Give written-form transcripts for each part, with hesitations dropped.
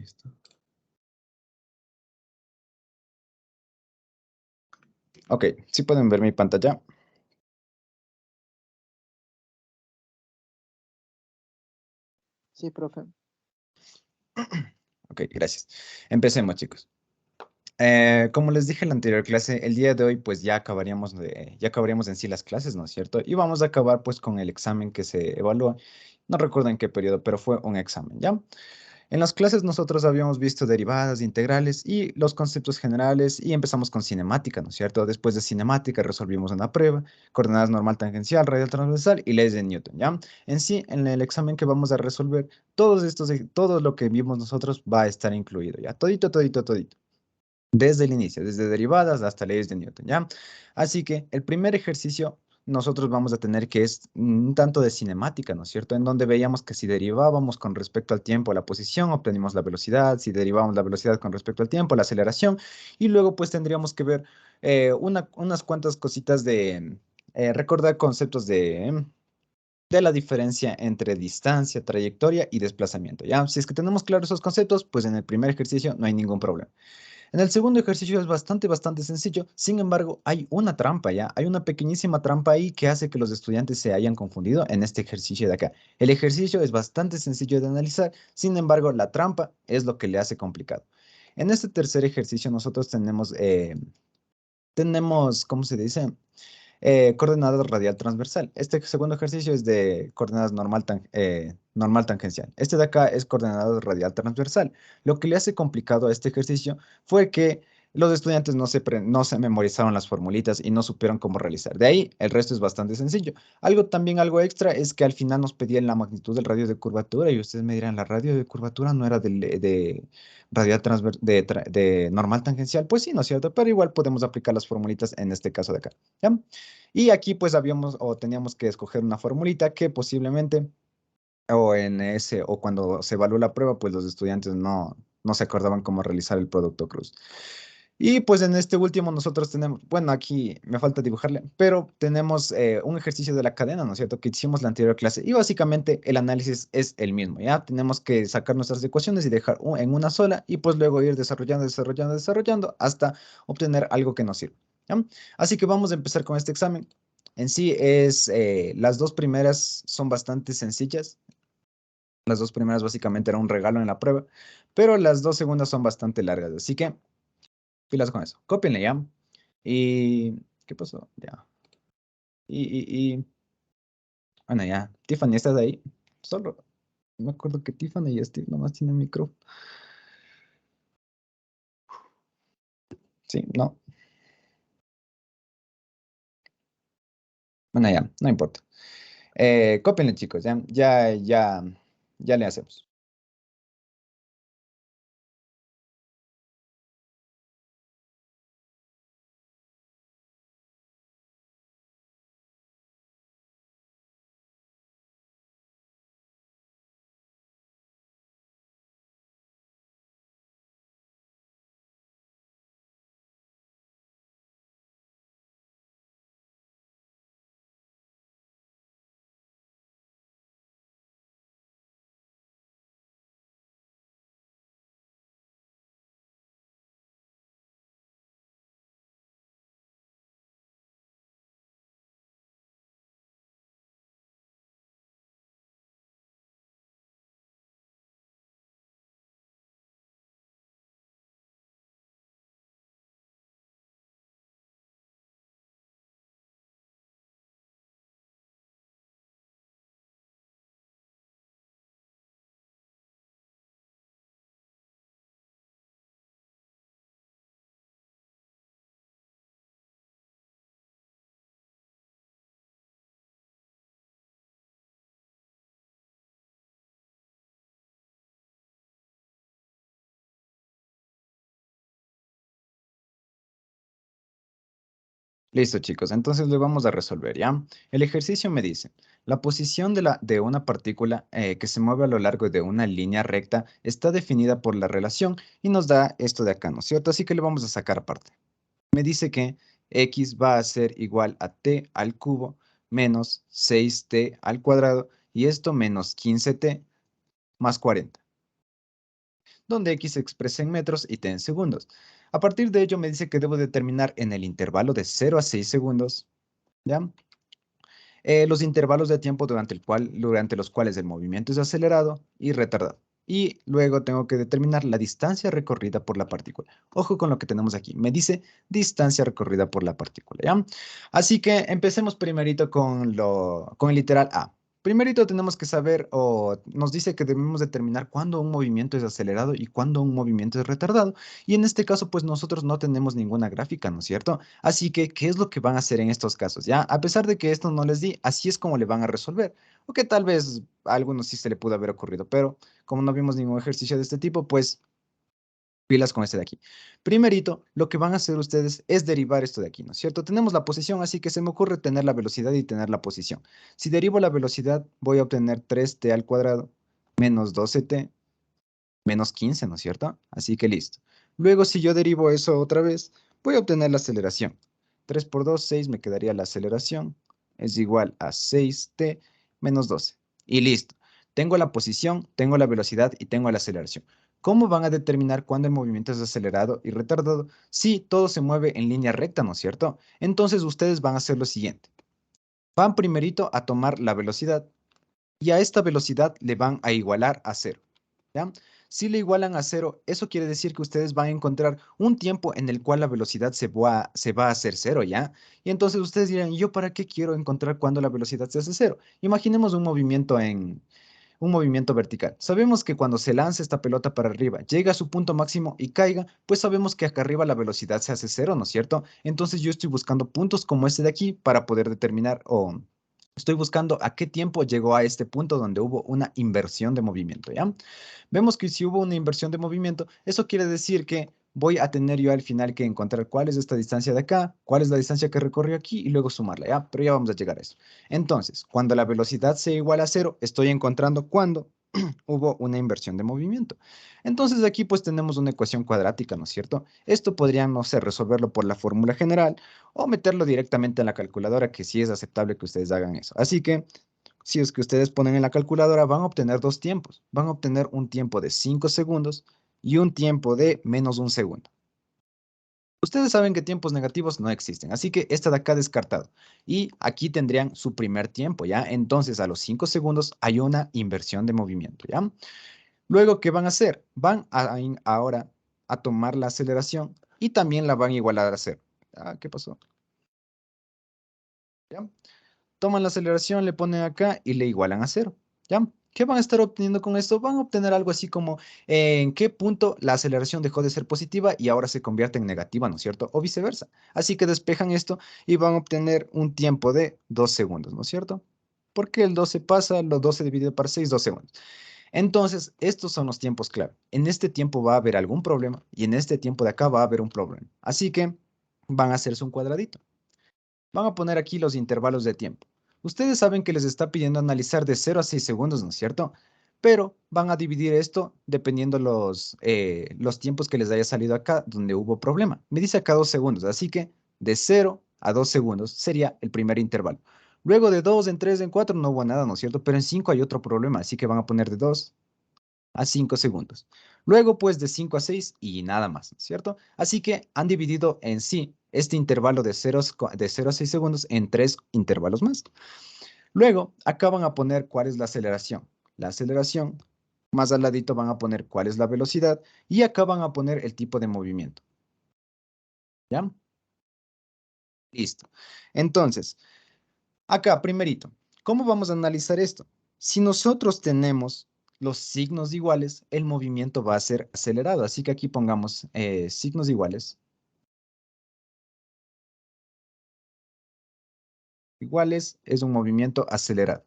Listo. Ok, ¿sí pueden ver mi pantalla? Sí, profe. Ok, gracias. Empecemos, chicos. Como les dije en la anterior clase, el día de hoy pues ya acabaríamos en sí las clases, ¿no es cierto? Y vamos a acabar pues con el examen que se evalúa. No recuerdo en qué periodo, pero fue un examen, ¿ya? En las clases nosotros habíamos visto derivadas, integrales y los conceptos generales y empezamos con cinemática, ¿no es cierto? Después de cinemática resolvimos una prueba, coordenadas normal tangencial, radial transversal y leyes de Newton, ¿ya? En sí, en el examen que vamos a resolver, todo lo que vimos nosotros va a estar incluido, ¿ya? Todito, todito, todito. Desde el inicio, desde derivadas hasta leyes de Newton, ¿ya? Así que el primer ejercicio nosotros vamos a tener que es un tanto de cinemática, ¿no es cierto? En donde veíamos que si derivábamos con respecto al tiempo la posición, obtenemos la velocidad, si derivamos la velocidad con respecto al tiempo, la aceleración, y luego pues tendríamos que ver unas cuantas cositas de recordar conceptos de la diferencia entre distancia, trayectoria y desplazamiento, ¿ya? Si es que tenemos claros esos conceptos, pues en el primer ejercicio no hay ningún problema. En el segundo ejercicio es bastante sencillo, sin embargo, hay una trampa, ¿ya? Hay una pequeñísima trampa ahí que hace que los estudiantes se hayan confundido en este ejercicio de acá. El ejercicio es bastante sencillo de analizar, sin embargo, la trampa es lo que le hace complicado. En este tercer ejercicio nosotros tenemos, ¿cómo se dice? Coordenadas radial transversal. Este segundo ejercicio es de coordenadas normal tangencial. Este de acá es coordenada radial transversal. Lo que le hace complicado a este ejercicio fue que los estudiantes no se memorizaron las formulitas y no supieron cómo realizar. De ahí, el resto es bastante sencillo. Algo extra es que al final nos pedían la magnitud del radio de curvatura y ustedes me dirán, ¿la radio de curvatura no era de radial de normal tangencial? Pues sí, ¿no es cierto? Pero igual podemos aplicar las formulitas en este caso de acá. ¿Ya? Y aquí pues teníamos que escoger una formulita que posiblemente, o cuando se evaluó la prueba, pues los estudiantes no se acordaban cómo realizar el producto cruz. Y pues en este último nosotros tenemos, bueno, aquí me falta dibujarle, pero tenemos un ejercicio de la cadena, ¿no es cierto? Que hicimos la anterior clase y básicamente el análisis es el mismo, ¿ya? Tenemos que sacar nuestras ecuaciones y dejar en una sola y pues luego ir desarrollando hasta obtener algo que nos sirva, ¿ya? Así que vamos a empezar con este examen. En sí las dos primeras son bastante sencillas. Las dos primeras básicamente era un regalo en la prueba, pero las dos segundas son bastante largas, así que pilas con eso. Cópienle ya. Y, ¿qué pasó? Ya. Y, bueno, ya. Tiffany, ¿estás ahí? Solo, me acuerdo que Tiffany y Steve nomás tienen micrófono. Sí, no. Bueno, ya, no importa. Cópienle, chicos, ya le hacemos. Listo, chicos. Entonces lo vamos a resolver, ¿ya? El ejercicio me dice, la posición de una partícula que se mueve a lo largo de una línea recta está definida por la relación y nos da esto de acá, ¿no es cierto? Así que le vamos a sacar aparte. Me dice que x va a ser igual a t al cubo menos 6t al cuadrado y esto menos 15t más 40. donde X se expresa en metros y T en segundos. A partir de ello me dice que debo determinar en el intervalo de 0 a 6 segundos, ¿ya? Los intervalos de tiempo durante los cuales el movimiento es acelerado y retardado. Y luego tengo que determinar la distancia recorrida por la partícula. Ojo con lo que tenemos aquí. Me dice distancia recorrida por la partícula, ¿ya? Así que empecemos primerito con el literal A. Primerito tenemos que saber, o nos dice que debemos determinar cuándo un movimiento es acelerado y cuándo un movimiento es retardado. Y en este caso, pues nosotros no tenemos ninguna gráfica, ¿no es cierto? Así que, ¿qué es lo que van a hacer en estos casos? Ya, a pesar de que esto no les di, así es como le van a resolver. O que tal vez a algunos sí se le pudo haber ocurrido, pero como no vimos ningún ejercicio de este tipo, pues pilas con este de aquí. Primerito, lo que van a hacer ustedes es derivar esto de aquí, ¿no es cierto? Tenemos la posición, así que se me ocurre tener la velocidad y tener la posición. Si derivo la velocidad, voy a obtener 3t al cuadrado menos 12t menos 15, ¿no es cierto? Así que listo. Luego, si yo derivo eso otra vez, voy a obtener la aceleración. 3 por 2, 6, me quedaría la aceleración. Es igual a 6t menos 12. Y listo. Tengo la posición, tengo la velocidad y tengo la aceleración. ¿Cómo van a determinar cuándo el movimiento es acelerado y retardado? Si todo se mueve en línea recta, ¿no es cierto? Entonces ustedes van a hacer lo siguiente. Van primerito a tomar la velocidad y a esta velocidad le van a igualar a cero, ¿ya? Si le igualan a cero, eso quiere decir que ustedes van a encontrar un tiempo en el cual la velocidad se va a hacer cero, ¿ya? Y entonces ustedes dirán, ¿yo para qué quiero encontrar cuando la velocidad se hace cero? Imaginemos un movimiento vertical. Sabemos que cuando se lanza esta pelota para arriba, llega a su punto máximo y caiga, pues sabemos que acá arriba la velocidad se hace cero, ¿no es cierto? Entonces yo estoy buscando puntos como este de aquí para poder determinar o estoy buscando a qué tiempo llegó a este punto donde hubo una inversión de movimiento, ¿ya? Vemos que si hubo una inversión de movimiento, eso quiere decir que voy a tener yo al final que encontrar cuál es esta distancia de acá, cuál es la distancia que recorrió aquí y luego sumarla, ¿ya? Pero ya vamos a llegar a eso. Entonces, cuando la velocidad sea igual a cero, estoy encontrando cuándo hubo una inversión de movimiento. Entonces aquí pues tenemos una ecuación cuadrática, ¿no es cierto? Esto podrían, no sé, resolverlo por la fórmula general o meterlo directamente en la calculadora, que sí es aceptable que ustedes hagan eso. Así que si es que ustedes ponen en la calculadora, van a obtener dos tiempos. Van a obtener un tiempo de 5 segundos y un tiempo de menos un segundo. Ustedes saben que tiempos negativos no existen, así que esta de acá descartado. Y aquí tendrían su primer tiempo, ¿ya? Entonces a los 5 segundos hay una inversión de movimiento, ¿ya? Luego, ¿qué van a hacer? Ahora a tomar la aceleración y también la van a igualar a cero. Ah, ¿qué pasó? ¿Ya? Toman la aceleración, le ponen acá y le igualan a cero. ¿Ya? ¿Qué van a estar obteniendo con esto? Van a obtener algo así como en qué punto la aceleración dejó de ser positiva y ahora se convierte en negativa, ¿no es cierto? O viceversa. Así que despejan esto y van a obtener un tiempo de 2 segundos, ¿no es cierto? Porque el 12 pasa, los 12 dividido por 6, 2 segundos. Entonces, estos son los tiempos clave. En este tiempo va a haber algún problema y en este tiempo de acá va a haber un problema. Así que van a hacerse un cuadradito. Van a poner aquí los intervalos de tiempo. Ustedes saben que les está pidiendo analizar de 0 a 6 segundos, ¿no es cierto? Pero van a dividir esto dependiendo los tiempos que les haya salido acá donde hubo problema. Me dice acá 2 segundos, así que de 0 a 2 segundos sería el primer intervalo. Luego de 2, en 3, en 4 no hubo nada, ¿no es cierto? Pero en 5 hay otro problema, así que van a poner de 2 a 5 segundos. Luego, pues, de 5 a 6 y nada más, ¿cierto? Así que han dividido en sí este intervalo de 0 a 6 segundos en tres intervalos más. Luego, acá van a poner cuál es la aceleración. La aceleración, más al ladito van a poner cuál es la velocidad y acá van a poner el tipo de movimiento. ¿Ya? Listo. Entonces, acá, primerito, ¿cómo vamos a analizar esto? Si nosotros tenemos los signos iguales, el movimiento va a ser acelerado. Así que aquí pongamos signos iguales. Iguales es un movimiento acelerado.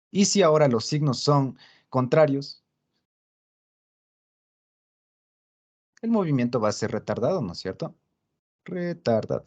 Y si ahora los signos son contrarios, el movimiento va a ser retardado, ¿no es cierto? Retardado.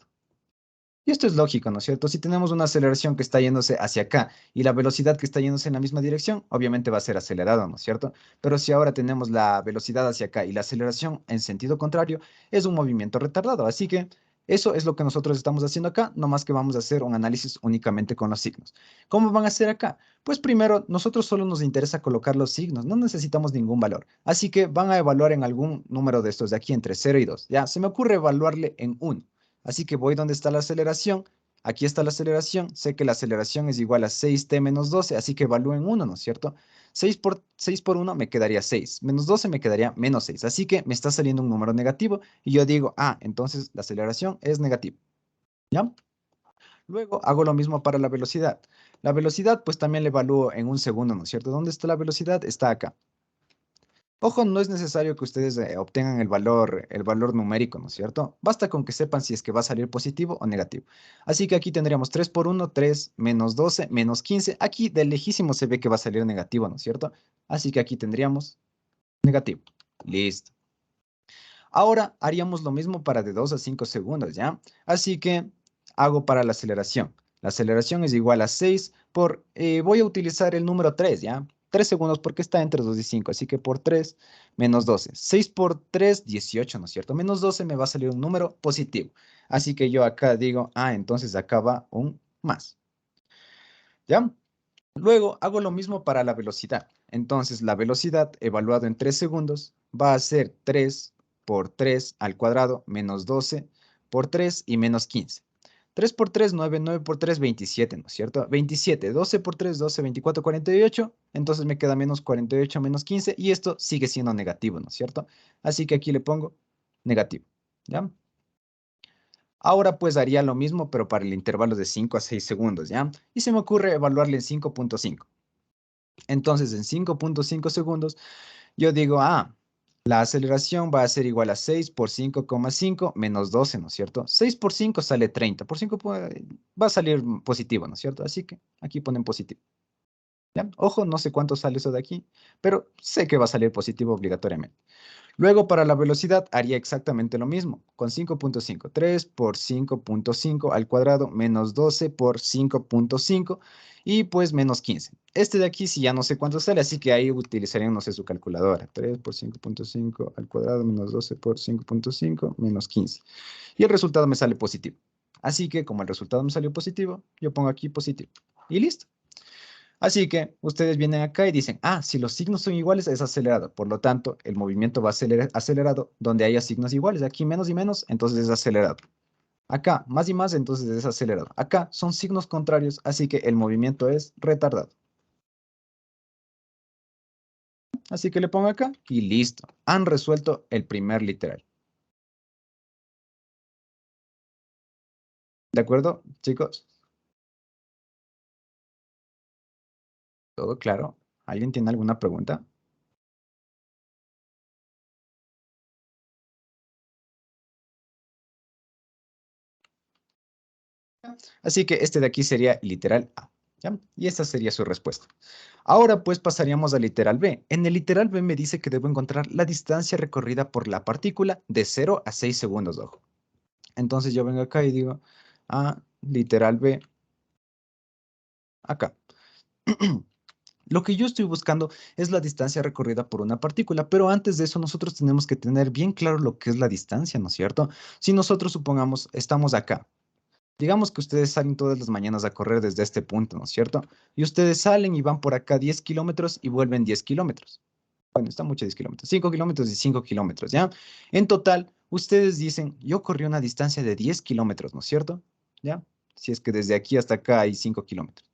Y esto es lógico, ¿no es cierto? Si tenemos una aceleración que está yéndose hacia acá y la velocidad que está yéndose en la misma dirección, obviamente va a ser acelerado, ¿no es cierto? Pero si ahora tenemos la velocidad hacia acá y la aceleración en sentido contrario, es un movimiento retardado. Así que Eso es lo que nosotros estamos haciendo acá, nomás que vamos a hacer un análisis únicamente con los signos. ¿Cómo van a hacer acá? Pues primero, nosotros solo nos interesa colocar los signos, no necesitamos ningún valor. Así que van a evaluar en algún número de estos de aquí, entre 0 y 2. Ya, se me ocurre evaluarle en 1. Así que voy donde está la aceleración. Aquí está la aceleración. Sé que la aceleración es igual a 6t menos 12, así que evalúo en 1, ¿no es cierto? 6 por 1 me quedaría 6. Menos 12 me quedaría menos 6. Así que me está saliendo un número negativo y yo digo, entonces la aceleración es negativa. ¿Ya? Luego hago lo mismo para la velocidad. La velocidad pues también la evalúo en un segundo, ¿no es cierto? ¿Dónde está la velocidad? Está acá. Ojo, no es necesario que ustedes obtengan el valor numérico, ¿no es cierto? Basta con que sepan si es que va a salir positivo o negativo. Así que aquí tendríamos 3 por 1, 3, menos 12, menos 15. Aquí de lejísimo se ve que va a salir negativo, ¿no es cierto? Así que aquí tendríamos negativo. Listo. Ahora haríamos lo mismo para de 2 a 5 segundos, ¿ya? Así que hago para la aceleración. La aceleración es igual a 6 por, voy a utilizar el número 3, ¿ya? 3 segundos porque está entre 2 y 5, así que por 3 menos 12. 6 por 3, 18, ¿no es cierto? Menos 12 me va a salir un número positivo. Así que yo acá digo, entonces acá va un más, ¿ya? Luego hago lo mismo para la velocidad. Entonces la velocidad evaluado en 3 segundos va a ser 3 por 3 al cuadrado menos 12 por 3 y menos 15. 3 por 3, 9, 9 por 3, 27, ¿no es cierto? 27, 12 por 3, 12, 24, 48. Entonces me queda menos 48 menos 15 y esto sigue siendo negativo, ¿no es cierto? Así que aquí le pongo negativo, ¿ya? Ahora pues haría lo mismo, pero para el intervalo de 5 a 6 segundos, ¿ya? Y se me ocurre evaluarle en 5.5. Entonces, en 5.5 segundos, yo digo, la aceleración va a ser igual a 6 por 5,5 menos 12, ¿no es cierto? 6 por 5 sale 30, por 5 va a salir positivo, ¿no es cierto? Así que aquí ponen positivo. ¿Ya? Ojo, no sé cuánto sale eso de aquí, pero sé que va a salir positivo obligatoriamente. Luego, para la velocidad, haría exactamente lo mismo, con 5.5. 3 por 5.5 al cuadrado, menos 12 por 5.5 y pues menos 15. Este de aquí sí ya no sé cuánto sale, así que ahí utilizarían, no sé, su calculadora. 3 por 5.5 al cuadrado, menos 12 por 5.5, menos 15. Y el resultado me sale positivo. Así que, como el resultado me salió positivo, yo pongo aquí positivo. Y listo. Así que ustedes vienen acá y dicen, si los signos son iguales es acelerado. Por lo tanto, el movimiento va a ser acelerado donde haya signos iguales. Aquí menos y menos, entonces es acelerado. Acá más y más, entonces es acelerado. Acá son signos contrarios, así que el movimiento es retardado. Así que le pongo acá y listo. Han resuelto el primer literal. ¿De acuerdo, chicos? ¿Todo claro? ¿Alguien tiene alguna pregunta? Así que este de aquí sería literal A, ¿ya? Y esta sería su respuesta. Ahora pues pasaríamos al literal B. En el literal B me dice que debo encontrar la distancia recorrida por la partícula de 0 a 6 segundos, ojo. Entonces yo vengo acá y digo, literal B, acá. Lo que yo estoy buscando es la distancia recorrida por una partícula, pero antes de eso nosotros tenemos que tener bien claro lo que es la distancia, ¿no es cierto? Si nosotros supongamos, estamos acá. Digamos que ustedes salen todas las mañanas a correr desde este punto, ¿no es cierto? Y ustedes salen y van por acá 10 kilómetros y vuelven 10 kilómetros. Bueno, está mucho 10 kilómetros. 5 kilómetros y 5 kilómetros, ¿ya? En total, ustedes dicen, yo corrí una distancia de 10 kilómetros, ¿no es cierto? ¿Ya? Si es que desde aquí hasta acá hay 5 kilómetros,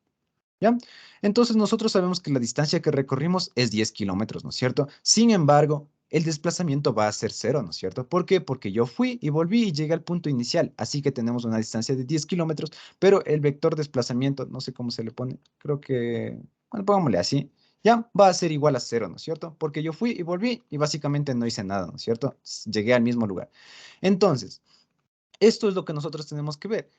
¿ya? Entonces nosotros sabemos que la distancia que recorrimos es 10 kilómetros, ¿no es cierto? Sin embargo, el desplazamiento va a ser cero, ¿no es cierto? ¿Por qué? Porque yo fui y volví y llegué al punto inicial, así que tenemos una distancia de 10 kilómetros, pero el vector desplazamiento, no sé cómo se le pone, creo que, bueno, pongámosle así, ya va a ser igual a cero, ¿no es cierto? Porque yo fui y volví y básicamente no hice nada, ¿no es cierto? Llegué al mismo lugar. Entonces, esto es lo que nosotros tenemos que ver.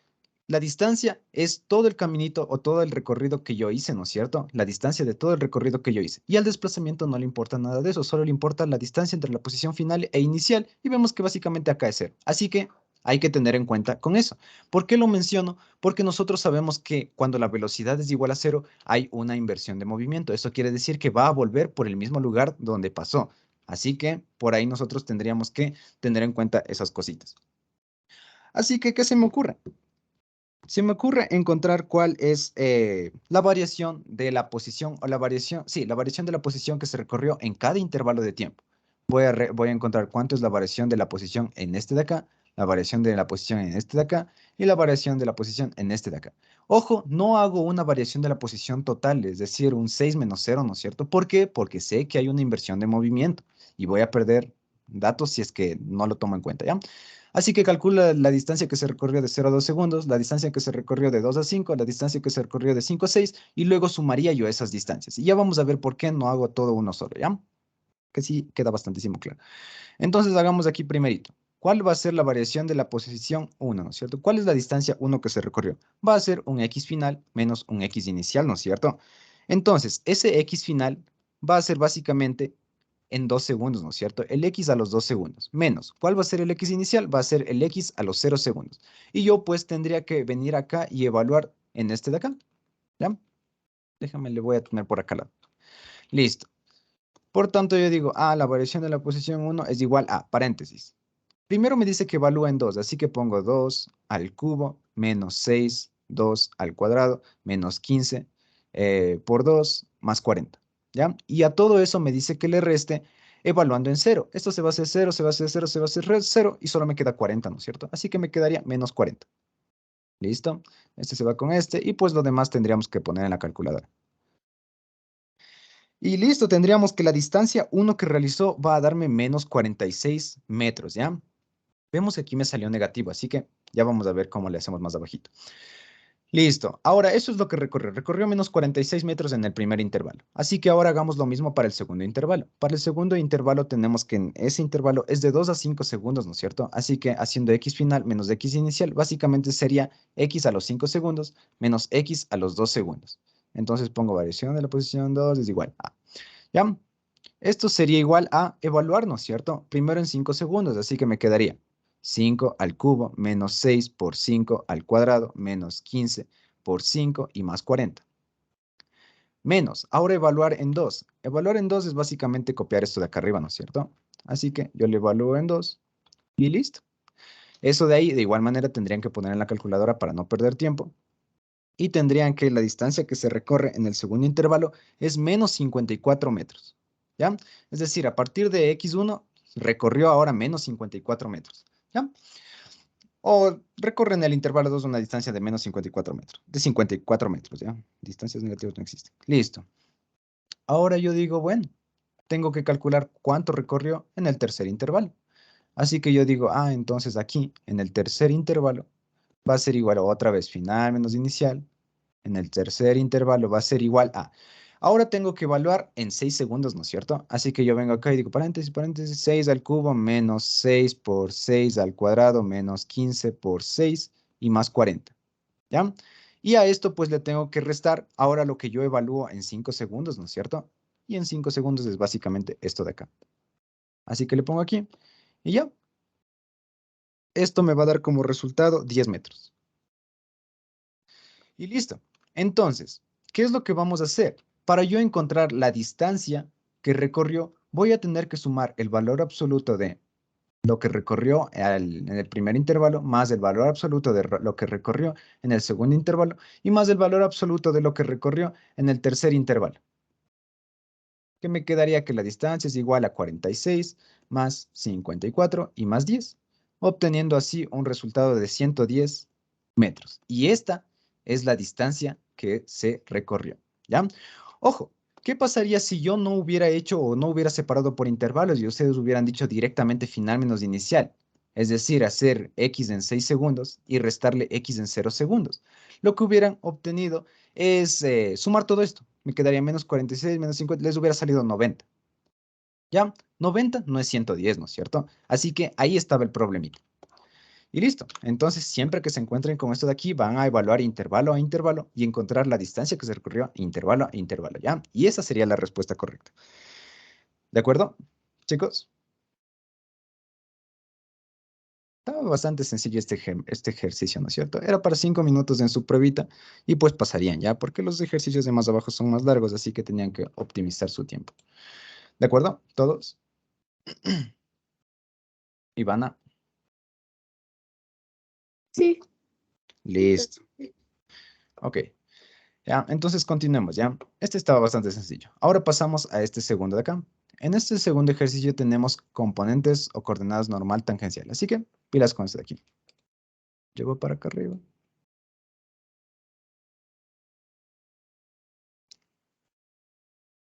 La distancia es todo el caminito o todo el recorrido que yo hice, ¿no es cierto? La distancia de todo el recorrido que yo hice. Y al desplazamiento no le importa nada de eso, solo le importa la distancia entre la posición final e inicial y vemos que básicamente acá es cero. Así que hay que tener en cuenta con eso. ¿Por qué lo menciono? Porque nosotros sabemos que cuando la velocidad es igual a cero, hay una inversión de movimiento. Eso quiere decir que va a volver por el mismo lugar donde pasó. Así que por ahí nosotros tendríamos que tener en cuenta esas cositas. Así que, ¿qué se me ocurre? Se me ocurre encontrar cuál es la variación de la posición o la variación, sí, la variación de la posición que se recorrió en cada intervalo de tiempo. Voy a encontrar cuánto es la variación de la posición en este de acá, la variación de la posición en este de acá y la variación de la posición en este de acá. Ojo, no hago una variación de la posición total, es decir, un 6 menos 0, ¿no es cierto? ¿Por qué? Porque sé que hay una inversión de movimiento y voy a perder datos si es que no lo tomo en cuenta, ¿ya? Así que calcula la distancia que se recorrió de 0 a 2 segundos, la distancia que se recorrió de 2 a 5, la distancia que se recorrió de 5 a 6, y luego sumaría yo esas distancias. Y ya vamos a ver por qué no hago todo uno solo, ¿ya? Que sí queda bastantísimo claro. Entonces hagamos aquí primerito. ¿Cuál va a ser la variación de la posición 1, ¿no es cierto? ¿Cuál es la distancia 1 que se recorrió? Va a ser un x final menos un x inicial, ¿no es cierto? Entonces, ese x final va a ser básicamente en 2 segundos, ¿no es cierto? El x a los 2 segundos, menos, ¿cuál va a ser el x inicial? Va a ser el x a los 0 segundos. Y yo pues tendría que venir acá y evaluar en este de acá, ¿ya? Déjame, le voy a tener por acá al lado. Listo. Por tanto, yo digo, la variación de la posición 1 es igual a, paréntesis. Primero me dice que evalúa en 2, así que pongo 2 al cubo menos 6, 2 al cuadrado, menos 15 por 2 más 40, ¿ya? Y a todo eso me dice que le reste evaluando en 0. Esto se va a hacer 0, se va a hacer 0, se va a hacer 0 y solo me queda 40, ¿no es cierto? Así que me quedaría menos 40. ¿Listo? Este se va con este y pues lo demás tendríamos que poner en la calculadora. Y listo, tendríamos que la distancia 1 que realizó va a darme menos 46 metros, ¿ya? Vemos que aquí me salió negativo, así que ya vamos a ver cómo le hacemos más abajito. Listo. Ahora, eso es lo que recorrió. Recorrió menos 46 metros en el primer intervalo. Así que ahora hagamos lo mismo para el segundo intervalo. Para el segundo intervalo tenemos que en ese intervalo es de 2 a 5 segundos, ¿no es cierto? Así que haciendo x final menos x inicial, básicamente sería x a los 5 segundos menos x a los 2 segundos. Entonces pongo variación de la posición 2 es igual a. ¿Ya? Esto sería igual a evaluar, ¿no es cierto? Primero en 5 segundos, así que me quedaría 5 al cubo menos 6 por 5 al cuadrado menos 15 por 5 y más 40. Menos, ahora evaluar en 2. Evaluar en 2 es básicamente copiar esto de acá arriba, ¿no es cierto? Así que yo le evalúo en 2 y listo. Eso de ahí, de igual manera, tendrían que poner en la calculadora para no perder tiempo. Y tendrían que la distancia que se recorre en el segundo intervalo es menos 54 metros. ¿Ya? Es decir, a partir de x1 recorrió ahora menos 54 metros. ¿Ya? O recorre en el intervalo 2 una distancia de menos 54 metros. De 54 metros, ¿ya? Distancias negativas no existen. Listo. Ahora yo digo, bueno, tengo que calcular cuánto recorrió en el tercer intervalo. Así que yo digo, entonces aquí, en el tercer intervalo, va a ser igual a otra vez final menos inicial. En el tercer intervalo va a ser igual a. Ahora tengo que evaluar en 6 segundos, ¿no es cierto? Así que yo vengo acá y digo paréntesis, paréntesis, 6 al cubo menos 6 por 6 al cuadrado menos 15 por 6 y más 40, ¿ya? Y a esto pues le tengo que restar ahora lo que yo evalúo en 5 segundos, ¿no es cierto? Y en 5 segundos es básicamente esto de acá. Así que le pongo aquí y ya. Esto me va a dar como resultado 10 metros. Y listo. Entonces, ¿qué es lo que vamos a hacer? Para yo encontrar la distancia que recorrió, voy a tener que sumar el valor absoluto de lo que recorrió en el primer intervalo, más el valor absoluto de lo que recorrió en el segundo intervalo, y más el valor absoluto de lo que recorrió en el tercer intervalo. Que me quedaría que la distancia es igual a 46 más 54 y más 10, obteniendo así un resultado de 110 metros. Y esta es la distancia que se recorrió, ¿ya? Ojo, ¿qué pasaría si yo no hubiera hecho o no hubiera separado por intervalos y ustedes hubieran dicho directamente final menos inicial? Es decir, hacer x en 6 segundos y restarle x en 0 segundos. Lo que hubieran obtenido es sumar todo esto. Me quedaría menos 46, menos 50, les hubiera salido 90. ¿Ya? 90 no es 110, ¿no es cierto? Así que ahí estaba el problemita. Y listo. Entonces, siempre que se encuentren con esto de aquí, van a evaluar intervalo a intervalo y encontrar la distancia que se recorrió intervalo a intervalo, ¿ya? Y esa sería la respuesta correcta. ¿De acuerdo, chicos? Estaba bastante sencillo este ejercicio, ¿no es cierto? Era para 5 minutos en su pruebita y pues pasarían, ¿ya? Porque los ejercicios de más abajo son más largos, así que tenían que optimizar su tiempo. ¿De acuerdo? ¿Todos? Ivana. Sí. Listo. Ok. Ya, entonces continuemos, ¿ya? Este estaba bastante sencillo. Ahora pasamos a este segundo de acá. En este segundo ejercicio tenemos componentes o coordenadas normal tangencial. Así que pilas con este de aquí. Llevo para acá arriba.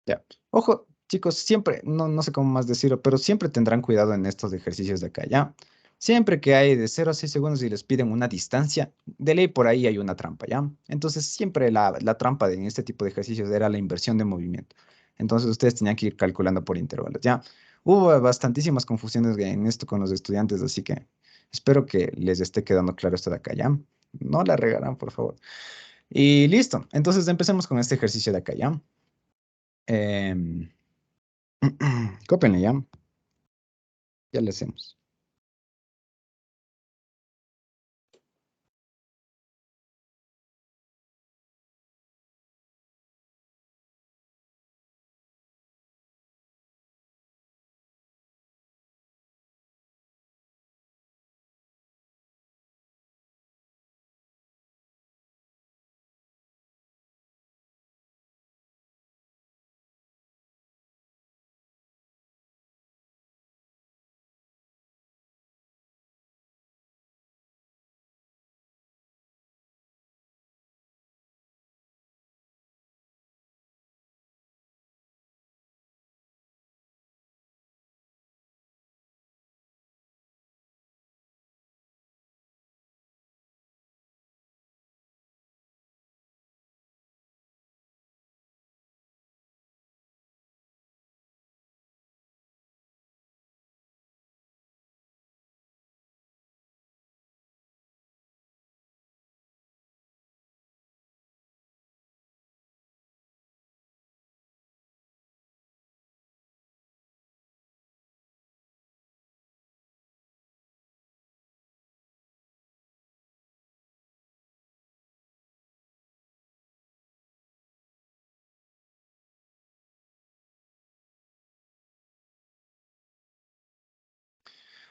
Ya. Ojo, chicos, siempre, no sé cómo más decirlo, pero siempre tendrán cuidado en estos ejercicios de acá, ¿ya? Siempre que hay de 0 a 6 segundos y les piden una distancia, de ley por ahí hay una trampa, ¿ya? Entonces, siempre la trampa en este tipo de ejercicios era la inversión de movimiento. Entonces, ustedes tenían que ir calculando por intervalos, ¿ya? Hubo bastantísimas confusiones en esto con los estudiantes, así que espero que les esté quedando claro esto de acá, ¿ya? No la regarán, por favor. Y listo. Entonces, empecemos con este ejercicio de acá, ¿ya? Em, Cópienle, ¿ya? Ya le hacemos.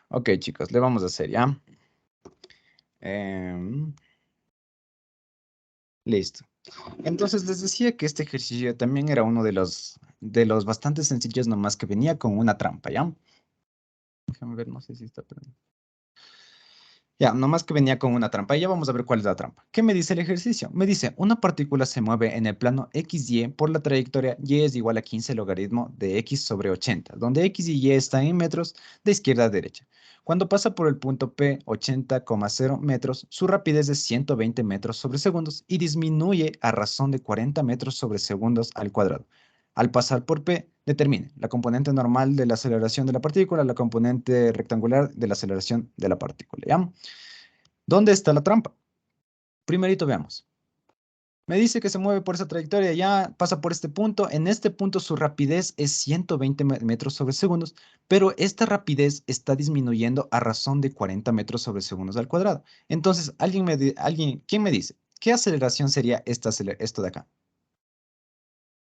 Ok, chicos, le vamos a hacer, ¿ya? Em, Listo. Entonces les decía que este ejercicio también era uno de los bastante sencillos, nomás que venía con una trampa, ¿ya? Déjame ver, no sé si está perdiendo. Ya, nomás que venía con una trampa. Y ya vamos a ver cuál es la trampa. ¿Qué me dice el ejercicio? Me dice, una partícula se mueve en el plano XY por la trayectoria Y es igual a 15 logaritmo de X sobre 80, donde X y Y están en metros de izquierda a derecha. Cuando pasa por el punto P, 80,0 metros, su rapidez es 120 metros sobre segundos y disminuye a razón de 40 metros sobre segundos al cuadrado. Al pasar por P, determine la componente normal de la aceleración de la partícula, la componente rectangular de la aceleración de la partícula, ¿ya? ¿Dónde está la trampa? Primerito veamos. Me dice que se mueve por esa trayectoria, ya pasa por este punto. En este punto su rapidez es 120 metros sobre segundos, pero esta rapidez está disminuyendo a razón de 40 metros sobre segundos al cuadrado. Entonces, ¿quién me dice? ¿Qué aceleración sería esto de acá?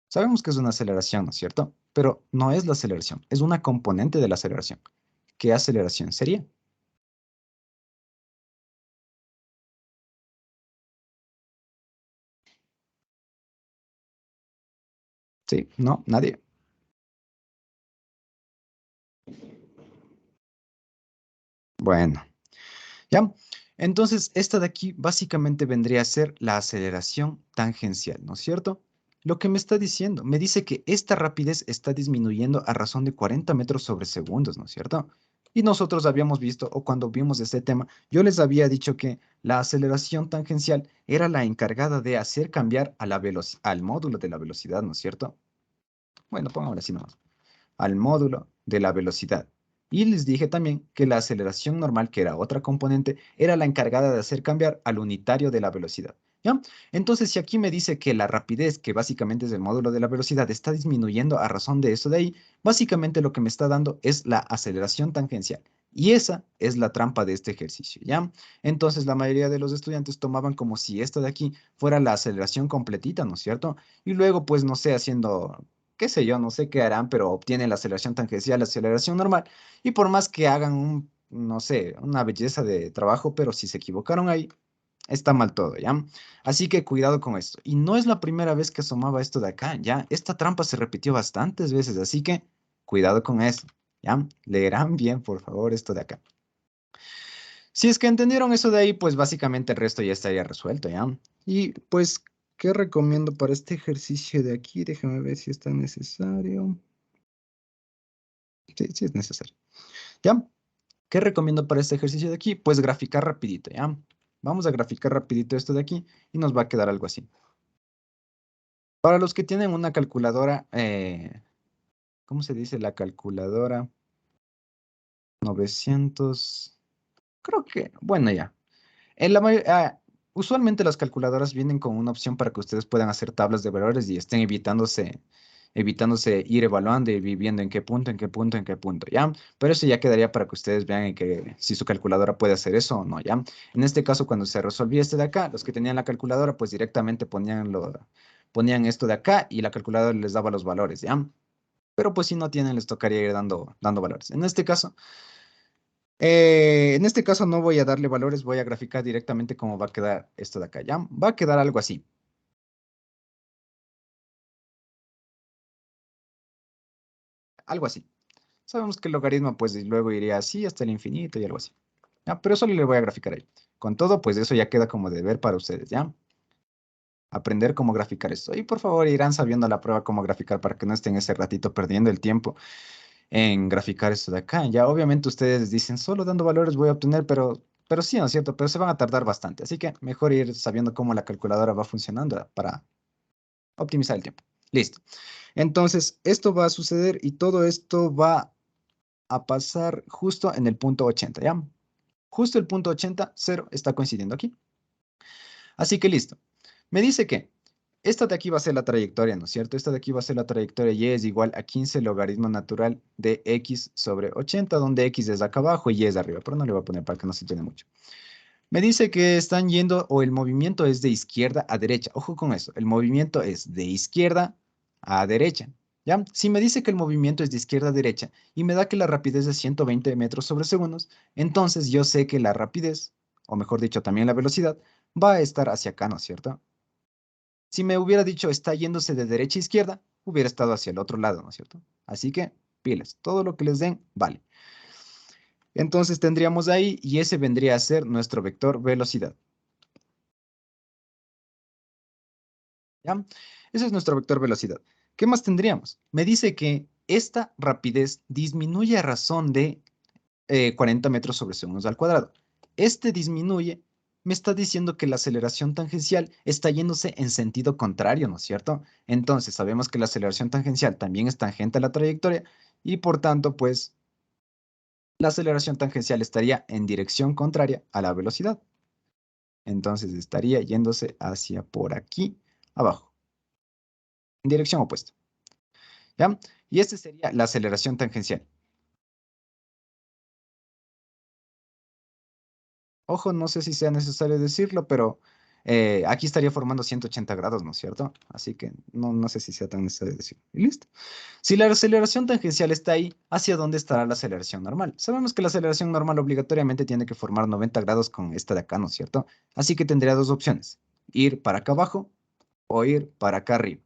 Sabemos que es una aceleración, ¿no es cierto? Pero no es la aceleración, es una componente de la aceleración. ¿Qué aceleración sería? Sí, no, nadie. Bueno. ¿Ya? Entonces, esta de aquí básicamente vendría a ser la aceleración tangencial, ¿no es cierto? Lo que me está diciendo, me dice que esta rapidez está disminuyendo a razón de 40 metros sobre segundos, ¿no es cierto? Y nosotros habíamos visto, o cuando vimos este tema, yo les había dicho que la aceleración tangencial era la encargada de hacer cambiar a al módulo de la velocidad, ¿no es cierto? Bueno, pongámoslo así nomás al módulo de la velocidad. Y les dije también que la aceleración normal, que era otra componente, era la encargada de hacer cambiar al unitario de la velocidad. ¿Ya? Entonces, si aquí me dice que la rapidez, que básicamente es el módulo de la velocidad, está disminuyendo a razón de eso de ahí, básicamente lo que me está dando es la aceleración tangencial. Y esa es la trampa de este ejercicio, ¿ya? Entonces, la mayoría de los estudiantes tomaban como si esta de aquí fuera la aceleración completita, ¿no es cierto? Y luego, pues, no sé, haciendo qué sé yo, no sé qué harán, pero obtienen la aceleración tangencial, la aceleración normal, y por más que hagan no sé, una belleza de trabajo, pero si se equivocaron ahí, está mal todo, ¿ya? Así que cuidado con esto. Y no es la primera vez que asomaba esto de acá, ¿ya? Esta trampa se repitió bastantes veces, así que cuidado con eso, ¿ya? Leerán bien, por favor, esto de acá. Si es que entendieron eso de ahí, pues básicamente el resto ya estaría resuelto, ¿ya? Y pues, ¿qué recomiendo para este ejercicio de aquí? Déjame ver si está necesario. Sí, sí es necesario. ¿Ya? ¿Qué recomiendo para este ejercicio de aquí? Pues graficar rapidito, ¿ya? Vamos a graficar rapidito esto de aquí y nos va a quedar algo así. Para los que tienen una calculadora, ¿cómo se dice la calculadora? 900, creo que, bueno, ya. En usualmente las calculadoras vienen con una opción para que ustedes puedan hacer tablas de valores y estén evitándose ir evaluando y viendo en qué punto, en qué punto, en qué punto, ¿ya? Pero eso ya quedaría para que ustedes vean si su calculadora puede hacer eso o no, ¿ya? En este caso, cuando se resolvía este de acá, los que tenían la calculadora, pues directamente ponían esto de acá y la calculadora les daba los valores, ¿ya? Pero pues si no tienen, les tocaría ir dando valores. En este caso no voy a darle valores, voy a graficar directamente cómo va a quedar esto de acá, ¿ya? Va a quedar algo así. Algo así. Sabemos que el logaritmo, pues luego iría así hasta el infinito y algo así. ¿Ya? Pero solo le voy a graficar ahí. Con todo, pues eso ya queda como deber para ustedes, ¿ya? Aprender cómo graficar esto. Y por favor, irán sabiendo a la prueba cómo graficar para que no estén ese ratito perdiendo el tiempo en graficar esto de acá. Ya obviamente ustedes dicen, solo dando valores voy a obtener, pero sí, ¿no es cierto? Pero se van a tardar bastante. Así que mejor ir sabiendo cómo la calculadora va funcionando para optimizar el tiempo. Listo. Entonces, esto va a suceder y todo esto va a pasar justo en el punto 80, ¿ya? Justo el punto 80, 0, está coincidiendo aquí. Así que listo. Me dice que esta de aquí va a ser la trayectoria, ¿no es cierto? Esta de aquí va a ser la trayectoria y es igual a 15 logaritmo natural de x sobre 80, donde x es acá abajo y y es arriba, pero no le voy a poner para que no se entienda mucho. Me dice que están yendo o el movimiento es de izquierda a derecha. Ojo con eso, el movimiento es de izquierda a derecha. ¿Ya? Si me dice que el movimiento es de izquierda a derecha y me da que la rapidez es 120 metros sobre segundos, entonces yo sé que la rapidez, o mejor dicho, también la velocidad, va a estar hacia acá, ¿no es cierto? Si me hubiera dicho está yéndose de derecha a izquierda, hubiera estado hacia el otro lado, ¿no es cierto? Así que, pilas, todo lo que les den, vale. Entonces tendríamos ahí, y ese vendría a ser nuestro vector velocidad. ¿Ya? Ese es nuestro vector velocidad. ¿Qué más tendríamos? Me dice que esta rapidez disminuye a razón de 40 metros sobre segundos al cuadrado. Este disminuye, me está diciendo que la aceleración tangencial está yéndose en sentido contrario, ¿no es cierto? Entonces sabemos que la aceleración tangencial también es tangente a la trayectoria y por tanto, pues, la aceleración tangencial estaría en dirección contraria a la velocidad. Entonces estaría yéndose hacia por aquí abajo, en dirección opuesta. ¿Ya? Y esta sería la aceleración tangencial. Ojo, no sé si sea necesario decirlo, pero aquí estaría formando 180 grados, ¿no es cierto? Así que no sé si sea tan necesario decirlo. Y listo. Si la aceleración tangencial está ahí, ¿hacia dónde estará la aceleración normal? Sabemos que la aceleración normal obligatoriamente tiene que formar 90 grados con esta de acá, ¿no es cierto? Así que tendría dos opciones, ir para acá abajo o ir para acá arriba.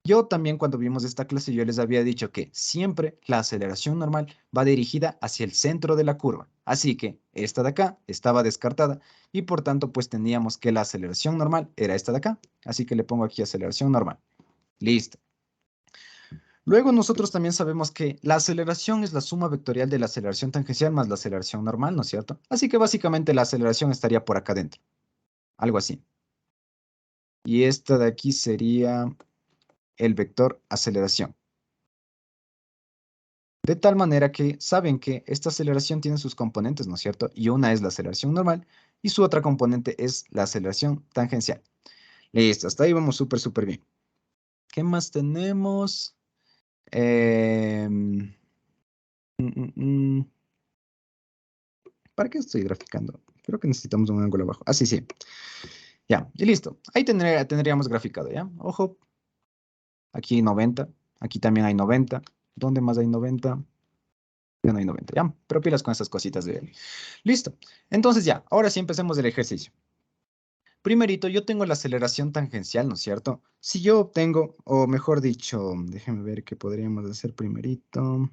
Yo también cuando vimos esta clase yo les había dicho que siempre la aceleración normal va dirigida hacia el centro de la curva. Así que esta de acá estaba descartada y por tanto pues teníamos que la aceleración normal era esta de acá. Así que le pongo aquí aceleración normal. Listo. Luego nosotros también sabemos que la aceleración es la suma vectorial de la aceleración tangencial más la aceleración normal, ¿no es cierto? Así que básicamente la aceleración estaría por acá adentro. Algo así. Y esta de aquí sería el vector aceleración. De tal manera que saben que esta aceleración tiene sus componentes, ¿no es cierto? Y una es la aceleración normal y su otra componente es la aceleración tangencial. Listo, hasta ahí vamos súper bien. ¿Qué más tenemos? Em, mm, mm, mm. ¿Para qué estoy graficando? Creo que necesitamos un ángulo abajo. Ah, sí, sí. Ya, y listo. Ahí tendríamos graficado, ¿ya? Ojo, aquí hay 90. Aquí también hay 90. ¿Dónde más hay 90? Ya no hay 90, ¿ya? Pero pilas con estas cositas de él. Listo. Entonces ya, ahora sí empecemos el ejercicio. Primerito, yo tengo la aceleración tangencial, ¿no es cierto? Si yo obtengo, o mejor dicho, déjenme ver qué podríamos hacer primerito.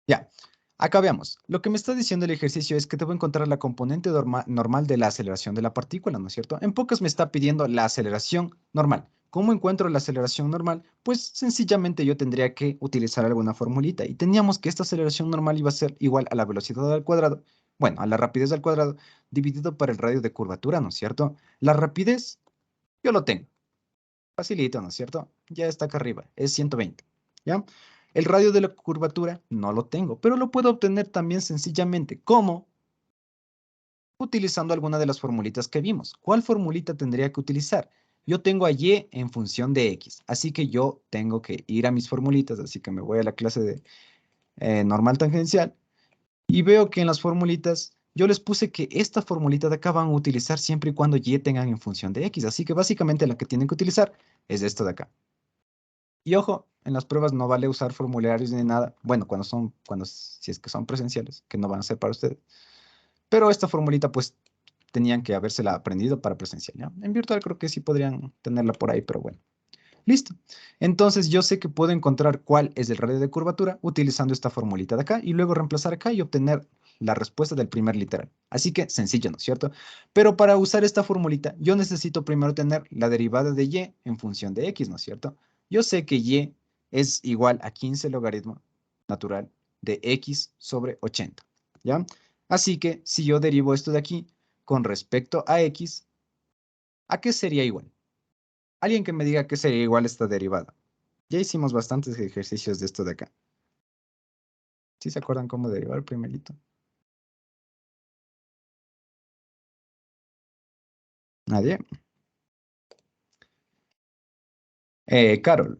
Ya, acá veamos. Lo que me está diciendo el ejercicio es que debo encontrar la componente normal de la aceleración de la partícula, ¿no es cierto? En pocas me está pidiendo la aceleración normal. ¿Cómo encuentro la aceleración normal? Pues sencillamente yo tendría que utilizar alguna formulita y teníamos que esta aceleración normal iba a ser igual a la velocidad al cuadrado, bueno, a la rapidez al cuadrado, dividido por el radio de curvatura, ¿no es cierto? La rapidez, yo lo tengo. Facilito, ¿no es cierto? Ya está acá arriba, es 120, ¿ya? El radio de la curvatura no lo tengo, pero lo puedo obtener también sencillamente. ¿Cómo? Utilizando alguna de las formulitas que vimos. ¿Cuál formulita tendría que utilizar? Yo tengo a y en función de x, así que yo tengo que ir a mis formulitas, así que me voy a la clase de normal tangencial y veo que en las formulitas yo les puse que esta formulita de acá van a utilizar siempre y cuando y tengan en función de x, así que básicamente la que tienen que utilizar es esta de acá. Y ojo, en las pruebas no vale usar formularios ni nada. Bueno, si es que son presenciales, que no van a ser para ustedes. Pero esta formulita, pues, tenían que habérsela aprendido para presencial, ¿ya? En virtual creo que sí podrían tenerla por ahí, pero bueno. Listo. Entonces yo sé que puedo encontrar cuál es el radio de curvatura utilizando esta formulita de acá y luego reemplazar acá y obtener la respuesta del primer literal. Así que sencillo, ¿no es cierto? Pero para usar esta formulita, yo necesito primero tener la derivada de y en función de x, ¿no es cierto? Yo sé que y es igual a 15 logaritmo natural de x sobre 80, ¿ya? Así que si yo derivo esto de aquí con respecto a x, ¿a qué sería igual? Alguien que me diga qué sería igual esta derivada. Ya hicimos bastantes ejercicios de esto de acá. ¿Sí se acuerdan cómo derivar el primerito? ¿Nadie? Carol.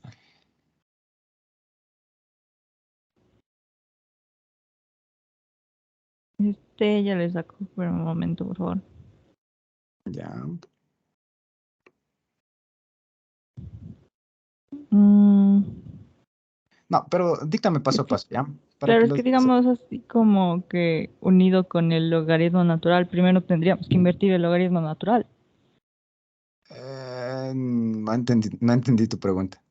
Ya le saco por un momento, por favor. Ya. Mm, No, pero díctame paso a paso, ¿ya? Para claro, que es los... que digamos así como que unido con el logaritmo natural, primero tendríamos que invertir el logaritmo natural. no entendí tu pregunta.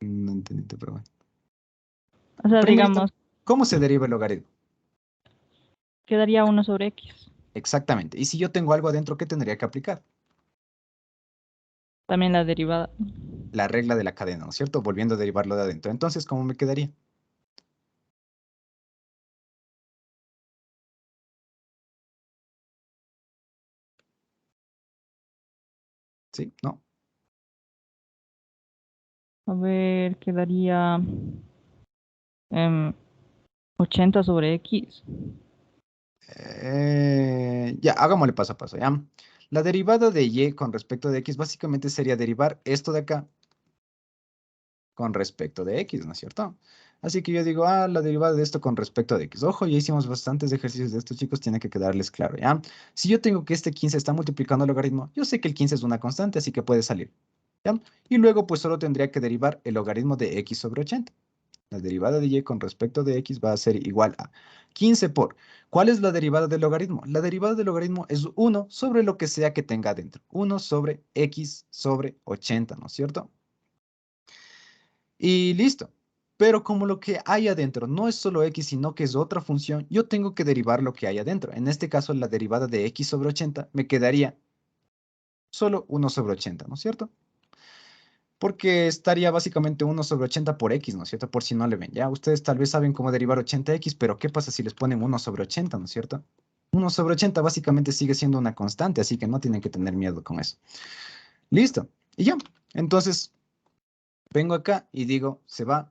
No entendí tu pregunta. O sea, Primerito, digamos, ¿cómo se deriva el logaritmo? quedaría 1/x. Exactamente. Y si yo tengo algo adentro, ¿qué tendría que aplicar? También la derivada. La regla de la cadena, ¿no es cierto? Volviendo a derivarlo de adentro. Entonces, ¿cómo me quedaría? ¿Sí? ¿No? A ver, quedaría 80/x. Ya, hagámosle paso a paso, ¿ya? La derivada de y con respecto de x básicamente sería derivar esto de acá con respecto de x, ¿no es cierto? Así que yo digo, la derivada de esto con respecto de x. Ojo, ya hicimos bastantes ejercicios de estos, chicos, tiene que quedarles claro, ¿ya? Si yo tengo que este 15 está multiplicando el logaritmo, yo sé que el 15 es una constante, así que puede salir, ¿ya? Y luego, pues, solo tendría que derivar el logaritmo de x sobre 80. La derivada de y con respecto de x va a ser igual a 15 por... ¿Cuál es la derivada del logaritmo? La derivada del logaritmo es 1 sobre lo que sea que tenga adentro. 1 sobre x sobre 80, ¿no es cierto? Y listo. Pero como lo que hay adentro no es solo x, sino que es otra función, yo tengo que derivar lo que hay adentro. En este caso, la derivada de x sobre 80 me quedaría solo 1 sobre 80, ¿no es cierto? Porque estaría básicamente 1 sobre 80 por x, ¿no es cierto? Por si no le ven, ¿ya? Ustedes tal vez saben cómo derivar 80x, pero ¿qué pasa si les ponen 1 sobre 80, ¿no es cierto? 1 sobre 80 básicamente sigue siendo una constante, así que no tienen que tener miedo con eso. Listo. Y ya. Entonces, vengo acá y digo, se va,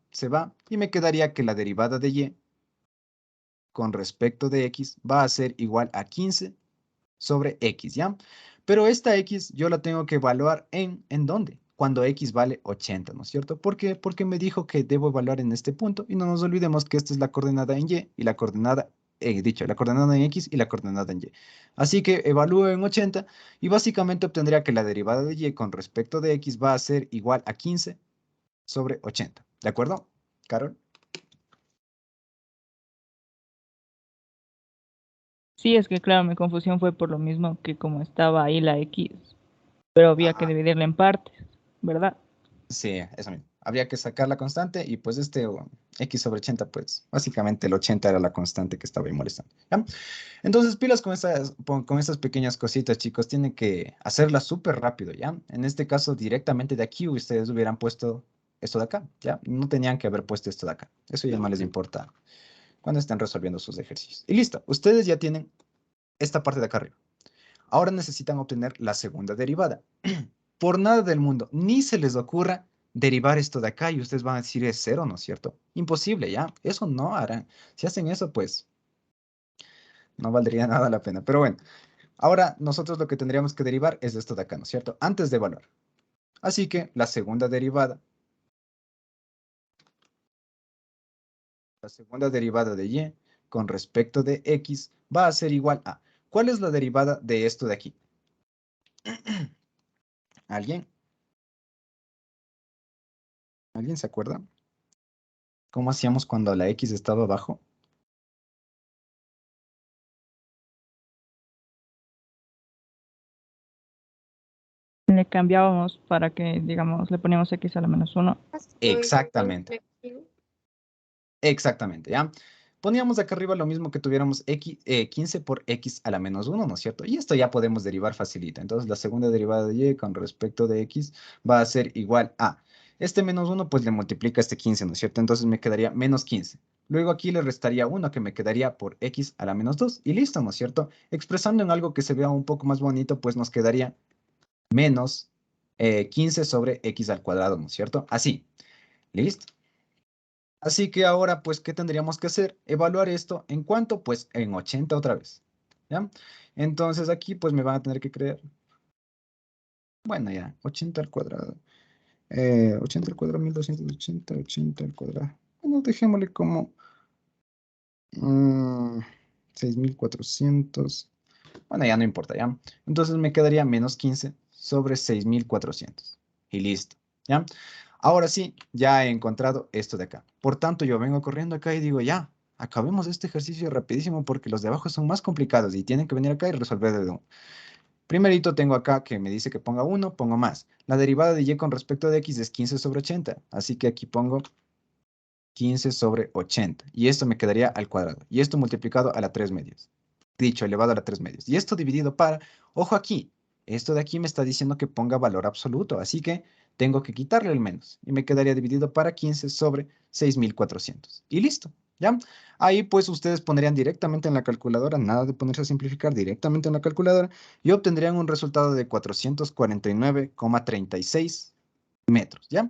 y me quedaría que la derivada de y con respecto de x va a ser igual a 15 sobre x, ¿ya? Pero esta x yo la tengo que evaluar ¿en dónde? Cuando x vale 80, ¿no es cierto? ¿Por qué? Porque me dijo que debo evaluar en este punto y no nos olvidemos que esta es la coordenada en y la coordenada, la coordenada en x y la coordenada en y. Así que evalúo en 80 y básicamente obtendría que la derivada de y con respecto de x va a ser igual a 15 sobre 80. ¿De acuerdo, Carol? Sí, es que claro, mi confusión fue por lo mismo que como estaba ahí la X, pero había que Ajá. dividirla en partes, ¿verdad? Sí, eso mismo. Habría que sacar la constante y pues x sobre 80, pues básicamente el 80 era la constante que estaba ahí molestando. ¿Ya? Entonces, pilas con estas pequeñas cositas, chicos. Tienen que hacerlas súper rápido, ¿ya? En este caso, directamente de aquí, ustedes hubieran puesto esto de acá, ¿ya? No tenían que haber puesto esto de acá. Eso ya no les importa cuando estén resolviendo sus ejercicios. Y listo, ustedes ya tienen esta parte de acá arriba. Ahora necesitan obtener la segunda derivada. Por nada del mundo, ni se les ocurra derivar esto de acá y ustedes van a decir es cero, ¿no es cierto? Imposible, ¿ya? Eso no harán. Si hacen eso, pues no valdría nada la pena. Pero bueno, ahora nosotros lo que tendríamos que derivar es esto de acá, ¿no es cierto? Antes de evaluar. Así que la segunda derivada de y con respecto de x va a ser igual a... ¿Cuál es la derivada de esto de aquí? ¿Alguien? ¿Alguien se acuerda? ¿Cómo hacíamos cuando la x estaba abajo? Le cambiábamos para que, digamos, le poníamos X a la -1. Exactamente. Exactamente, ¿ya? Poníamos acá arriba lo mismo que tuviéramos x, 15 por x a la -1, ¿no es cierto? Y esto ya podemos derivar facilita. Entonces, la segunda derivada de y con respecto de x va a ser igual a... Este -1, pues le multiplica este 15, ¿no es cierto? Entonces me quedaría -15. Luego aquí le restaría 1, que me quedaría por x a la -2. Y listo, ¿no es cierto? Expresando en algo que se vea un poco más bonito, pues nos quedaría menos 15 sobre x al cuadrado, ¿no es cierto? Así. ¿Listo? Así que ahora, pues, ¿qué tendríamos que hacer? Evaluar esto en cuánto, pues, en 80 otra vez. ¿Ya? Entonces aquí, pues, me van a tener que creer. Bueno, ya, 80 al cuadrado. 80 al cuadrado, 1280, 80 al cuadrado. Bueno, dejémosle como 6400. Bueno, ya no importa, ¿ya? Entonces me quedaría menos 15 sobre 6400. Y listo, ¿ya? Ahora sí, ya he encontrado esto de acá. Por tanto, yo vengo corriendo acá y digo, ya, acabemos este ejercicio rapidísimo porque los de abajo son más complicados y tienen que venir acá y resolver de uno. Primerito tengo acá que me dice que ponga 1, pongo más. La derivada de y con respecto de x es 15 sobre 80. Así que aquí pongo 15 sobre 80. Y esto me quedaría al cuadrado. Y esto multiplicado a la 3 medios. Dicho, elevado a la 3 medios. Y esto dividido para... Ojo aquí. Esto de aquí me está diciendo que ponga valor absoluto. Así que tengo que quitarle el menos. Y me quedaría dividido para 15 sobre 6400. Y listo. ¿Ya? Ahí pues ustedes pondrían directamente en la calculadora, nada de ponerse a simplificar, directamente en la calculadora, y obtendrían un resultado de 449,36 metros. ¿Ya?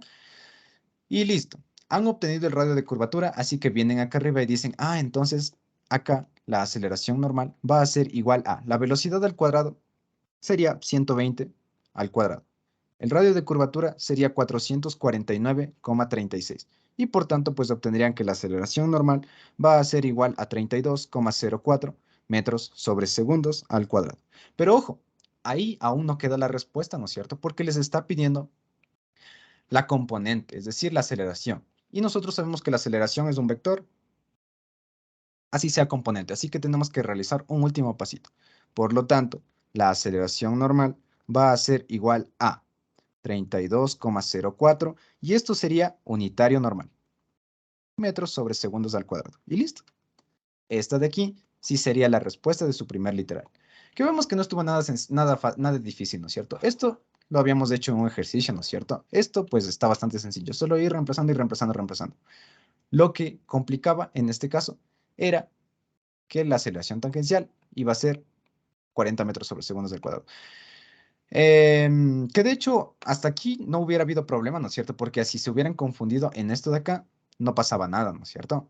Y listo. Han obtenido el radio de curvatura, así que vienen acá arriba y dicen, ah, entonces acá la aceleración normal va a ser igual a la velocidad al cuadrado sería 120 al cuadrado. El radio de curvatura sería 449,36. Y por tanto, pues obtendrían que la aceleración normal va a ser igual a 32,04 metros sobre segundos al cuadrado. Pero ojo, ahí aún no queda la respuesta, ¿no es cierto? Porque les está pidiendo la componente, es decir, la aceleración. Y nosotros sabemos que la aceleración es un vector, así sea componente. Así que tenemos que realizar un último pasito. Por lo tanto, la aceleración normal va a ser igual a 32,04 y esto sería unitario normal. Metros sobre segundos al cuadrado. Y listo. Esta de aquí sí sería la respuesta de su primer literal. Que vemos que no estuvo nada difícil, ¿no es cierto? Esto lo habíamos hecho en un ejercicio, ¿no es cierto? Esto pues está bastante sencillo. Solo ir reemplazando y reemplazando, reemplazando. Lo que complicaba en este caso era que la aceleración tangencial iba a ser 40 metros sobre segundos al cuadrado. Que de hecho, hasta aquí no hubiera habido problema, ¿no es cierto? Porque si se hubieran confundido en esto de acá, no pasaba nada, ¿no es cierto?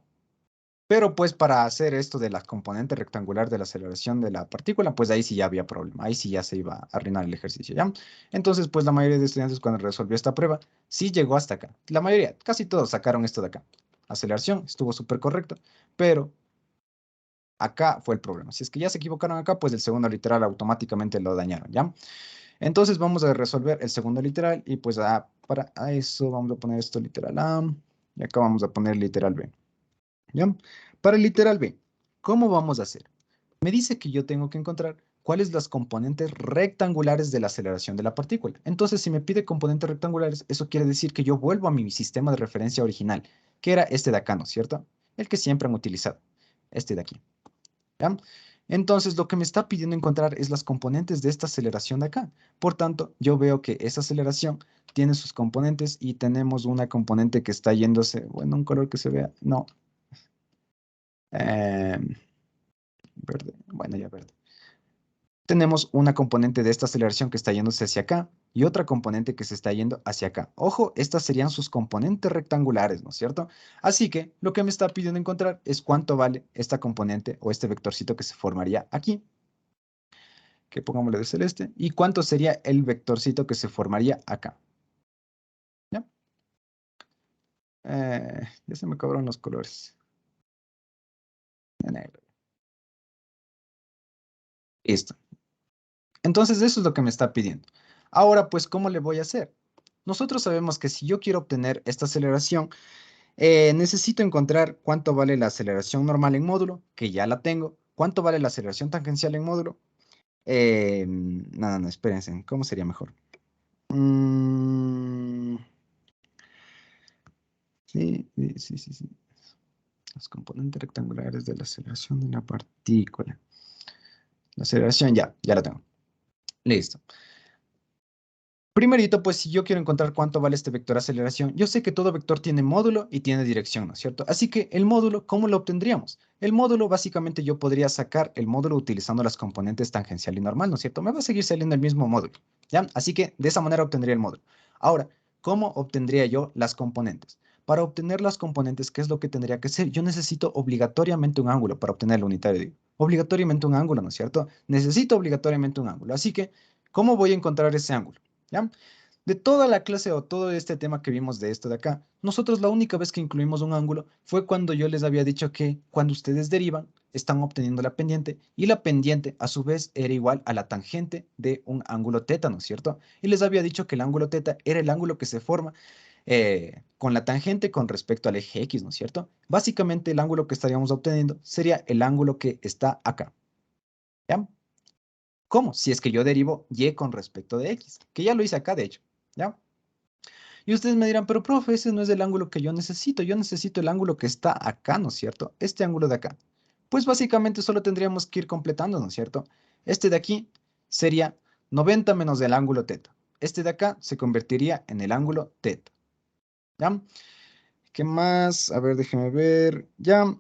Pero pues para hacer esto de la componente rectangular de la aceleración de la partícula, pues ahí sí ya había problema, ahí sí ya se iba a arruinar el ejercicio, ¿ya? Entonces, pues la mayoría de estudiantes cuando resolvió esta prueba, sí llegó hasta acá. La mayoría, casi todos sacaron esto de acá. Aceleración, estuvo súper correcto, pero acá fue el problema. Si es que ya se equivocaron acá, pues el segundo literal automáticamente lo dañaron, ¿ya? Entonces vamos a resolver el segundo literal y pues para eso vamos a poner esto literal A y acá vamos a poner literal B, ¿ya? Para el literal B, ¿cómo vamos a hacer? me dice que yo tengo que encontrar cuáles las componentes rectangulares de la aceleración de la partícula. Entonces, si me pide componentes rectangulares, eso quiere decir que yo vuelvo a mi sistema de referencia original, que era este de acá, ¿no es cierto? El que siempre han utilizado, este de aquí. ¿Ya? Entonces, lo que me está pidiendo encontrar es las componentes de esta aceleración de acá. Por tanto, yo veo que esa aceleración tiene sus componentes y tenemos una componente que está yéndose, bueno, un color que se vea, no. Verde, bueno, ya verde. Tenemos una componente de esta aceleración que está yéndose hacia acá y otra componente que se está yendo hacia acá. Ojo, estas serían sus componentes rectangulares, ¿no es cierto? Así que lo que me está pidiendo encontrar es cuánto vale esta componente o este vectorcito que se formaría aquí. Que pongámosle de celeste. ¿Y cuánto sería el vectorcito que se formaría acá? ¿Ya? Ya se me acabaron los colores. De negro. Listo. Entonces eso es lo que me está pidiendo. Ahora, pues, ¿cómo le voy a hacer? Nosotros sabemos que si yo quiero obtener esta aceleración, necesito encontrar cuánto vale la aceleración normal en módulo, que ya la tengo. ¿Cuánto vale la aceleración tangencial en módulo? No, espérense. ¿Cómo sería mejor? Sí. Los componentes rectangulares de la aceleración de una partícula. La aceleración ya la tengo. Listo. Primerito, pues si yo quiero encontrar cuánto vale este vector aceleración, yo sé que todo vector tiene módulo y tiene dirección, ¿no es cierto? Así que el módulo, ¿cómo lo obtendríamos? El módulo, básicamente yo podría sacar el módulo utilizando las componentes tangencial y normal, ¿no es cierto? Me va a seguir saliendo el mismo módulo, ¿ya? Así que de esa manera obtendría el módulo. Ahora, ¿cómo obtendría yo las componentes? Para obtener las componentes, ¿qué es lo que tendría que hacer? Yo necesito obligatoriamente un ángulo para obtener el unitario. Digo. Obligatoriamente un ángulo, ¿no es cierto? Necesito obligatoriamente un ángulo. Así que, ¿cómo voy a encontrar ese ángulo? ¿Ya? De toda la clase o todo este tema que vimos de esto de acá, nosotros la única vez que incluimos un ángulo fue cuando yo les había dicho que cuando ustedes derivan, están obteniendo la pendiente y la pendiente a su vez era igual a la tangente de un ángulo teta, ¿no es cierto? Y les había dicho que el ángulo teta era el ángulo que se forma con la tangente con respecto al eje X, ¿no es cierto? Básicamente el ángulo que estaríamos obteniendo sería el ángulo que está acá, ¿ya? ¿Cómo? Si es que yo derivo y con respecto de X, que ya lo hice acá, de hecho, ¿ya? Y ustedes me dirán, pero profe, ese no es el ángulo que yo necesito el ángulo que está acá, ¿no es cierto? Este ángulo de acá. Pues básicamente solo tendríamos que ir completando, ¿no es cierto? Este de aquí sería 90 menos el ángulo teta. Este de acá se convertiría en el ángulo teta, ¿ya? ¿Qué más? A ver, déjeme ver, ya.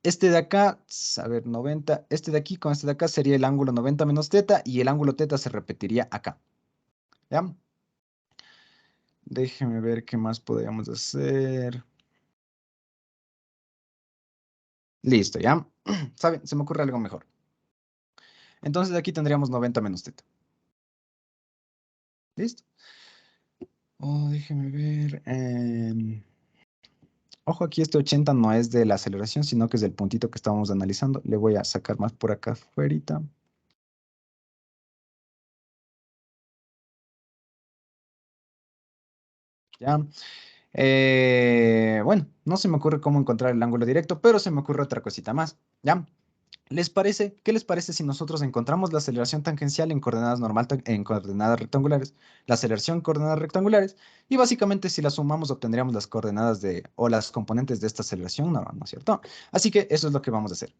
Este de acá, a ver, 90, este de aquí con este de acá sería el ángulo 90 menos teta y el ángulo teta se repetiría acá, ¿ya? Déjeme ver qué más podríamos hacer. Listo, ¿ya? ¿Saben? Se me ocurre algo mejor. Entonces aquí tendríamos 90 menos teta. ¿Listo? Oh, déjeme ver. Ojo, aquí este 80 no es de la aceleración, sino que es del puntito que estábamos analizando. Le voy a sacar más por acá afuera. ¿Ya? Bueno, no se me ocurre cómo encontrar el ángulo directo, pero se me ocurre otra cosita más. ¿Ya? ¿Les parece? ¿Qué les parece si nosotros encontramos la aceleración tangencial en coordenadas en coordenadas rectangulares, la aceleración en coordenadas rectangulares, y básicamente si las sumamos obtendríamos las coordenadas o las componentes de esta aceleración, ¿no es cierto? Así que eso es lo que vamos a hacer.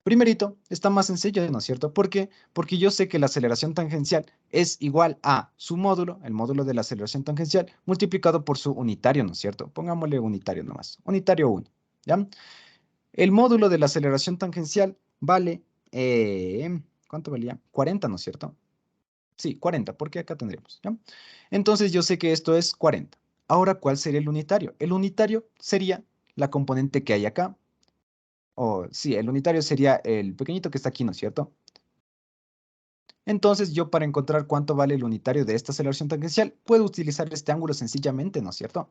Primerito, está más sencillo, ¿no es cierto? ¿Por qué? Porque yo sé que la aceleración tangencial es igual a su módulo, el módulo de la aceleración tangencial, multiplicado por su unitario, ¿no es cierto? Pongámosle unitario nomás, unitario 1, ¿ya? El módulo de la aceleración tangencial vale, ¿cuánto valía? 40, ¿no es cierto? Sí, 40, porque acá tendríamos, ¿ya? Entonces yo sé que esto es 40. Ahora, ¿cuál sería el unitario? El unitario sería la componente que hay acá. O sí, el unitario sería el pequeñito que está aquí, ¿no es cierto? Entonces yo para encontrar cuánto vale el unitario de esta aceleración tangencial, puedo utilizar este ángulo sencillamente, ¿no es cierto?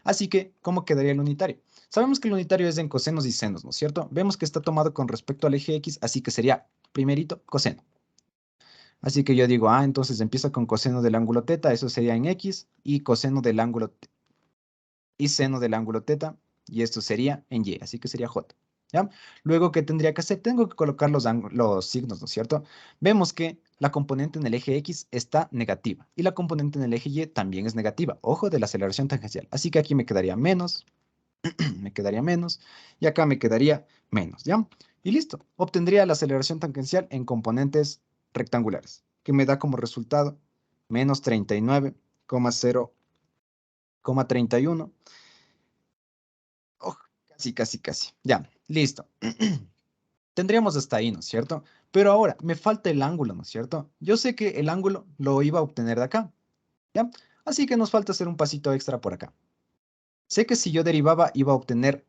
Así que, ¿cómo quedaría el unitario? Sabemos que el unitario es en cosenos y senos, ¿no es cierto? Vemos que está tomado con respecto al eje X, así que sería, primerito, coseno. Así que yo digo, entonces empieza con coseno del ángulo teta, eso sería en X, y coseno del ángulo, y seno del ángulo teta, y esto sería en Y, así que sería J. ¿Ya? Luego, ¿qué tendría que hacer? Tengo que colocar los signos, ¿no es cierto? Vemos que la componente en el eje X está negativa y la componente en el eje Y también es negativa. Ojo de la aceleración tangencial. Así que aquí me quedaría menos, me quedaría menos y acá me quedaría menos, ¿ya? Y listo. Obtendría la aceleración tangencial en componentes rectangulares, que me da como resultado menos 39,0,31. Oh, casi. Ya, listo. Tendríamos hasta ahí, ¿no es cierto? Pero ahora, me falta el ángulo, ¿no es cierto? Yo sé que el ángulo lo iba a obtener de acá, ¿ya? Así que nos falta hacer un pasito extra por acá. Sé que si yo derivaba, iba a obtener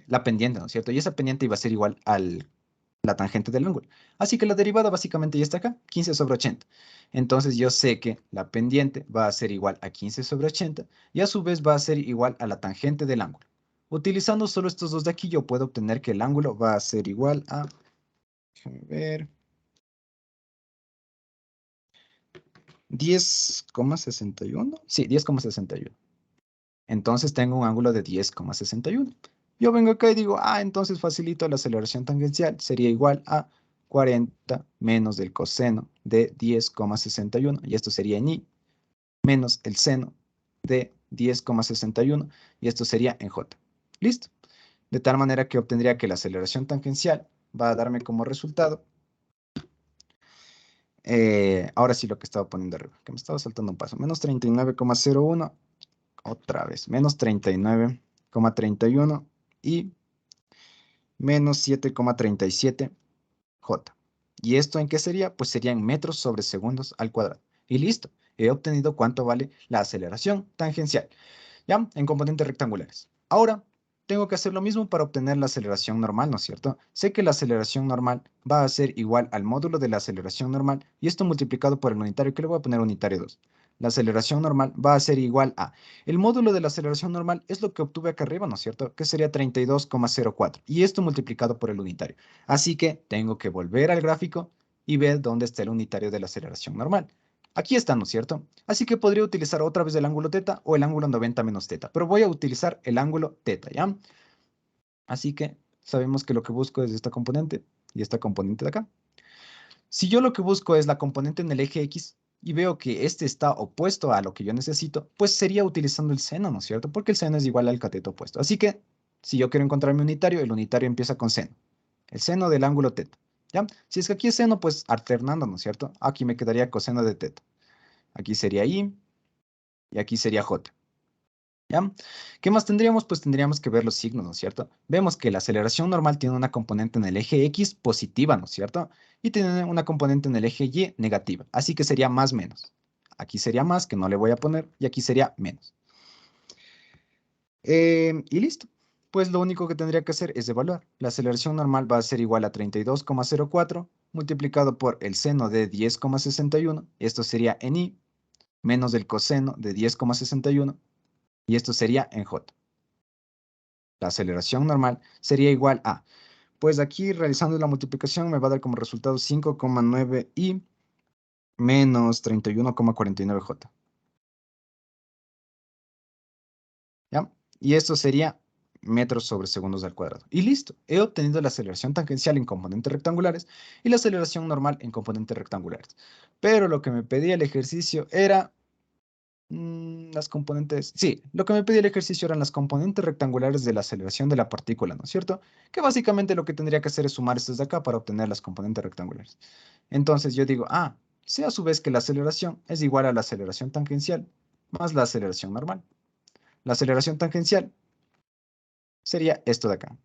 la pendiente, ¿no es cierto? Y esa pendiente iba a ser igual a la tangente del ángulo. Así que la derivada básicamente ya está acá, 15 sobre 80. Entonces yo sé que la pendiente va a ser igual a 15 sobre 80 y a su vez va a ser igual a la tangente del ángulo. Utilizando solo estos dos de aquí, yo puedo obtener que el ángulo va a ser igual a, déjame ver, 10,61. Sí, 10,61. Entonces tengo un ángulo de 10,61. Yo vengo acá y digo, entonces facilito la aceleración tangencial. Sería igual a 40 menos del coseno de 10,61. Y esto sería en I, menos el seno de 10,61. Y esto sería en J. ¿Listo? De tal manera que obtendría que la aceleración tangencial va a darme como resultado. Ahora sí lo que estaba poniendo arriba, que me estaba saltando un paso. Menos 39,01. Otra vez, menos 39,31 y menos 7,37 J. ¿Y esto en qué sería? Pues serían metros sobre segundos al cuadrado. Y listo, he obtenido cuánto vale la aceleración tangencial, ¿ya? En componentes rectangulares. Ahora, tengo que hacer lo mismo para obtener la aceleración normal, ¿no es cierto? Sé que la aceleración normal va a ser igual al módulo de la aceleración normal y esto multiplicado por el unitario, que le voy a poner unitario 2. La aceleración normal va a ser igual a, el módulo de la aceleración normal es lo que obtuve acá arriba, ¿no es cierto? Que sería 32,04 y esto multiplicado por el unitario. Así que tengo que volver al gráfico y ver dónde está el unitario de la aceleración normal. Aquí está, ¿no es cierto? Así que podría utilizar otra vez el ángulo teta o el ángulo 90 menos teta, pero voy a utilizar el ángulo teta, ¿ya? Así que sabemos que lo que busco es esta componente y esta componente de acá. Si yo lo que busco es la componente en el eje X y veo que este está opuesto a lo que yo necesito, pues sería utilizando el seno, ¿no es cierto? Porque el seno es igual al cateto opuesto. Así que si yo quiero encontrar mi unitario, el unitario empieza con seno. El seno del ángulo teta, ¿ya? Si es que aquí es seno, pues alternando, ¿no es cierto? Aquí me quedaría coseno de teta. Aquí sería I y aquí sería J. ¿Ya? ¿Qué más tendríamos? Pues tendríamos que ver los signos, ¿no es cierto? Vemos que la aceleración normal tiene una componente en el eje X positiva, ¿no es cierto? Y tiene una componente en el eje Y negativa. Así que sería más menos. Aquí sería más, que no le voy a poner, y aquí sería menos. Y listo. Pues lo único que tendría que hacer es evaluar. La aceleración normal va a ser igual a 32,04 multiplicado por el seno de 10,61. Esto sería en I menos el coseno de 10,61. Y esto sería en J. La aceleración normal sería igual a, pues aquí realizando la multiplicación me va a dar como resultado 5,9 i menos 31,49 j. ¿Ya? Y esto sería metros sobre segundos al cuadrado. Y listo, he obtenido la aceleración tangencial en componentes rectangulares y la aceleración normal en componentes rectangulares. Pero lo que me pedía el ejercicio era las componentes, sí, lo que me pedía el ejercicio eran las componentes rectangulares de la aceleración de la partícula, ¿no es cierto? Que básicamente lo que tendría que hacer es sumar estas de acá para obtener las componentes rectangulares. Entonces yo digo, sé a su vez que la aceleración es igual a la aceleración tangencial más la aceleración normal. La aceleración tangencial sería esto de acá.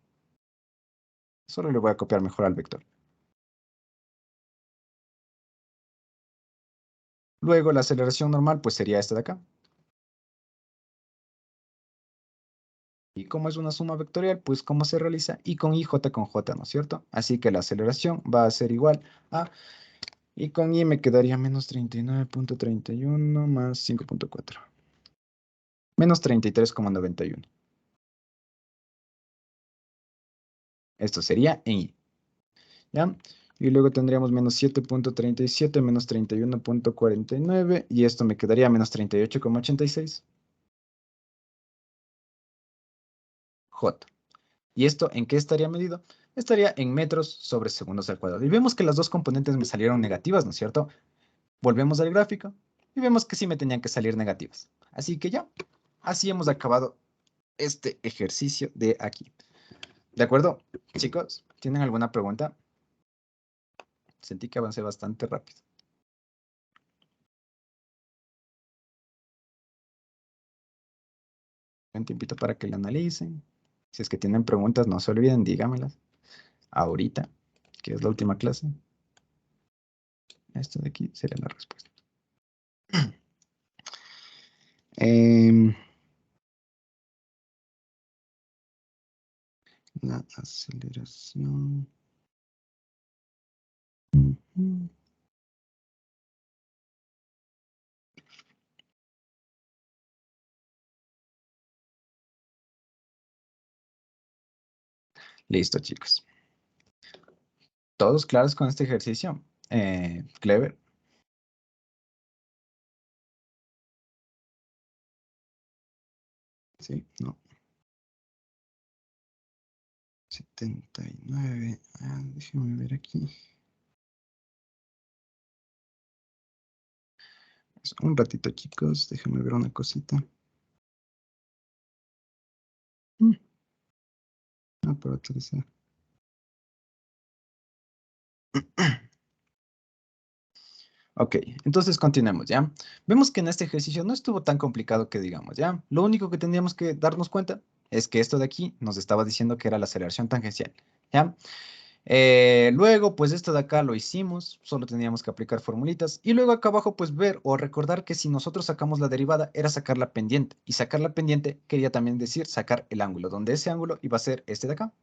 Solo le voy a copiar mejor al vector. Luego la aceleración normal pues sería esta de acá. Y como es una suma vectorial, pues ¿cómo se realiza? Y con I, J con J, ¿no es cierto? Así que la aceleración va a ser igual a, y con I me quedaría menos 39,31 más 5,4. Menos 33,91. Esto sería en I, ¿ya? Y luego tendríamos menos 7,37 menos 31,49 y esto me quedaría menos 38,86. J. ¿Y esto en qué estaría medido? Estaría en metros sobre segundos al cuadrado. Y vemos que las dos componentes me salieron negativas, ¿no es cierto? Volvemos al gráfico y vemos que sí me tenían que salir negativas. Así que ya, así hemos acabado este ejercicio de aquí. ¿De acuerdo? Chicos, ¿tienen alguna pregunta? Sentí que avancé bastante rápido. Un tiempito para que lo analicen. Si es que tienen preguntas, no se olviden, dígamelas. Ahorita, que es la última clase. Esto de aquí sería la respuesta. La aceleración. Listo, chicos. ¿Todos claros con este ejercicio? Clever. Sí, no. 79. Déjenme ver aquí. Un ratito, chicos. Déjenme ver una cosita. Para utilizar. Ok, entonces continuemos, ¿ya? Vemos que en este ejercicio no estuvo tan complicado que digamos, ¿ya? Lo único que teníamos que darnos cuenta es que esto de aquí nos estaba diciendo que era la aceleración tangencial, ¿ya? Luego, pues esto de acá lo hicimos, solo teníamos que aplicar formulitas. Y luego acá abajo, pues ver o recordar que si nosotros sacamos la derivada, era sacar la pendiente. Y sacar la pendiente quería también decir sacar el ángulo, donde ese ángulo iba a ser este de acá.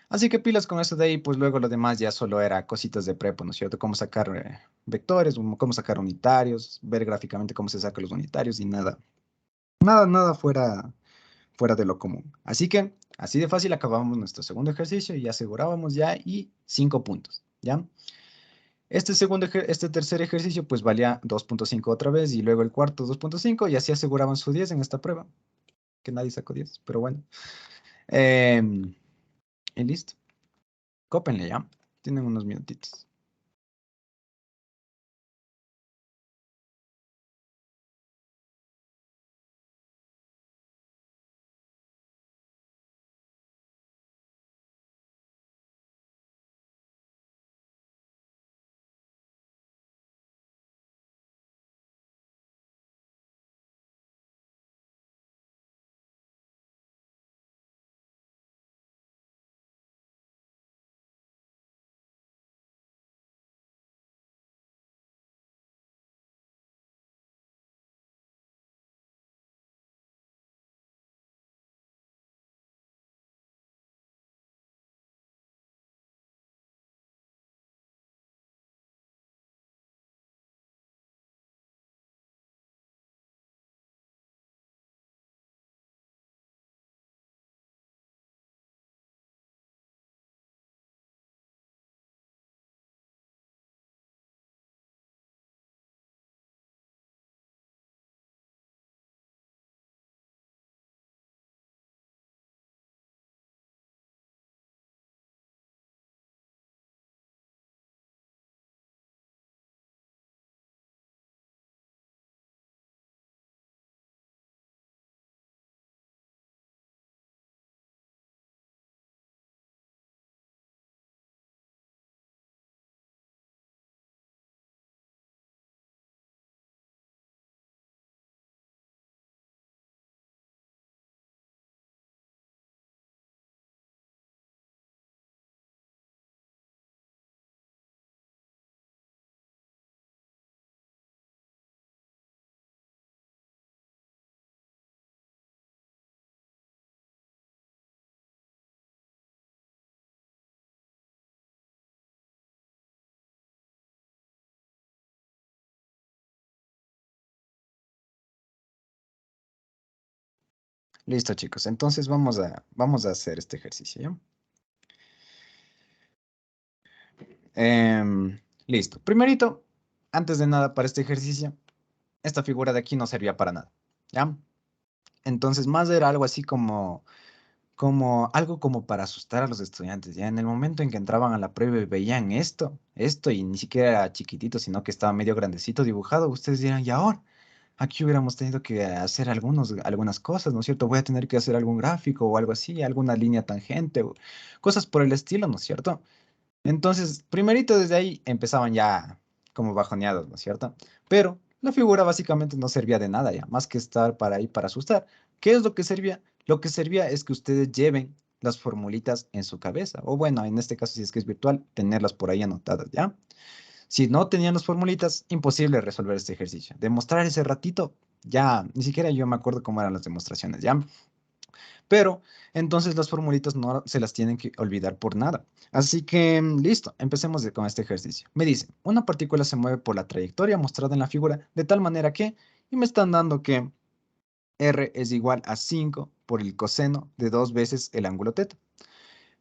Así que pilas con eso de ahí, pues luego lo demás ya solo era cositas de prepo, ¿no es cierto? Cómo sacar vectores, cómo sacar unitarios, ver gráficamente cómo se sacan los unitarios y nada fuera de lo común. Así que, así de fácil acabamos nuestro segundo ejercicio y asegurábamos ya y 5 puntos, ¿ya? Este tercer ejercicio pues valía 2.5 otra vez y luego el cuarto 2.5 y así aseguraban su 10 en esta prueba, que nadie sacó 10, pero bueno. Y listo. Cópenle ya. Tienen unos minutitos. Listo, chicos. Entonces vamos a hacer este ejercicio, ¿ya? Listo. Primerito, antes de nada, para este ejercicio, esta figura de aquí no servía para nada, ¿ya? Entonces, más era algo así como como algo como para asustar a los estudiantes. Ya en el momento en que entraban a la prueba y veían esto, y ni siquiera era chiquitito, sino que estaba medio grandecito dibujado, ustedes dirán, y ahora, aquí hubiéramos tenido que hacer algunas cosas, ¿no es cierto? Voy a tener que hacer algún gráfico o algo así, alguna línea tangente, o cosas por el estilo, ¿no es cierto? Entonces, primerito desde ahí empezaban ya como bajoneados, ¿no es cierto? Pero la figura básicamente no servía de nada ya, más que estar para ahí para asustar. ¿Qué es lo que servía? Lo que servía es que ustedes lleven las formulitas en su cabeza, o bueno, en este caso si es que es virtual, tenerlas por ahí anotadas, ¿ya? Si no tenían las formulitas, imposible resolver este ejercicio. Demostrar ese ratito, ya, ni siquiera yo me acuerdo cómo eran las demostraciones, ¿ya? Pero entonces las formulitas no se las tienen que olvidar por nada. Así que listo, empecemos con este ejercicio. Me dice, una partícula se mueve por la trayectoria mostrada en la figura de tal manera que, y me están dando que R es igual a 5 por el coseno de 2 veces el ángulo θ.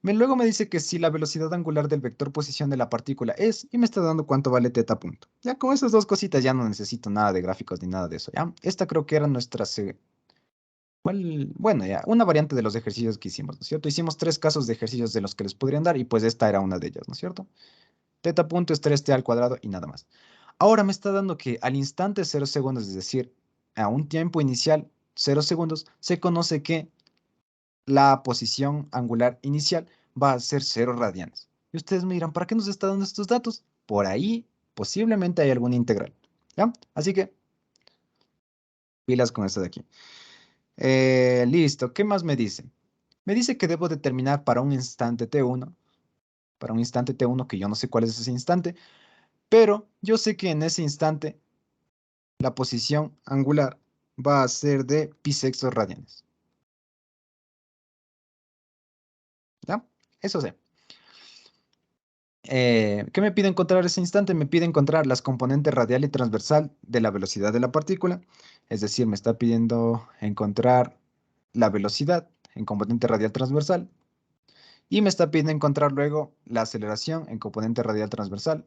Luego me dice que si la velocidad angular del vector posición de la partícula es, y me está dando cuánto vale θ punto. Ya con esas dos cositas ya no necesito nada de gráficos ni nada de eso, ¿ya? Esta creo que era nuestra bueno, ya, una variante de los ejercicios que hicimos, ¿no es cierto? Hicimos 3 casos de ejercicios de los que les podrían dar y pues esta era una de ellas, ¿no es cierto? Θ punto es 3t al cuadrado y nada más. Ahora me está dando que al instante 0 segundos, es decir, a un tiempo inicial 0 segundos, se conoce que la posición angular inicial va a ser 0 radianes. Y ustedes me dirán, ¿para qué nos está dando estos datos? Por ahí posiblemente hay alguna integral, ¿ya? Así que pilas con esto de aquí. Listo, ¿qué más me dice? Me dice que debo determinar para un instante t1, que yo no sé cuál es ese instante, pero yo sé que en ese instante la posición angular va a ser de pi sextos radianes. ¿Ya? Eso sé. ¿Qué me pide encontrar ese instante? Me pide encontrar las componentes radial y transversal de la velocidad de la partícula. Es decir, me está pidiendo encontrar la velocidad en componente radial transversal. Y me está pidiendo encontrar luego la aceleración en componente radial transversal.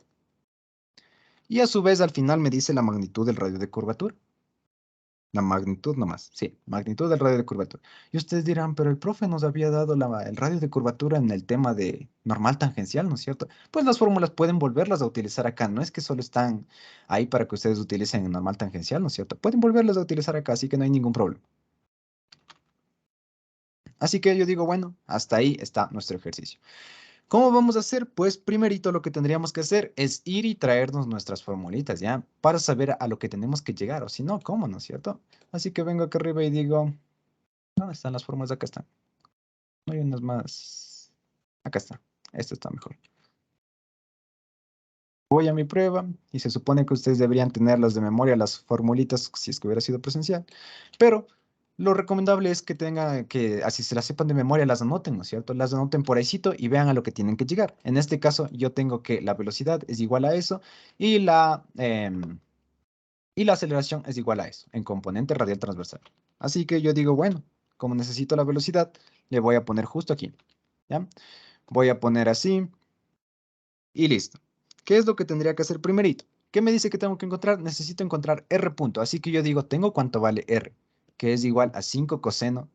Y a su vez al final me dice la magnitud del radio de curvatura. La magnitud nomás, sí, magnitud del radio de curvatura. Y ustedes dirán, pero el profe nos había dado el radio de curvatura en el tema de normal tangencial, ¿no es cierto? Pues las fórmulas pueden volverlas a utilizar acá, no es que solo están ahí para que ustedes utilicen en normal tangencial, ¿no es cierto? Pueden volverlas a utilizar acá, así que no hay ningún problema. Así que yo digo, bueno, hasta ahí está nuestro ejercicio. ¿Cómo vamos a hacer? Pues primerito lo que tendríamos que hacer es ir y traernos nuestras formulitas, ¿ya? Para saber a lo que tenemos que llegar, o si no, ¿cómo, no es cierto? Así que vengo acá arriba y digo, ¿dónde están las fórmulas? Acá están. No hay unas más. Acá está. Esta está mejor. Voy a mi prueba y se supone que ustedes deberían tenerlas de memoria, las formulitas, si es que hubiera sido presencial. Pero lo recomendable es que tengan, que así se las sepan de memoria, las anoten, ¿no es cierto? Las anoten por ahícito y vean a lo que tienen que llegar. En este caso, yo tengo que la velocidad es igual a eso y la aceleración es igual a eso, en componente radial transversal. Así que yo digo, bueno, como necesito la velocidad, le voy a poner justo aquí, ¿ya? Voy a poner así y listo. ¿Qué es lo que tendría que hacer primerito? ¿Qué me dice que tengo que encontrar? Necesito encontrar R punto. Así que yo digo, tengo cuánto vale R, que es igual a 5 coseno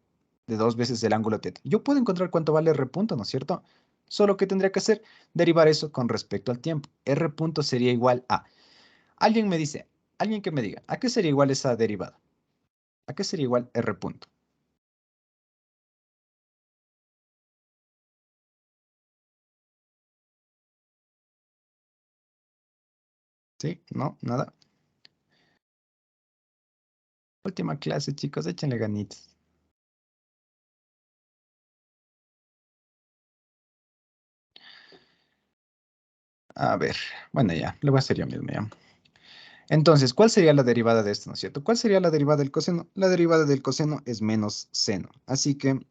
de 2 veces el ángulo θ. Yo puedo encontrar cuánto vale R punto, ¿no es cierto? Solo que tendría que hacer, derivar eso con respecto al tiempo. R punto sería igual a... Alguien me dice, alguien que me diga, ¿a qué sería igual esa derivada? ¿A qué sería igual R punto? ¿Sí? ¿No? ¿Nada? Última clase, chicos, échenle ganitas. A ver, bueno, ya, lo voy a hacer yo mismo, ya. Entonces, ¿cuál sería la derivada de esto, no es cierto? ¿Cuál sería la derivada del coseno? La derivada del coseno es menos seno. Así que,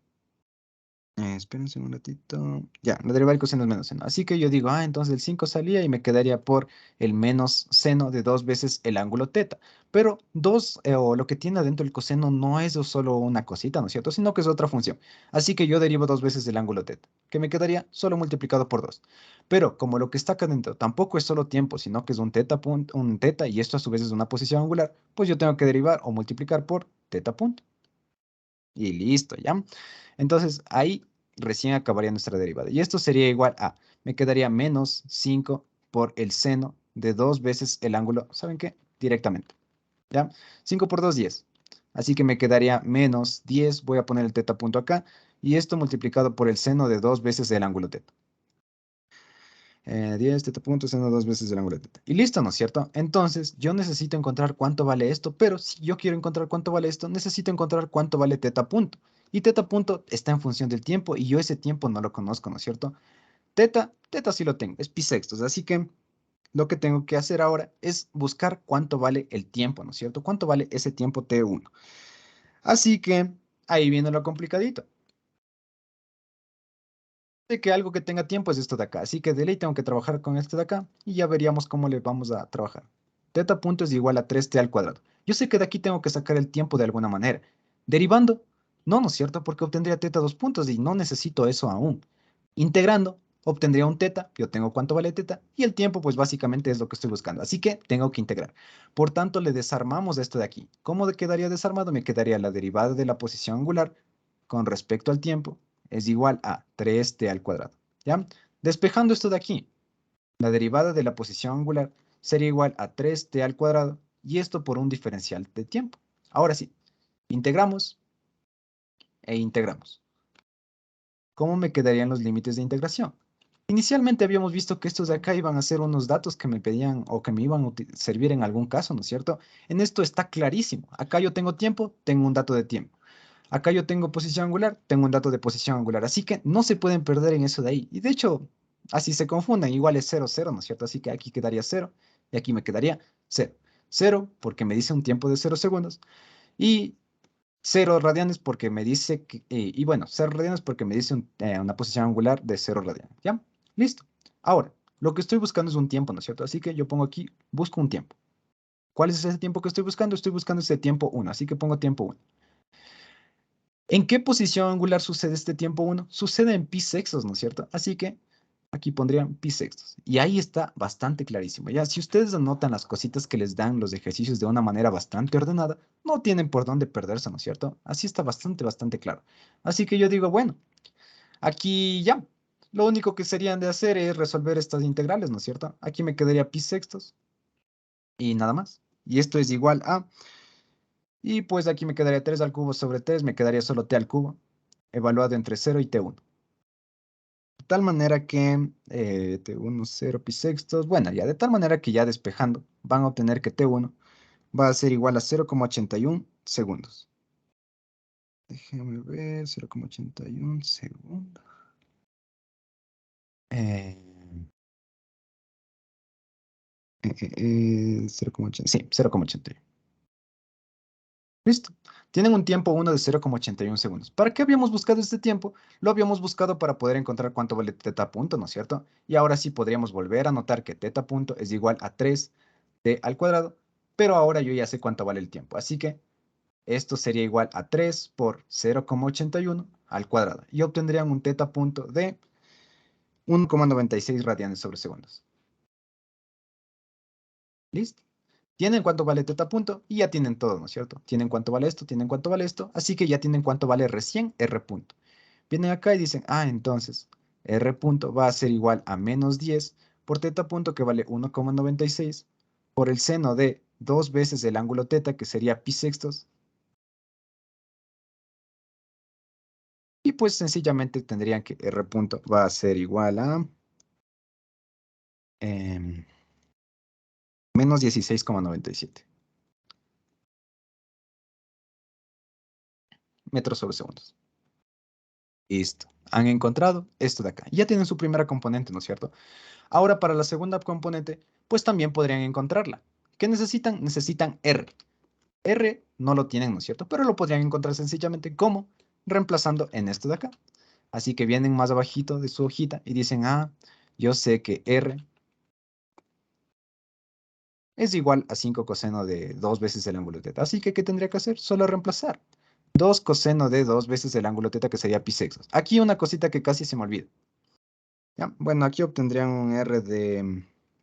espérense un ratito. Ya, la derivada del coseno es menos seno. Así que yo digo, entonces el 5 salía y me quedaría por el menos seno de 2 veces el ángulo θ. Pero 2, o lo que tiene adentro el coseno no es solo una cosita, ¿no es cierto? Sino que es otra función. Así que yo derivo 2 veces el ángulo θ, que me quedaría solo multiplicado por 2. Pero como lo que está acá adentro tampoco es solo tiempo, sino que es un θ, y esto a su vez es una posición angular, pues yo tengo que derivar o multiplicar por θ punto. Y listo, ¿ya? Entonces, ahí recién acabaría nuestra derivada. Y esto sería igual a, me quedaría menos 5 por el seno de 2 veces el ángulo, ¿saben qué? Directamente, ¿ya? 5 por 2, 10. Así que me quedaría menos 10, voy a poner el teta punto acá, y esto multiplicado por el seno de 2 veces el ángulo teta. 10 teta punto seno 2 veces el ángulo teta. Y listo, ¿no es cierto? Entonces, yo necesito encontrar cuánto vale esto, pero si yo quiero encontrar cuánto vale esto, necesito encontrar cuánto vale teta punto. Y teta punto está en función del tiempo, y yo ese tiempo no lo conozco, ¿no es cierto? Teta sí lo tengo, es pi sextos, así que lo que tengo que hacer ahora es buscar cuánto vale el tiempo, ¿no es cierto? ¿Cuánto vale ese tiempo t1? Así que ahí viene lo complicadito. De que algo que tenga tiempo es esto de acá, así que de ley tengo que trabajar con esto de acá y ya veríamos cómo le vamos a trabajar. Teta punto es igual a 3t al cuadrado. Yo sé que de aquí tengo que sacar el tiempo de alguna manera. Derivando, no, ¿no es cierto? Porque obtendría teta 2 puntos y no necesito eso aún. Integrando, obtendría un teta, yo tengo cuánto vale teta, y el tiempo pues básicamente es lo que estoy buscando, así que tengo que integrar. Por tanto, le desarmamos esto de aquí. ¿Cómo quedaría desarmado? Me quedaría la derivada de la posición angular con respecto al tiempo es igual a 3t al cuadrado, ¿ya? Despejando esto de aquí, la derivada de la posición angular sería igual a 3t al cuadrado, y esto por un diferencial de tiempo. Ahora sí, integramos e integramos. ¿Cómo me quedarían los límites de integración? Inicialmente habíamos visto que estos de acá iban a ser unos datos que me pedían o que me iban a servir en algún caso, ¿no es cierto? En esto está clarísimo. Acá yo tengo tiempo, tengo un dato de tiempo. Acá yo tengo posición angular, tengo un dato de posición angular. Así que no se pueden perder en eso de ahí. Y de hecho, así se confunden. Igual es 0, 0, ¿no es cierto? Así que aquí quedaría 0 y aquí me quedaría 0. 0 porque me dice un tiempo de 0 segundos. Y 0 radianes porque me dice, y bueno, 0 radianes porque me dice una posición angular de 0 radianes. ¿Ya? Listo. Ahora, lo que estoy buscando es un tiempo, ¿no es cierto? Así que yo pongo aquí, busco un tiempo. ¿Cuál es ese tiempo que estoy buscando? Estoy buscando ese tiempo 1, así que pongo tiempo 1. ¿En qué posición angular sucede este tiempo 1? Sucede en pi sextos, ¿no es cierto? Así que aquí pondrían pi sextos. Y ahí está bastante clarísimo. Ya, si ustedes anotan las cositas que les dan los ejercicios de una manera bastante ordenada, no tienen por dónde perderse, ¿no es cierto? Así está bastante claro. Así que yo digo, bueno, aquí ya. Lo único que serían de hacer es resolver estas integrales, ¿no es cierto? Aquí me quedaría pi sextos y nada más. Y esto es igual a... Y pues aquí me quedaría 3 al cubo sobre 3, me quedaría solo t al cubo, evaluado entre 0 y t1. De tal manera que T1, 0 pi sextos, bueno, ya de tal manera que ya despejando van a obtener que T1 va a ser igual a 0,81 segundos. Déjenme ver, 0,81 segundos. 0,80, sí, 0,81. Listo. Tienen un tiempo 1 de 0,81 segundos. ¿Para qué habíamos buscado este tiempo? Lo habíamos buscado para poder encontrar cuánto vale teta punto, ¿no es cierto? Y ahora sí podríamos volver a notar que teta punto es igual a 3t al cuadrado, pero ahora yo ya sé cuánto vale el tiempo. Así que esto sería igual a 3 por 0,81 al cuadrado. Y obtendrían un teta punto de 1,96 radianes sobre segundos. ¿Listo? Tienen cuánto vale teta punto y ya tienen todo, ¿no es cierto? Tienen cuánto vale esto, tienen cuánto vale esto, así que ya tienen cuánto vale recién R punto. Vienen acá y dicen, entonces R punto va a ser igual a menos 10 por teta punto que vale 1,96 por el seno de 2 veces el ángulo teta que sería pi sextos. Y pues sencillamente tendrían que R punto va a ser igual a em, menos 16,97 metros sobre segundos. Listo. Han encontrado esto de acá. Ya tienen su primera componente, ¿no es cierto? Ahora para la segunda componente, pues también podrían encontrarla. ¿Qué necesitan? Necesitan R. R no lo tienen, ¿no es cierto? Pero lo podrían encontrar sencillamente como reemplazando en esto de acá. Así que vienen más abajito de su hojita y dicen, yo sé que R es igual a 5 coseno de 2 veces el ángulo teta. Así que, ¿qué tendría que hacer? Solo reemplazar. 2 coseno de 2 veces el ángulo teta, que sería pi sextos. Aquí una cosita que casi se me olvida. ¿Ya? Bueno, aquí obtendrían un R de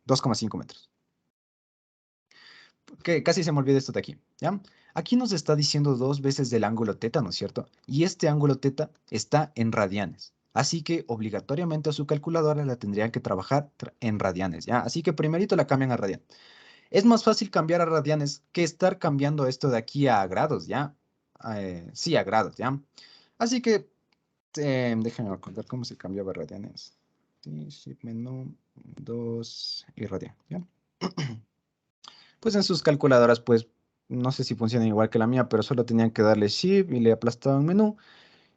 2,5 metros. que casi se me olvida esto de aquí, ¿ya? Aquí nos está diciendo 2 veces del ángulo teta, ¿no es cierto? Y este ángulo teta está en radianes. Así que obligatoriamente a su calculadora la tendrían que trabajar en radianes, ¿ya? Así que primerito la cambian a radianes. Es más fácil cambiar a radianes que estar cambiando esto de aquí a grados, ¿ya? Sí, a grados, ¿ya? Así que déjenme recordar cómo se cambiaba a radianes. Sí, shift menú 2 y radian, ¿ya? Pues en sus calculadoras, pues no sé si funcionan igual que la mía, pero solo tenían que darle shift y le aplastaban menú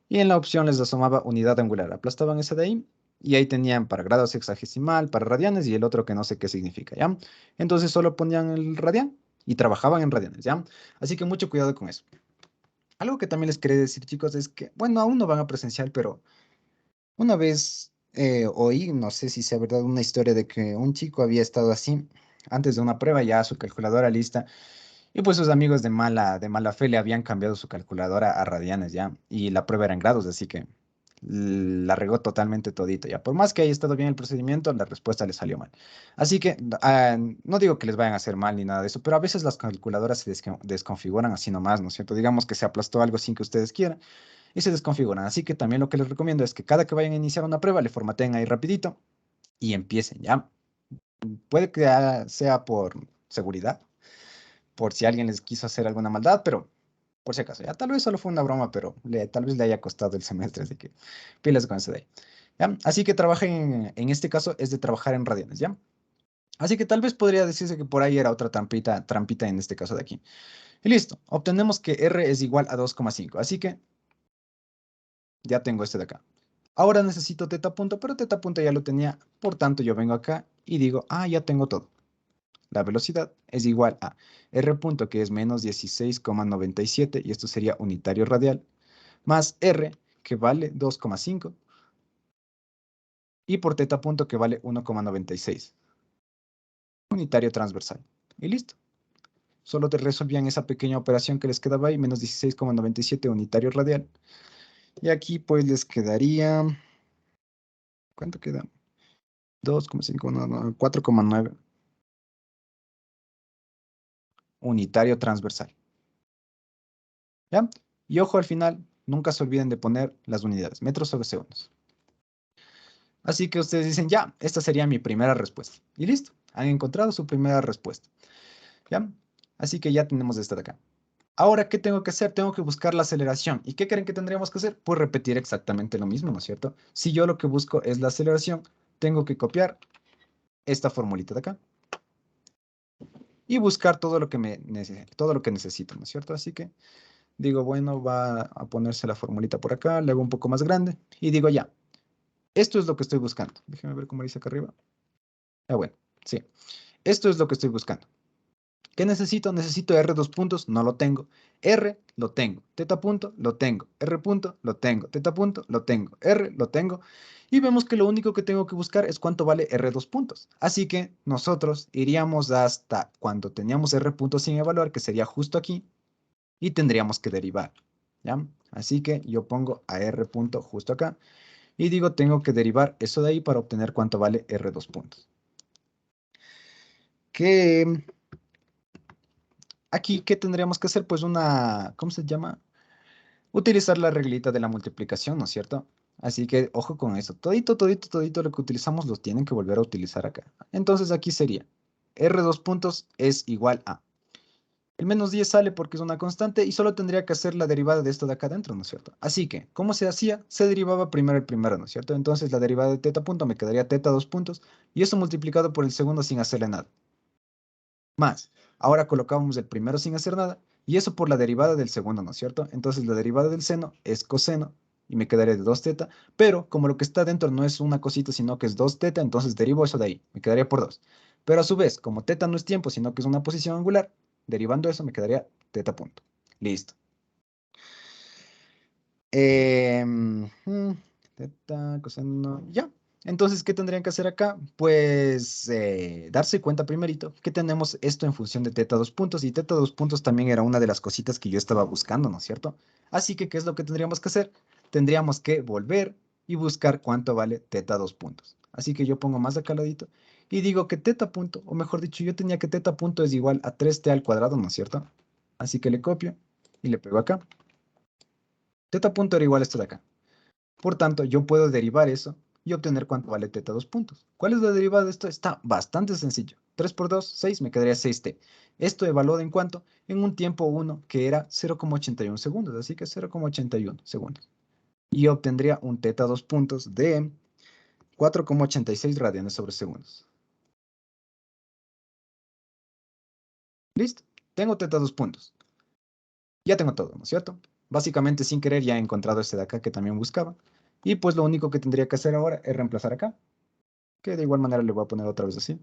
y en la opción les asomaba unidad angular. Aplastaban ese de ahí y ahí tenían para grados hexagesimal, para radianes y el otro que no sé qué significa, ¿ya? Entonces solo ponían el radian y trabajaban en radianes, ¿ya? Así que mucho cuidado con eso. Algo que también les quería decir, chicos, es que, bueno, aún no van a presenciar, pero una vez oí, no sé si sea verdad, una historia de que un chico había estado así antes de una prueba, ya su calculadora lista, y pues sus amigos de mala fe le habían cambiado su calculadora a radianes, ya, y la prueba era en grados, así que la regó totalmente todito, ya. Por más que haya estado bien el procedimiento, la respuesta le salió mal. Así que no digo que les vayan a hacer mal ni nada de eso, pero a veces las calculadoras se desconfiguran así nomás, ¿no es cierto? Digamos que se aplastó algo sin que ustedes quieran y se desconfiguran. Así que también lo que les recomiendo es que cada que vayan a iniciar una prueba, le formateen ahí rapidito y empiecen, ¿ya? Puede que sea por seguridad, por si alguien les quiso hacer alguna maldad, pero por si acaso, ya tal vez solo fue una broma, pero tal vez le haya costado el semestre, así que pilas con eso de ahí. ¿Ya? Así que trabajen, en este caso es de trabajar en radianes, ¿ya? Así que tal vez podría decirse que por ahí era otra trampita en este caso de aquí. Y listo, obtenemos que R es igual a 2,5, así que ya tengo este de acá. Ahora necesito teta punto, pero teta punto ya lo tenía, por tanto yo vengo acá y digo, ya tengo todo. La velocidad es igual a R punto, que es menos 16,97, y esto sería unitario radial, más R, que vale 2,5, y por teta punto, que vale 1,96, unitario transversal. Y listo. Solo te resolvían esa pequeña operación que les quedaba ahí, menos 16,97 unitario radial. Y aquí pues les quedaría, ¿cuánto queda? 2,5, no, no, 4,9 unitario transversal. ¿Ya? Y ojo al final, nunca se olviden de poner las unidades, metros sobre segundos. Así que ustedes dicen, ya, esta sería mi primera respuesta. Y listo, han encontrado su primera respuesta. ¿Ya? Así que ya tenemos esta de acá. Ahora, ¿qué tengo que hacer? Tengo que buscar la aceleración. ¿Y qué creen que tendríamos que hacer? Pues repetir exactamente lo mismo, ¿no es cierto? Si yo lo que busco es la aceleración, tengo que copiar esta formulita de acá y buscar todo lo que todo lo que necesito, ¿no es cierto? Así que digo, bueno, va a ponerse la formulita por acá, le hago un poco más grande y digo, ya, esto es lo que estoy buscando. Déjenme ver cómo dice acá arriba. Bueno, sí, esto es lo que estoy buscando. ¿Qué necesito? Necesito R dos puntos, no lo tengo. R, lo tengo. Teta punto, lo tengo. R punto, lo tengo. Teta punto, lo tengo. R, lo tengo. Y vemos que lo único que tengo que buscar es cuánto vale R dos puntos. Así que nosotros iríamos hasta cuando teníamos R punto sin evaluar, que sería justo aquí, y tendríamos que derivar, ¿ya? Así que yo pongo a R punto justo acá, y digo, tengo que derivar eso de ahí para obtener cuánto vale R dos puntos. ¿Qué Aquí, ¿qué tendríamos que hacer? Pues ¿cómo se llama? Utilizar la reglita de la multiplicación, ¿no es cierto? Así que, ojo con eso. Todito, todito, todito lo que utilizamos los tienen que volver a utilizar acá. Entonces aquí sería, R dos puntos es igual a. El menos 10 sale porque es una constante y solo tendría que hacer la derivada de esto de acá adentro, ¿no es cierto? Así que, ¿cómo se hacía? Se derivaba primero el primero, ¿no es cierto? Entonces la derivada de teta punto me quedaría teta dos puntos y eso multiplicado por el segundo sin hacerle nada. Más, ahora colocábamos el primero sin hacer nada, y eso por la derivada del segundo, ¿no es cierto? Entonces la derivada del seno es coseno, y me quedaría de 2 teta, pero como lo que está dentro no es una cosita, sino que es 2 teta, entonces derivo eso de ahí, me quedaría por 2. Pero a su vez, como teta no es tiempo, sino que es una posición angular, derivando eso me quedaría teta punto. Listo. Teta, coseno, ya. Entonces, ¿qué tendrían que hacer acá? Pues darse cuenta primerito que tenemos esto en función de teta dos puntos, y teta dos puntos también era una de las cositas que yo estaba buscando, ¿no es cierto? Así que, ¿qué es lo que tendríamos que hacer? Tendríamos que volver y buscar cuánto vale teta dos puntos. Así que yo pongo más de acá al ladito y digo que teta punto, o mejor dicho, yo tenía que teta punto es igual a 3t al cuadrado, ¿no es cierto? Así que le copio y le pego acá. Teta punto era igual a esto de acá. Por tanto, yo puedo derivar eso y obtener cuánto vale teta 2 puntos. ¿Cuál es la derivada de esto? Está bastante sencillo. 3 por 2, 6, me quedaría 6t. Esto evaluado en cuánto? En un tiempo 1 que era 0,81 segundos, así que 0,81 segundos. Y obtendría un teta 2 puntos de 4,86 radianes sobre segundos. Listo, tengo teta 2 puntos. Ya tengo todo, ¿no es cierto? Básicamente, sin querer, ya he encontrado este de acá que también buscaba. Y pues lo único que tendría que hacer ahora es reemplazar acá, que de igual manera le voy a poner otra vez así.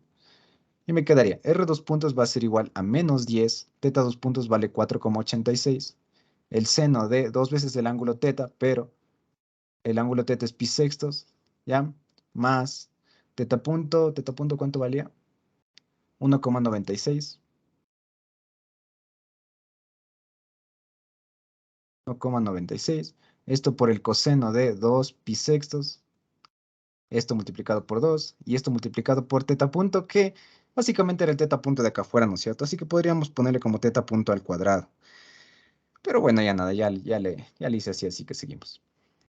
Y me quedaría, R2 puntos va a ser igual a menos 10, teta 2 puntos vale 4,86. El seno de 2 veces el ángulo teta, pero el ángulo teta es pi sextos, ¿ya? Más teta punto, ¿cuánto valía? 1,96. 1,96. Esto por el coseno de 2 pi sextos. Esto multiplicado por 2 y esto multiplicado por teta punto, que básicamente era el teta punto de acá afuera, ¿no es cierto? Así que podríamos ponerle como teta punto al cuadrado. Pero bueno, ya nada, ya le hice así, así que seguimos.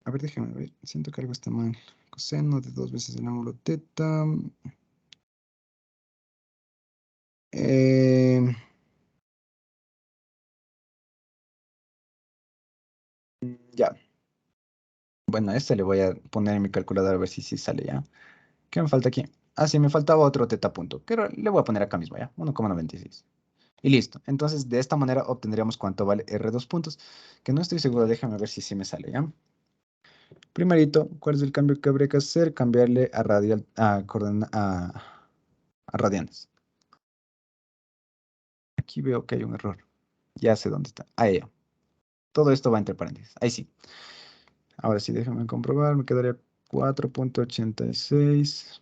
A ver, déjame ver, siento que algo está mal. Coseno de 2 veces el ángulo teta. Eh, ya, bueno, a este le voy a poner en mi calculadora a ver si sale ya. ¿Qué me falta aquí? Ah, sí, me faltaba otro teta punto, pero le voy a poner acá mismo ya, 1,96. Y listo. Entonces, de esta manera obtendríamos cuánto vale R2 puntos, que no estoy seguro, déjame ver si sí me sale, ¿ya? Primerito, ¿cuál es el cambio que habría que hacer? Cambiarle a radial, a radianes. Aquí veo que hay un error. Ya sé dónde está. Ahí. Todo esto va entre paréntesis. Ahí sí. Ahora sí, déjame comprobar. Me quedaría 4,86.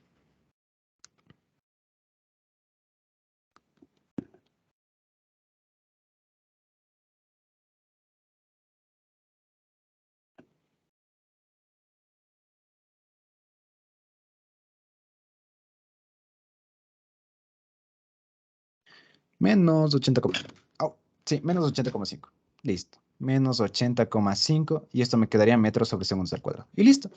Menos 80,5. Oh, sí, menos 80,5. Listo. Menos 80,5. Y esto me quedaría metros sobre segundos al cuadrado. Y listo.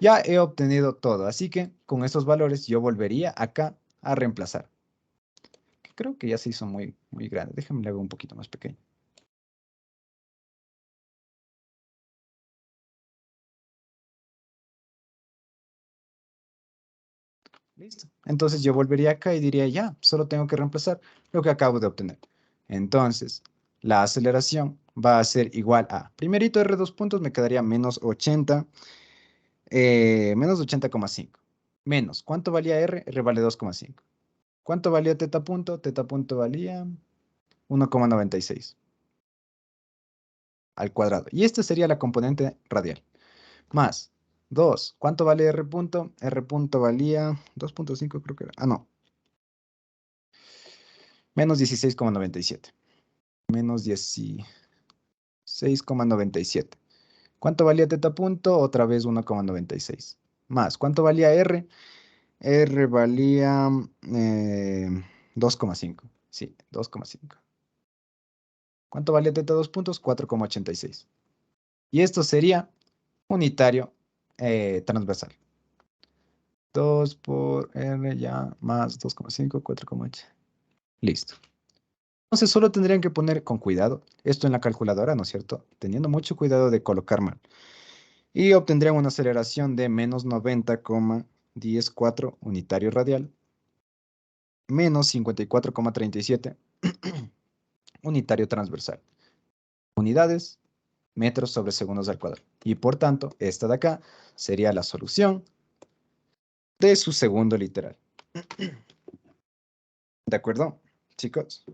Ya he obtenido todo. Así que con estos valores yo volvería acá a reemplazar. Que creo que ya se hizo muy, muy grande. Déjame le hago un poquito más pequeño. Listo. Entonces yo volvería acá y diría, ya, solo tengo que reemplazar lo que acabo de obtener. Entonces, la aceleración va a ser igual a, primerito R2 puntos me quedaría menos 80, menos 80,5. Menos, ¿cuánto valía R? R vale 2,5. ¿Cuánto valía teta punto? Teta punto valía 1,96 al cuadrado. Y esta sería la componente radial. Más 2. ¿Cuánto vale R punto? R punto valía 2,5 creo que era. Ah, no. Menos 16,97. Menos 16,97. ¿Cuánto valía teta punto? Otra vez 1,96. Más, ¿cuánto valía R? R valía 2,5. Sí, 2,5. ¿Cuánto valía teta 2 puntos? 4,86. Y esto sería unitario transversal. 2 por R ya más 2,5, 4,8. Listo. Entonces solo tendrían que poner con cuidado esto en la calculadora, ¿no es cierto? Teniendo mucho cuidado de colocar mal. Y obtendrían una aceleración de menos 90,104 unitario radial, menos 54,37 unitario transversal. Unidades, metros sobre segundos al cuadrado. Y por tanto, esta de acá sería la solución de su segundo literal. ¿De acuerdo, chicos?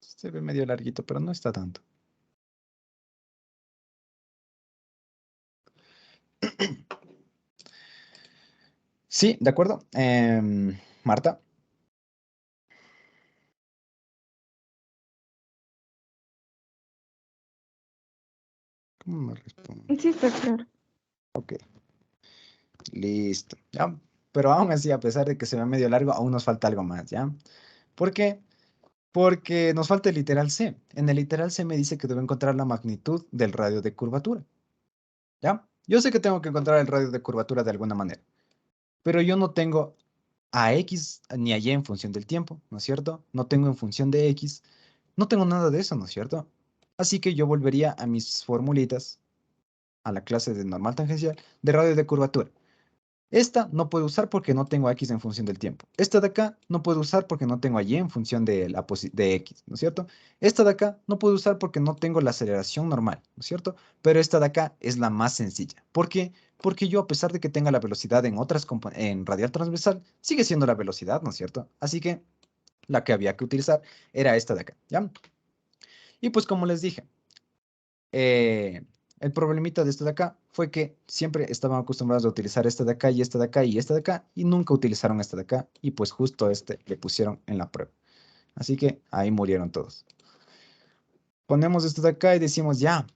Se ve medio larguito, pero no está tanto. Sí, de acuerdo. Marta. ¿Cómo me responde? Sí, está claro. Ok. Listo, ¿ya? Pero aún así, a pesar de que se ve medio largo, aún nos falta algo más, ¿ya? ¿Por qué? Porque nos falta el literal C. En el literal C me dice que debo encontrar la magnitud del radio de curvatura, ¿ya? Yo sé que tengo que encontrar el radio de curvatura de alguna manera, pero yo no tengo a X ni a Y en función del tiempo, ¿no es cierto? No tengo en función de X, no tengo nada de eso, ¿no es cierto? Así que yo volvería a mis formulitas, a la clase de normal tangencial, de radio de curvatura. Esta no puedo usar porque no tengo a X en función del tiempo. Esta de acá no puedo usar porque no tengo a Y en función de, de X, ¿no es cierto? Esta de acá no puedo usar porque no tengo la aceleración normal, ¿no es cierto? Pero esta de acá es la más sencilla. ¿Por qué? Porque yo, a pesar de que tenga la velocidad en en radial transversal, sigue siendo la velocidad, ¿no es cierto? Así que la que había que utilizar era esta de acá, ¿ya? Y pues como les dije, eh, el problemita de esta de acá fue que siempre estaban acostumbrados a utilizar esta de acá y esta de acá y esta de acá y nunca utilizaron esta de acá y pues justo este le pusieron en la prueba. Así que ahí murieron todos. Ponemos esto de acá y decimos ya,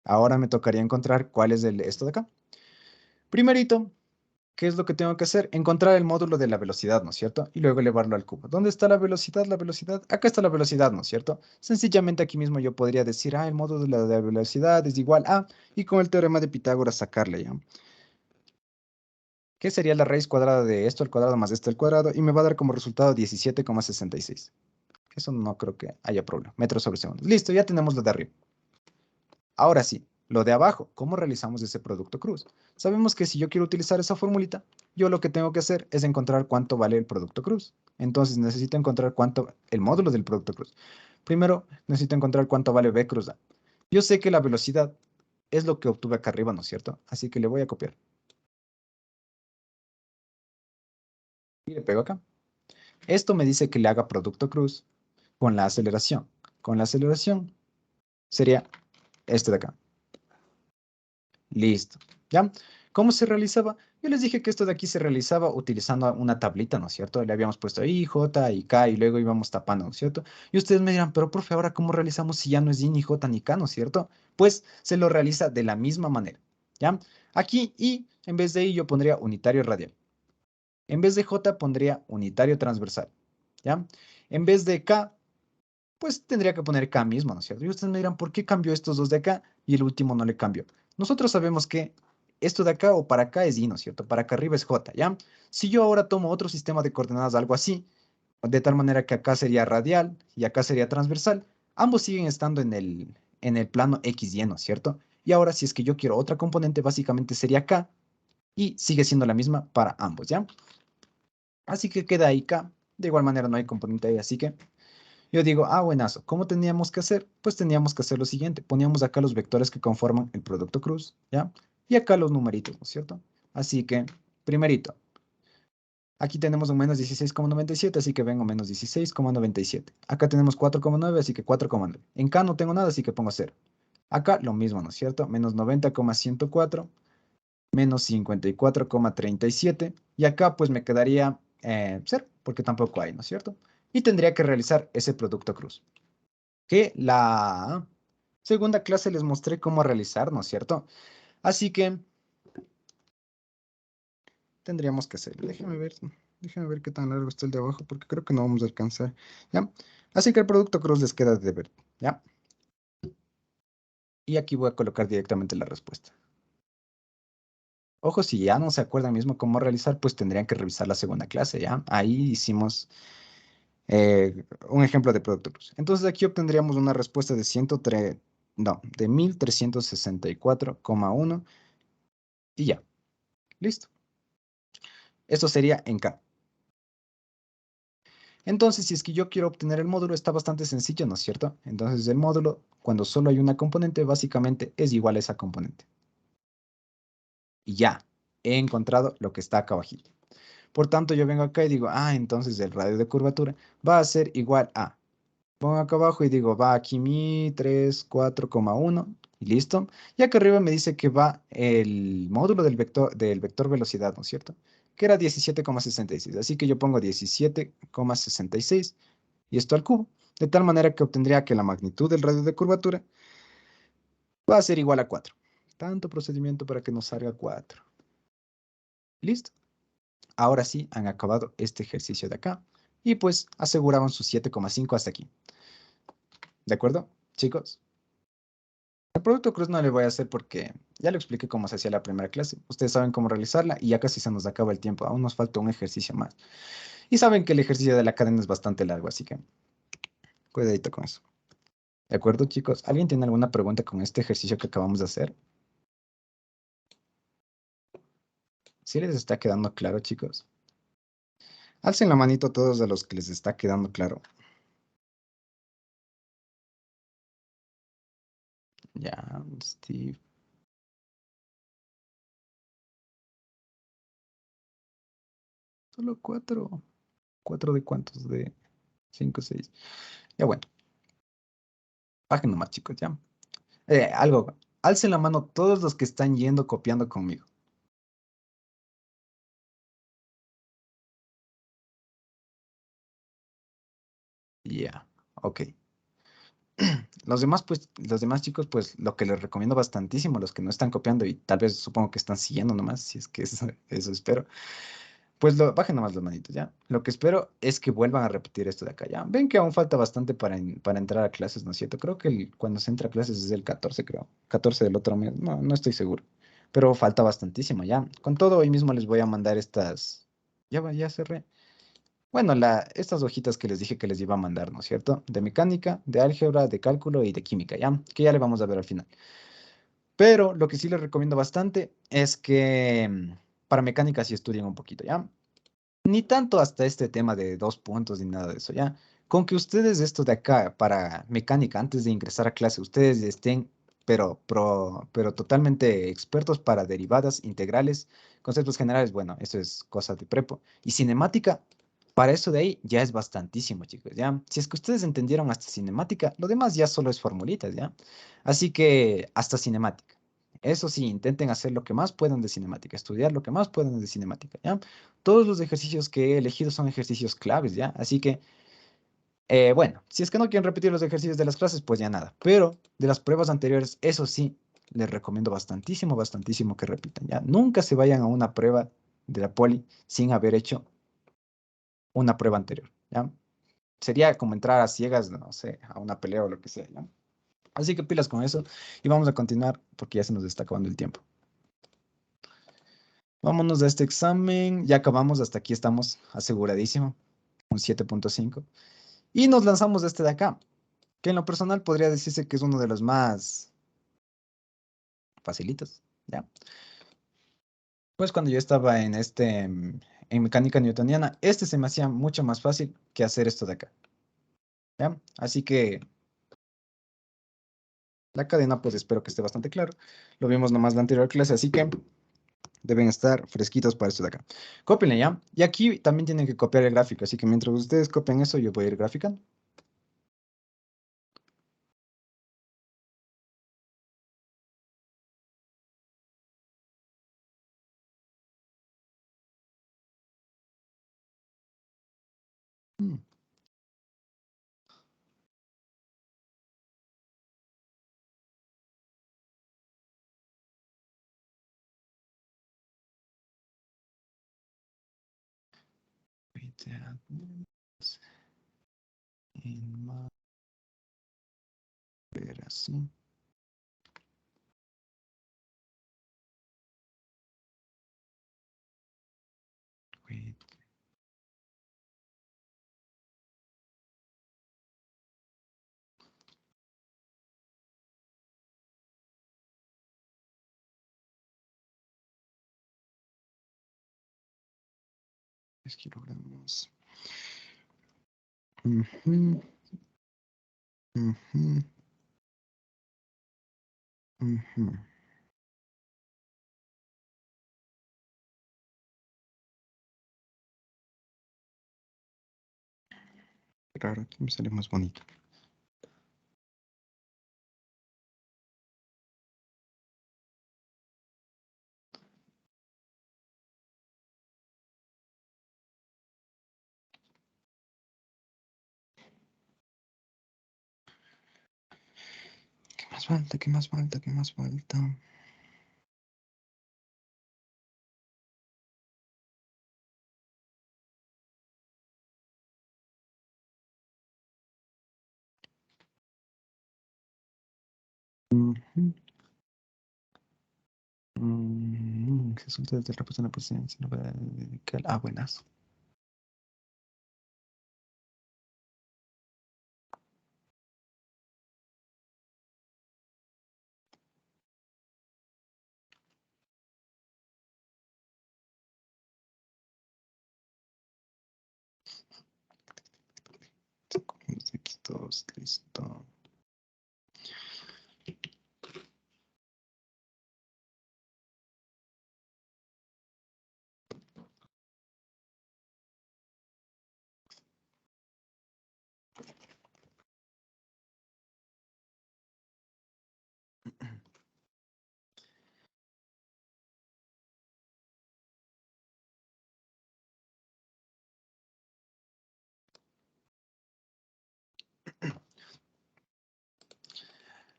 ahora me tocaría encontrar cuál es esto de acá. Primerito, ¿qué es lo que tengo que hacer? Encontrar el módulo de la velocidad, ¿no es cierto? Y luego elevarlo al cubo. ¿Dónde está la velocidad? La velocidad. Acá está la velocidad, ¿no es cierto? Sencillamente aquí mismo yo podría decir, el módulo de la velocidad es igual a, y con el teorema de Pitágoras sacarle, ¿ya? ¿Qué sería la raíz cuadrada de esto al cuadrado más esto al cuadrado? Y me va a dar como resultado 17,66. Eso no creo que haya problema. Metros sobre segundos. Listo, ya tenemos lo de arriba. Ahora sí, lo de abajo, ¿cómo realizamos ese producto cruz? Sabemos que si yo quiero utilizar esa formulita, yo lo que tengo que hacer es encontrar cuánto vale el producto cruz. Entonces necesito encontrar el módulo del producto cruz. Primero, necesito encontrar cuánto vale B cruz A. Yo sé que la velocidad es lo que obtuve acá arriba, ¿no es cierto? Así que le voy a copiar. Y le pego acá. Esto me dice que le haga producto cruz con la aceleración. Con la aceleración sería este de acá. Listo. ¿Ya? ¿Cómo se realizaba? Yo les dije que esto de aquí se realizaba utilizando una tablita, ¿no es cierto? Le habíamos puesto I, J y K y luego íbamos tapando, ¿no es cierto? Y ustedes me dirán, pero profe, ¿ahora cómo realizamos si ya no es I, ni J, ni K, ¿no es cierto? Pues se lo realiza de la misma manera, ¿ya? Aquí I, en vez de I, yo pondría unitario radial. En vez de J, pondría unitario transversal, ¿ya? En vez de K, pues tendría que poner K mismo, ¿no es cierto? Y ustedes me dirán, ¿por qué cambió estos dos de acá y el último no le cambió? Nosotros sabemos que esto de acá o para acá es Y, ¿no es cierto? Para acá arriba es J, ¿ya? Si yo ahora tomo otro sistema de coordenadas, algo así, de tal manera que acá sería radial y acá sería transversal, ambos siguen estando en el plano X y, ¿no es cierto? Y ahora, si es que yo quiero otra componente, básicamente sería K y sigue siendo la misma para ambos, ¿ya? Así que queda ahí K. De igual manera no hay componente ahí, así que yo digo, buenazo. ¿Cómo teníamos que hacer? Pues teníamos que hacer lo siguiente. Poníamos acá los vectores que conforman el producto cruz, ¿ya? Y acá los numeritos, ¿no es cierto? Así que, primerito, aquí tenemos un menos 16,97, así que vengo menos 16,97. Acá tenemos 4,9, así que 4,9. En K no tengo nada, así que pongo 0. Acá lo mismo, ¿no es cierto? Menos 90,104, menos 54,37. Y acá pues me quedaría 0, porque tampoco hay, ¿no es cierto? Y tendría que realizar ese producto cruz, que la segunda clase les mostré cómo realizar, ¿no es cierto? Así que tendríamos que hacerlo. Déjenme ver qué tan largo está el de abajo, porque creo que no vamos a alcanzar, ¿ya? Así que el producto cruz les queda de ver, ¿ya? Y aquí voy a colocar directamente la respuesta. Ojo, si ya no se acuerdan mismo cómo realizar, pues tendrían que revisar la segunda clase, ¿ya? Ahí hicimos un ejemplo de producto cruz. Entonces aquí obtendríamos una respuesta de 103, no, de 1364,1 y ya, listo. Esto sería en K. Entonces, si es que yo quiero obtener el módulo, está bastante sencillo, ¿no es cierto? Entonces, el módulo, cuando solo hay una componente, básicamente es igual a esa componente. Y ya, he encontrado lo que está acá abajito. Por tanto, yo vengo acá y digo, entonces el radio de curvatura va a ser igual a. Pongo acá abajo y digo, va aquí mi 34,1 y listo. Y acá arriba me dice que va el módulo del vector velocidad, ¿no es cierto? Que era 17,66. Así que yo pongo 17,66 y esto al cubo. De tal manera que obtendría que la magnitud del radio de curvatura va a ser igual a 4. Tanto procedimiento para que nos salga 4. Listo. Ahora sí, han acabado este ejercicio de acá. Y pues aseguraban sus 7,5 hasta aquí. ¿De acuerdo, chicos? El producto cruz no le voy a hacer porque ya lo expliqué cómo se hacía la primera clase. Ustedes saben cómo realizarla y ya casi se nos acaba el tiempo. Aún nos falta un ejercicio más. Y saben que el ejercicio de la cadena es bastante largo, así que cuidadito con eso. ¿De acuerdo, chicos? ¿Alguien tiene alguna pregunta con este ejercicio que acabamos de hacer? ¿Sí les está quedando claro, chicos? Alcen la manito todos a los que les está quedando claro. Ya, Steve. Solo cuatro. ¿Cuatro de cuántos? De cinco, seis. Ya bueno. Bajen nomás, chicos, ya. Algo. Alcen la mano todos los que están yendo copiando conmigo. Ya, ok. Los demás chicos, pues lo que les recomiendo bastantísimo, los que no están copiando y tal vez supongo que están siguiendo nomás, si es que eso espero, pues bajen nomás las manitos, ¿ya? Lo que espero es que vuelvan a repetir esto de acá, ¿ya? Ven que aún falta bastante para entrar a clases, ¿no es cierto? Creo que cuando se entra a clases es el 14, creo. 14 del otro mes, no estoy seguro. Pero falta bastantísimo, ¿ya? Con todo, hoy mismo les voy a mandar estas... Ya cerré. Bueno, estas hojitas que les dije que les iba a mandar, ¿no es cierto? De mecánica, de álgebra, de cálculo y de química, ¿ya? Que ya le vamos a ver al final. Pero lo que sí les recomiendo bastante es que para mecánica sí estudien un poquito, ¿ya? Ni tanto hasta este tema de 2 puntos ni nada de eso, ¿ya? Con que ustedes esto de acá para mecánica, antes de ingresar a clase, ustedes estén, pero totalmente expertos para derivadas, integrales, conceptos generales, bueno, eso es cosa de prepo. Y cinemática, para eso de ahí ya es bastantísimo, chicos, ¿ya? Si es que ustedes entendieron hasta cinemática, lo demás ya solo es formulitas, ¿ya? Así que hasta cinemática. Eso sí, intenten hacer lo que más puedan de cinemática, estudiar lo que más puedan de cinemática, ¿ya? Todos los ejercicios que he elegido son ejercicios claves, ¿ya? Así que, bueno, si es que no quieren repetir los ejercicios de las clases, pues ya nada. Pero de las pruebas anteriores, eso sí, les recomiendo bastantísimo, bastantísimo que repitan, ¿ya? Nunca se vayan a una prueba de la poli sin haber hecho una prueba anterior, ¿ya? Sería como entrar a ciegas, no sé, a una pelea o lo que sea, ¿ya? Así que pilas con eso y vamos a continuar porque ya se nos está acabando el tiempo. Vámonos a este examen. Ya acabamos, hasta aquí estamos aseguradísimo, un 7,5. Y nos lanzamos de este de acá, que en lo personal podría decirse que es uno de los más facilitos, ¿ya? Pues cuando yo estaba en mecánica newtoniana, este se me hacía mucho más fácil que hacer esto de acá, ¿ya? Así que la cadena, pues espero que esté bastante claro. Lo vimos nomás la anterior clase, así que deben estar fresquitos para esto de acá. Cópienle, ¿ya? Y aquí también tienen que copiar el gráfico, así que mientras ustedes copien eso, yo voy a ir graficando. Mm, en más, ver así. Wait, es kilogramos. Ujú, ujú, ujú. Claro, aquí me sale más bonito. ¿Qué más falta? ¿Qué más falta? ¿Qué más falta? Ujú. Resulta del repuesto en la presencia. Ah, buenas. Aquí todos, listo.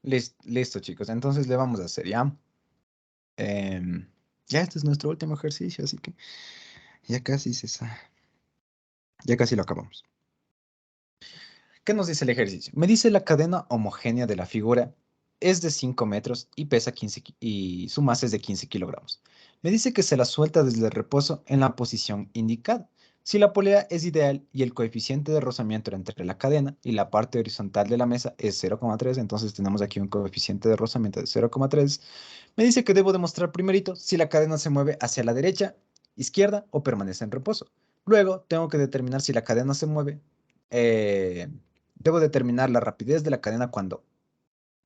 Listo, chicos. Entonces le vamos a hacer, ¿ya? Ya este es nuestro último ejercicio, así que ya casi ya casi lo acabamos. ¿Qué nos dice el ejercicio? Me dice la cadena homogénea de la figura es de 5 metros y pesa 15 y su masa es de 15 kilogramos. Me dice que se la suelta desde el reposo en la posición indicada. Si la polea es ideal y el coeficiente de rozamiento entre la cadena y la parte horizontal de la mesa es 0,3, entonces tenemos aquí un coeficiente de rozamiento de 0,3. Me dice que debo demostrar primerito si la cadena se mueve hacia la derecha, izquierda o permanece en reposo. Luego tengo que determinar si la cadena se mueve. eh, Debo determinar la rapidez de la cadena cuando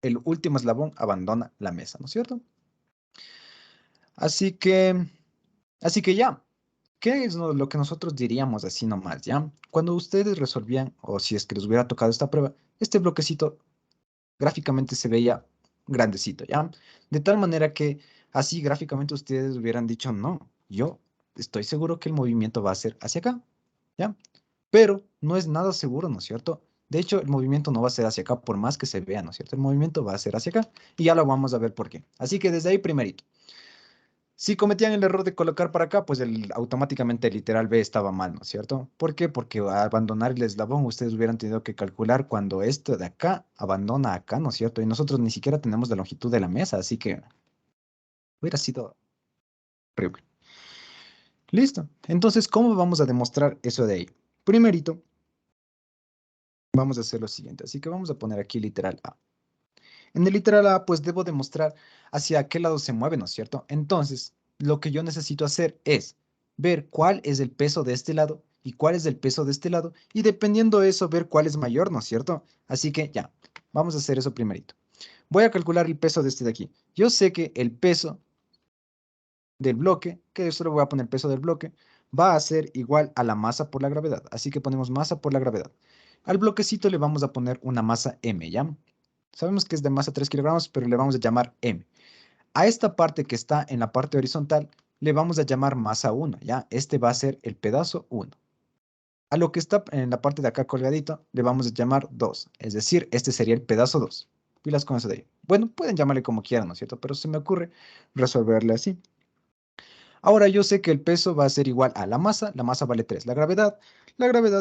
el último eslabón abandona la mesa, ¿no es cierto? Así que, así que ya. ¿Qué es lo que nosotros diríamos así nomás, ya? Cuando ustedes resolvían, o si es que les hubiera tocado esta prueba, este bloquecito gráficamente se veía grandecito, ¿ya? De tal manera que así gráficamente ustedes hubieran dicho, no, yo estoy seguro que el movimiento va a ser hacia acá, ¿ya? Pero no es nada seguro, ¿no es cierto? De hecho, el movimiento no va a ser hacia acá por más que se vea, ¿no es cierto? El movimiento va a ser hacia acá y ya lo vamos a ver por qué. Así que desde ahí primerito. Si cometían el error de colocar para acá, pues automáticamente el literal B estaba mal, ¿no es cierto? ¿Por qué? Porque al abandonar el eslabón ustedes hubieran tenido que calcular cuando esto de acá abandona acá, ¿no es cierto? Y nosotros ni siquiera tenemos la longitud de la mesa, así que hubiera sido horrible. Listo. Entonces, ¿cómo vamos a demostrar eso de ahí? Primerito, vamos a hacer lo siguiente. Así que vamos a poner aquí literal A. En el literal A, pues debo demostrar hacia qué lado se mueve, ¿no es cierto? Entonces, lo que yo necesito hacer es ver cuál es el peso de este lado y cuál es el peso de este lado, y dependiendo de eso, ver cuál es mayor, ¿no es cierto? Así que ya, vamos a hacer eso primerito. Voy a calcular el peso de este de aquí. Yo sé que el peso del bloque, que esto le voy a poner peso del bloque, va a ser igual a la masa por la gravedad. Así que ponemos masa por la gravedad. Al bloquecito le vamos a poner una masa M, ¿ya? Sabemos que es de masa 3 kilogramos, pero le vamos a llamar M. A esta parte que está en la parte horizontal, le vamos a llamar masa 1, ¿ya? Este va a ser el pedazo 1. A lo que está en la parte de acá colgadito, le vamos a llamar 2. Es decir, este sería el pedazo 2. Pilas con eso de ahí. Bueno, pueden llamarle como quieran, ¿no es cierto? Pero se me ocurre resolverle así. Ahora yo sé que el peso va a ser igual a la masa vale 3. La gravedad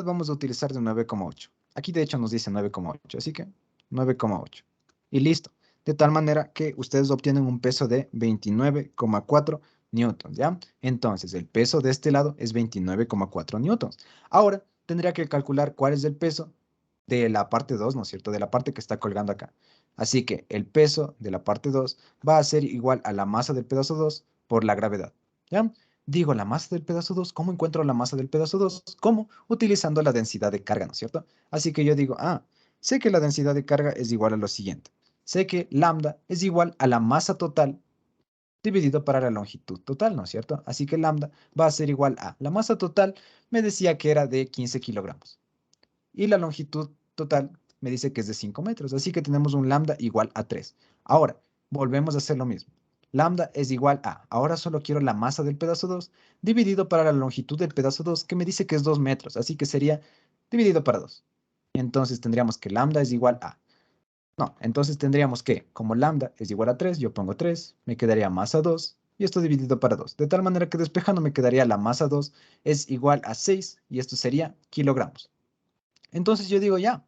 vamos a utilizar de 9,8. Aquí de hecho nos dice 9,8, así que 9,8. Y listo. De tal manera que ustedes obtienen un peso de 29,4 newtons, ¿ya? Entonces el peso de este lado es 29,4 newtons. Ahora tendría que calcular cuál es el peso de la parte 2, ¿no es cierto? De la parte que está colgando acá. Así que el peso de la parte 2 va a ser igual a la masa del pedazo 2 por la gravedad. ¿Ya? Digo, la masa del pedazo 2, ¿cómo encuentro la masa del pedazo 2? ¿Cómo? Utilizando la densidad de carga, ¿no es cierto? Así que yo digo, sé que la densidad de carga es igual a lo siguiente. Sé que lambda es igual a la masa total dividido para la longitud total, ¿no es cierto? Así que lambda va a ser igual a la masa total, me decía que era de 15 kilogramos. Y la longitud total me dice que es de 5 metros. Así que tenemos un lambda igual a 3. Ahora, volvemos a hacer lo mismo. Lambda es igual a, ahora solo quiero la masa del pedazo 2 dividido para la longitud del pedazo 2, que me dice que es 2 metros. Así que sería dividido para 2. Entonces tendríamos que lambda es igual a, no, entonces tendríamos que, como lambda es igual a 3, yo pongo 3, me quedaría masa 2 y esto dividido para 2. De tal manera que despejando me quedaría la masa 2 es igual a 6 y esto sería kilogramos. Entonces yo digo, ya,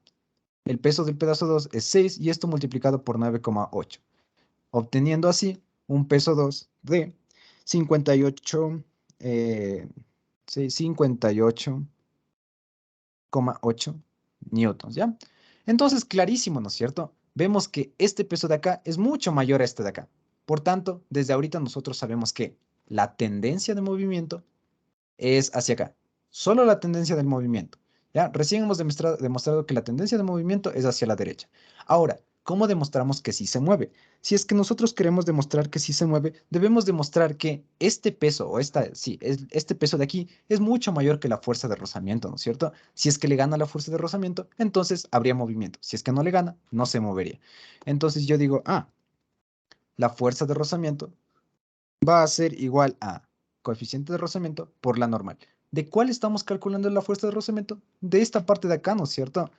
El peso del pedazo 2 es 6 y esto multiplicado por 9,8, obteniendo así un peso 2 de 58, sí, 58,8 newtons, ¿ya? Entonces, clarísimo, ¿no es cierto? Vemos que este peso de acá es mucho mayor a este de acá. Por tanto, desde ahorita nosotros sabemos que la tendencia de movimiento es hacia acá. Solo la tendencia del movimiento. ¿Ya? Recién hemos demostrado que la tendencia de movimiento es hacia la derecha. Ahora, ¿cómo demostramos que sí se mueve? Si es que nosotros queremos demostrar que sí se mueve, debemos demostrar que este peso, o este peso de aquí es mucho mayor que la fuerza de rozamiento, ¿no es cierto? Si es que le gana la fuerza de rozamiento, entonces habría movimiento. Si es que no le gana, no se movería. Entonces yo digo, la fuerza de rozamiento va a ser igual a coeficiente de rozamiento por la normal. ¿De cuál estamos calculando la fuerza de rozamiento? De esta parte de acá, ¿no es cierto?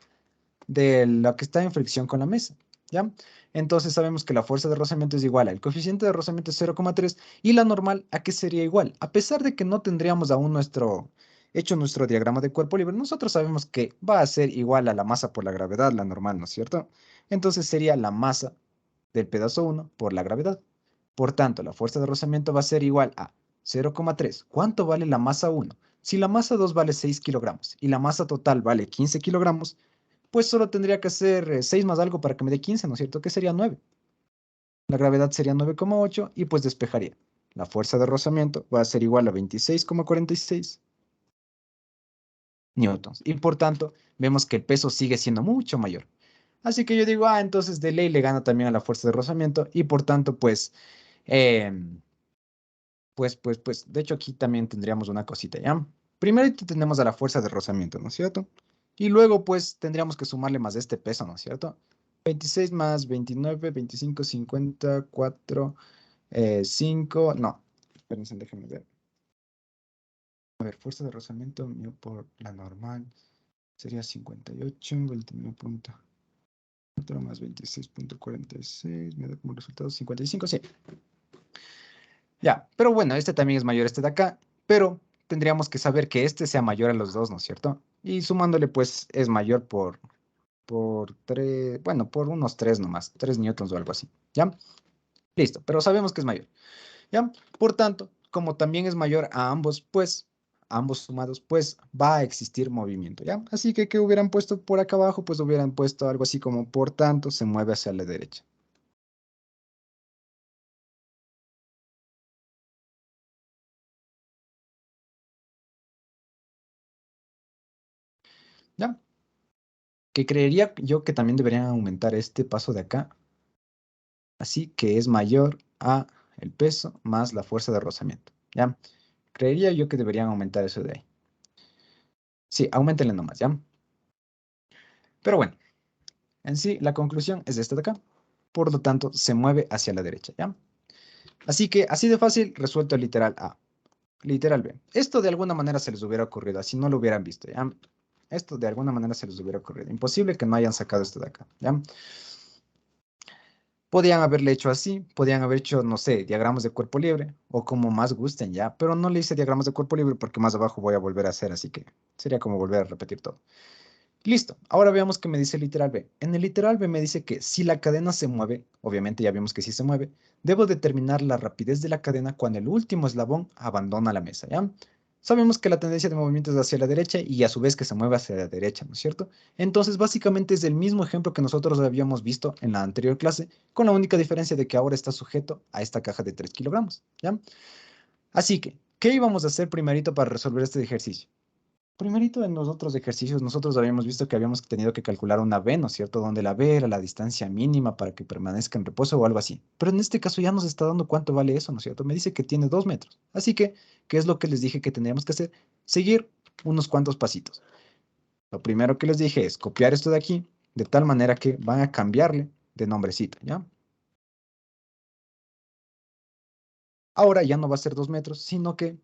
De la que está en fricción con la mesa, ¿ya? Entonces sabemos que la fuerza de rozamiento es igual al coeficiente de rozamiento es 0,3 y la normal, ¿a qué sería igual? A pesar de que no tendríamos aún hecho nuestro diagrama de cuerpo libre, nosotros sabemos que va a ser igual a la masa por la gravedad, la normal, ¿no es cierto? Entonces sería la masa del pedazo 1 por la gravedad. Por tanto, la fuerza de rozamiento va a ser igual a 0,3. ¿Cuánto vale la masa 1? Si la masa 2 vale 6 kilogramos y la masa total vale 15 kilogramos, pues solo tendría que hacer 6 más algo para que me dé 15, ¿no es cierto? Que sería 9. La gravedad sería 9,8 y pues despejaría. La fuerza de rozamiento va a ser igual a 26,46 newtons. Y por tanto, vemos que el peso sigue siendo mucho mayor. Así que yo digo, entonces de ley le gana también a la fuerza de rozamiento y por tanto, em, de hecho aquí también tendríamos una cosita, ¿ya? Primero tenemos a la fuerza de rozamiento, ¿no es cierto? Y luego pues tendríamos que sumarle más este peso, ¿no es cierto? 26 más 29, 25, 54, 5, no, espérense, déjenme ver. A ver, fuerza de rozamiento mío por la normal sería 58, 29,4 más 26,46, me da como resultado 55, sí. Ya, pero bueno, este también es mayor a este de acá, pero tendríamos que saber que este sea mayor a los dos, ¿no es cierto? Y sumándole, pues, es mayor por 3, bueno, por unos 3 nomás, 3 newtons o algo así, ¿ya? Listo, pero sabemos que es mayor, ¿ya? Por tanto, como también es mayor a ambos, pues, ambos sumados, pues, va a existir movimiento, ¿ya? Así que, ¿qué hubieran puesto por acá abajo? Pues hubieran puesto algo así como, por tanto, se mueve hacia la derecha. ¿Ya? Que creería yo que también deberían aumentar este paso de acá, así que es mayor a el peso más la fuerza de rozamiento, ¿ya? Creería yo que deberían aumentar eso de ahí. Sí, aumentenle nomás, ¿ya? Pero bueno, en sí la conclusión es esta de acá. Por lo tanto, se mueve hacia la derecha, ¿ya? Así que, así de fácil, resuelto el literal A. Literal B. Esto de alguna manera se les hubiera ocurrido, así no lo hubieran visto, ¿ya? Esto de alguna manera se les hubiera ocurrido. Imposible que no hayan sacado esto de acá, ¿ya? Podían haberle hecho así, podían haber hecho, no sé, diagramas de cuerpo libre o como más gusten ya, pero no le hice diagramas de cuerpo libre porque más abajo voy a volver a hacer, así que sería como volver a repetir todo. Listo, ahora veamos qué me dice el literal B. En el literal B me dice que si la cadena se mueve, obviamente ya vimos que sí se mueve, debo determinar la rapidez de la cadena cuando el último eslabón abandona la mesa, ¿ya? Sabemos que la tendencia de movimiento es hacia la derecha y a su vez que se mueve hacia la derecha, ¿no es cierto? Entonces, básicamente es el mismo ejemplo que nosotros habíamos visto en la anterior clase, con la única diferencia de que ahora está sujeto a esta caja de 3 kilogramos, ¿ya? Así que, ¿qué íbamos a hacer primerito para resolver este ejercicio? Primerito en los otros ejercicios, nosotros habíamos visto que habíamos tenido que calcular una V, ¿no es cierto? Donde la V era la distancia mínima para que permanezca en reposo o algo así. Pero en este caso ya nos está dando cuánto vale eso, ¿no es cierto? Me dice que tiene 2 metros. Así que, ¿qué es lo que les dije que tendríamos que hacer? Seguir unos cuantos pasitos. Lo primero que les dije es copiar esto de aquí, de tal manera que van a cambiarle de nombrecito, ¿ya? Ahora ya no va a ser 2 metros, sino que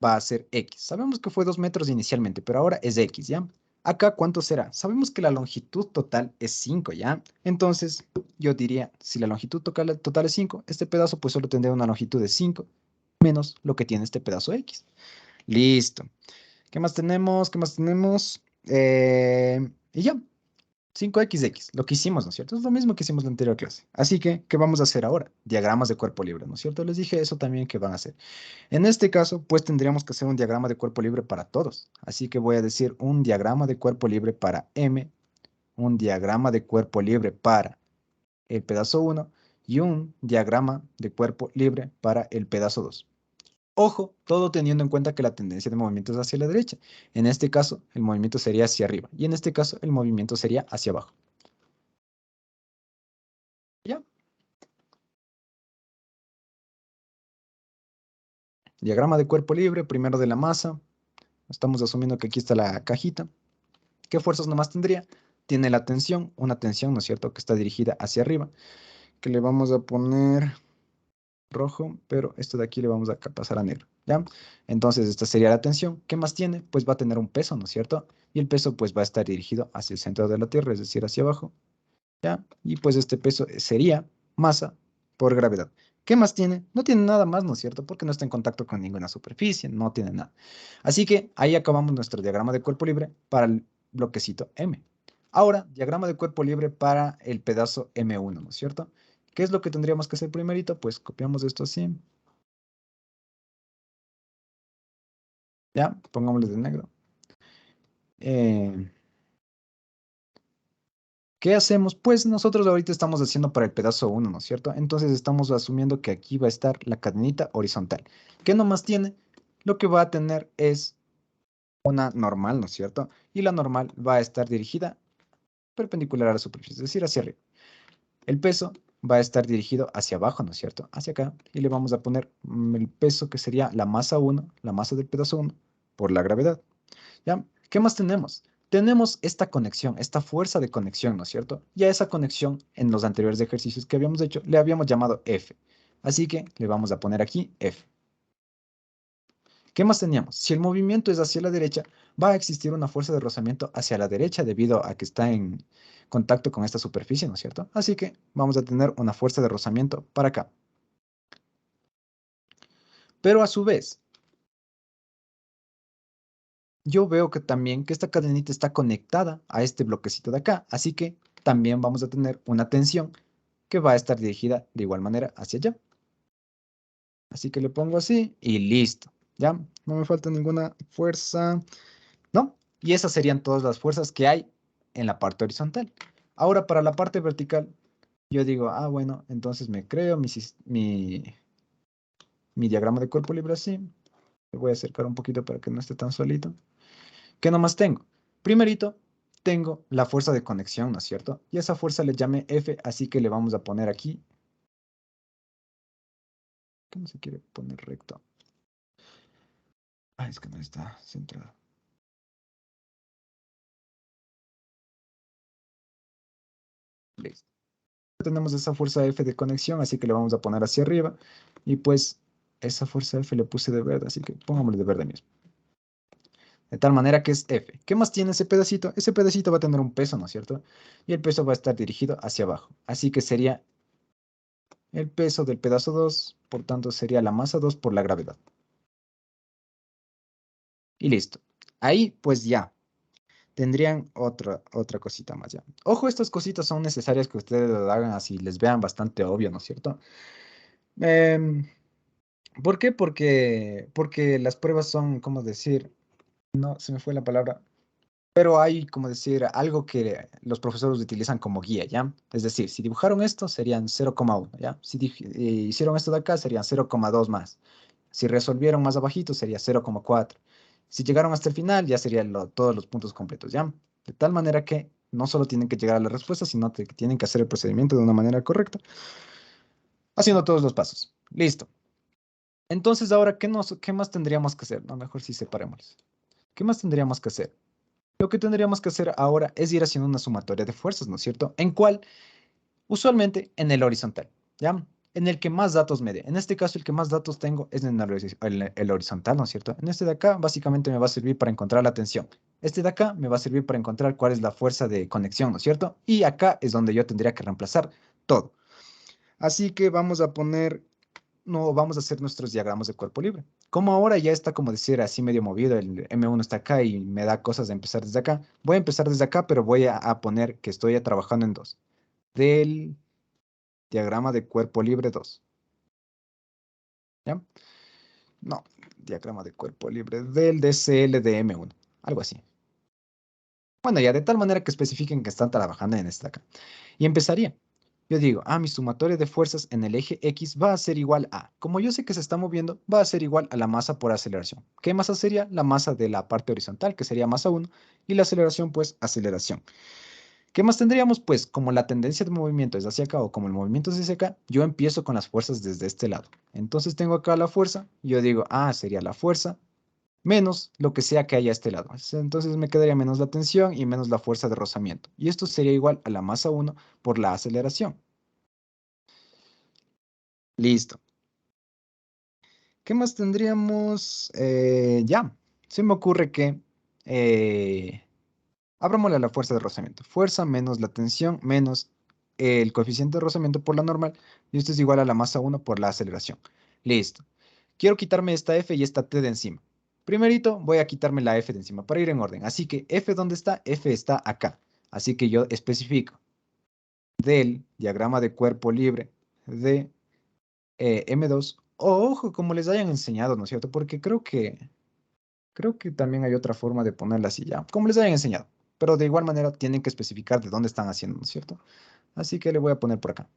va a ser X. Sabemos que fue 2 metros inicialmente, pero ahora es X, ¿ya? Acá, ¿cuánto será? Sabemos que la longitud total es 5, ¿ya? Entonces, yo diría, si la longitud total es 5, este pedazo pues solo tendría una longitud de 5 menos lo que tiene este pedazo X. Listo. ¿Qué más tenemos? ¿Qué más tenemos? Y ya. 5xx, lo que hicimos, ¿no es cierto? Es lo mismo que hicimos en la anterior clase. Así que, ¿qué vamos a hacer ahora? Diagramas de cuerpo libre, ¿no es cierto? Les dije eso también que van a hacer. En este caso, pues tendríamos que hacer un diagrama de cuerpo libre para todos. Así que voy a decir un diagrama de cuerpo libre para M, un diagrama de cuerpo libre para el pedazo 1 y un diagrama de cuerpo libre para el pedazo 2. Ojo, todo teniendo en cuenta que la tendencia de movimiento es hacia la derecha. En este caso, el movimiento sería hacia arriba y en este caso, el movimiento sería hacia abajo. ¿Ya? Diagrama de cuerpo libre, primero de la masa. Estamos asumiendo que aquí está la cajita. ¿Qué fuerzas nomás tendría? Tiene la tensión, una tensión, ¿no es cierto?, que está dirigida hacia arriba, que le vamos a poner rojo, pero esto de aquí le vamos a pasar a negro, ¿ya? Entonces, esta sería la tensión. ¿Qué más tiene? Pues va a tener un peso, ¿no es cierto? Y el peso, pues, va a estar dirigido hacia el centro de la Tierra, es decir, hacia abajo, ¿ya? Y pues este peso sería masa por gravedad. ¿Qué más tiene? No tiene nada más, ¿no es cierto? Porque no está en contacto con ninguna superficie, no tiene nada. Así que ahí acabamos nuestro diagrama de cuerpo libre para el bloquecito M. Ahora, diagrama de cuerpo libre para el pedazo M1, ¿no es cierto? ¿Qué es lo que tendríamos que hacer primerito? Pues copiamos esto así. Ya, pongámosle de negro. ¿Qué hacemos? Pues nosotros ahorita estamos haciendo para el pedazo 1, ¿no es cierto? Entonces estamos asumiendo que aquí va a estar la cadenita horizontal. ¿Qué nomás tiene? Lo que va a tener es una normal, ¿no es cierto? Y la normal va a estar dirigida perpendicular a la superficie, es decir, hacia arriba. El peso va a estar dirigido hacia abajo, ¿no es cierto? Hacia acá. Y le vamos a poner el peso que sería la masa 1, la masa del pedazo 1, por la gravedad. ¿Ya? ¿Qué más tenemos? Tenemos esta conexión, esta fuerza de conexión, ¿no es cierto? Y a esa conexión, en los anteriores ejercicios que habíamos hecho, le habíamos llamado F. Así que le vamos a poner aquí F. ¿Qué más teníamos? Si el movimiento es hacia la derecha, va a existir una fuerza de rozamiento hacia la derecha debido a que está en contacto con esta superficie, ¿no es cierto? Así que vamos a tener una fuerza de rozamiento para acá. Pero a su vez, yo veo que también que esta cadenita está conectada a este bloquecito de acá, así que también vamos a tener una tensión que va a estar dirigida de igual manera hacia allá. Así que le pongo así y listo. ¿Ya? No me falta ninguna fuerza, ¿no? Y esas serían todas las fuerzas que hay en la parte horizontal. Ahora, para la parte vertical, yo digo, ah, bueno, entonces me creo mi diagrama de cuerpo libre así. Le voy a acercar un poquito para que no esté tan solito. ¿Qué nomás tengo? Primerito, tengo la fuerza de conexión, ¿no es cierto? Y esa fuerza le llame F, así que le vamos a poner aquí. ¿Qué no se quiere poner recto? Ah, es que no está centrado. Listo. Tenemos esa fuerza F de conexión, así que le vamos a poner hacia arriba. Y pues esa fuerza F le puse de verde, así que pongámosle de verde mismo. De tal manera que es F. ¿Qué más tiene ese pedacito? Ese pedacito va a tener un peso, ¿no es cierto? Y el peso va a estar dirigido hacia abajo. Así que sería el peso del pedazo 2, por tanto sería la masa 2 por la gravedad. Y listo. Ahí pues ya tendrían otra cosita más ya. Ojo, estas cositas son necesarias que ustedes lo hagan así, les vean bastante obvio, ¿no es cierto? Em, ¿Por qué? Porque las pruebas son, ¿cómo decir? No, se me fue la palabra. Pero hay, como decir, algo que los profesores utilizan como guía, ¿ya? Es decir, si dibujaron esto, serían 0,1, ¿ya? Si hicieron esto de acá, serían 0,2 más. Si resolvieron más abajito, sería 0,4. Si llegaron hasta el final, ya serían todos los puntos completos, ¿ya? De tal manera que no solo tienen que llegar a la respuesta, sino que tienen que hacer el procedimiento de una manera correcta, haciendo todos los pasos. Listo. Entonces, ahora, ¿qué más tendríamos que hacer? No, mejor sí separémoslos. ¿Qué más tendríamos que hacer? Lo que tendríamos que hacer ahora es ir haciendo una sumatoria de fuerzas, ¿no es cierto? ¿En cuál? Usualmente en el horizontal, ¿ya? En el que más datos me dé. En este caso, el que más datos tengo es en el horizontal, ¿no es cierto? En este de acá, básicamente me va a servir para encontrar la tensión. Este de acá me va a servir para encontrar cuál es la fuerza de conexión, ¿no es cierto? Y acá es donde yo tendría que reemplazar todo. Así que vamos a poner, no, vamos a hacer nuestros diagramas de cuerpo libre. Como ahora ya está, como decir, así medio movido, el M1 está acá y me da cosas de empezar desde acá. Voy a empezar desde acá, pero voy a poner que estoy ya trabajando en 2. Del diagrama de cuerpo libre 2. ¿Ya? No, diagrama de cuerpo libre del DCL de M1. Algo así. Bueno, ya de tal manera que especifiquen que están trabajando en esta acá. Y empezaría. Yo digo, mi sumatoria de fuerzas en el eje X va a ser igual a, como yo sé que se está moviendo, va a ser igual a la masa por aceleración. ¿Qué masa sería? La masa de la parte horizontal, que sería masa 1, y la aceleración, pues, aceleración. ¿Qué más tendríamos? Pues, como la tendencia de movimiento es hacia acá, o como el movimiento es hacia acá, yo empiezo con las fuerzas desde este lado. Entonces tengo acá la fuerza, yo digo, sería la fuerza menos lo que sea que haya a este lado. Entonces me quedaría menos la tensión y menos la fuerza de rozamiento. Y esto sería igual a la masa 1 por la aceleración. Listo. ¿Qué más tendríamos? Ya, se me ocurre que abramosle a la fuerza de rozamiento. Fuerza menos la tensión menos el coeficiente de rozamiento por la normal. Y esto es igual a la masa 1 por la aceleración. Listo. Quiero quitarme esta F y esta T de encima. Primerito voy a quitarme la F de encima para ir en orden. Así que F, ¿dónde está? F está acá. Así que yo especifico del diagrama de cuerpo libre de M2. Ojo, como les hayan enseñado, ¿no es cierto? Porque creo que también hay otra forma de ponerla así ya. Como les hayan enseñado. Pero de igual manera tienen que especificar de dónde están haciendo, ¿no es cierto? Así que le voy a poner por acá.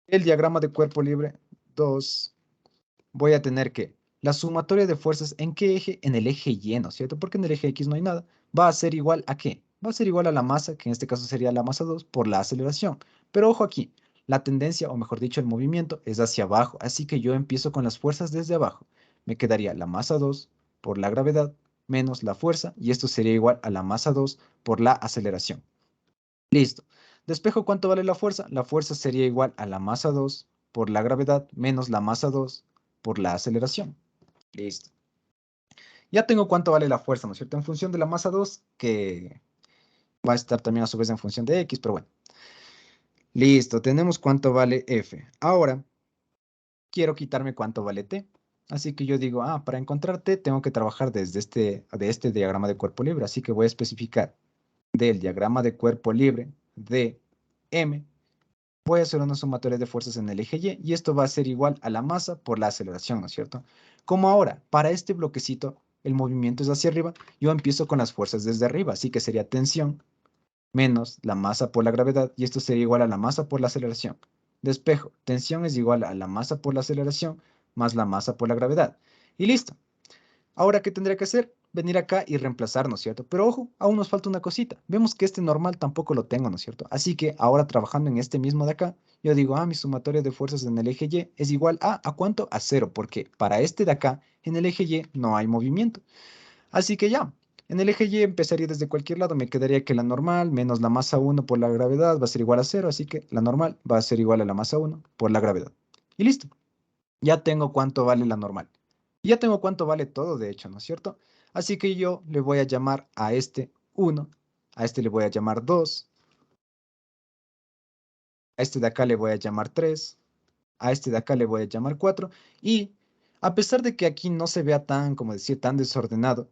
El diagrama de cuerpo libre 2. Voy a tener que la sumatoria de fuerzas, ¿en qué eje? En el eje Y, ¿no es cierto? Porque en el eje X no hay nada. Va a ser igual a ¿qué? Va a ser igual a la masa, que en este caso sería la masa 2, por la aceleración. Pero ojo aquí, la tendencia, o mejor dicho, el movimiento es hacia abajo. Así que yo empiezo con las fuerzas desde abajo. Me quedaría la masa 2 por la gravedad menos la fuerza, y esto sería igual a la masa 2 por la aceleración. Listo. Despejo cuánto vale la fuerza. La fuerza sería igual a la masa 2 por la gravedad menos la masa 2 por la aceleración. Listo. Ya tengo cuánto vale la fuerza, ¿no es cierto? En función de la masa 2, que va a estar también a su vez en función de X, pero bueno. Listo, tenemos cuánto vale F. Ahora, quiero quitarme cuánto vale T. Así que yo digo, para encontrar T tengo que trabajar desde este diagrama de cuerpo libre. Así que voy a especificar del diagrama de cuerpo libre de M. Voy a hacer una sumatoria de fuerzas en el eje Y, y esto va a ser igual a la masa por la aceleración, ¿no es cierto? Como ahora, para este bloquecito, el movimiento es hacia arriba, yo empiezo con las fuerzas desde arriba, así que sería tensión menos la masa por la gravedad, y esto sería igual a la masa por la aceleración. Despejo, tensión es igual a la masa por la aceleración más la masa por la gravedad. Y listo. Ahora, ¿qué tendría que hacer? Venir acá y reemplazar, ¿no es cierto? Pero ojo, aún nos falta una cosita. Vemos que este normal tampoco lo tengo, ¿no es cierto? Así que ahora trabajando en este mismo de acá, yo digo, mi sumatoria de fuerzas en el eje Y es igual ¿a cuánto? A 0, porque para este de acá, en el eje Y no hay movimiento. Así que ya, en el eje Y empezaría desde cualquier lado, me quedaría que la normal menos la masa 1 por la gravedad va a ser igual a 0, así que la normal va a ser igual a la masa 1 por la gravedad. Y listo, ya tengo cuánto vale la normal. Y ya tengo cuánto vale todo, de hecho, ¿no es cierto? Así que yo le voy a llamar a este 1, a este le voy a llamar 2, a este de acá le voy a llamar 3, a este de acá le voy a llamar 4, y a pesar de que aquí no se vea tan, como decir, tan desordenado,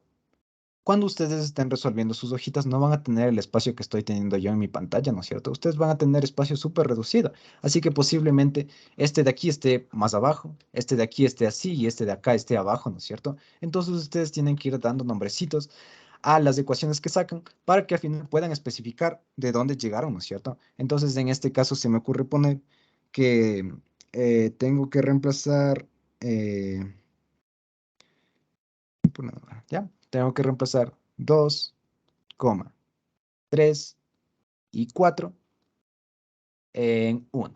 cuando ustedes estén resolviendo sus hojitas, no van a tener el espacio que estoy teniendo yo en mi pantalla, ¿no es cierto? Ustedes van a tener espacio súper reducido. Así que posiblemente este de aquí esté más abajo, este de aquí esté así y este de acá esté abajo, ¿no es cierto? Entonces ustedes tienen que ir dando nombrecitos a las ecuaciones que sacan para que al final puedan especificar de dónde llegaron, ¿no es cierto? Entonces en este caso se me ocurre poner que tengo que reemplazar... ¿ya? Tengo que reemplazar 2, 3 y 4 en 1.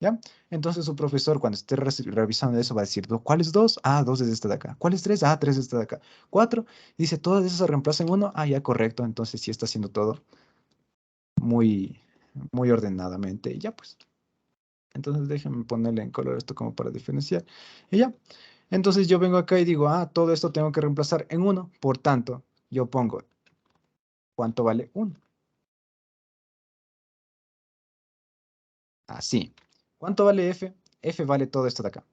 ¿Ya? Entonces su profesor cuando esté revisando eso va a decir, ¿cuál es 2? 2 es esta de acá. ¿Cuál es 3? 3 es esta de acá. 4, dice, todas esas se reemplazan en 1. Ya, correcto. Entonces sí está haciendo todo muy, muy ordenadamente. Y ya, pues. Entonces déjenme ponerle en color esto como para diferenciar. Y ya. Entonces yo vengo acá y digo, todo esto tengo que reemplazar en 1. Por tanto, yo pongo, ¿cuánto vale 1? Así. ¿Cuánto vale F? F vale todo esto de acá.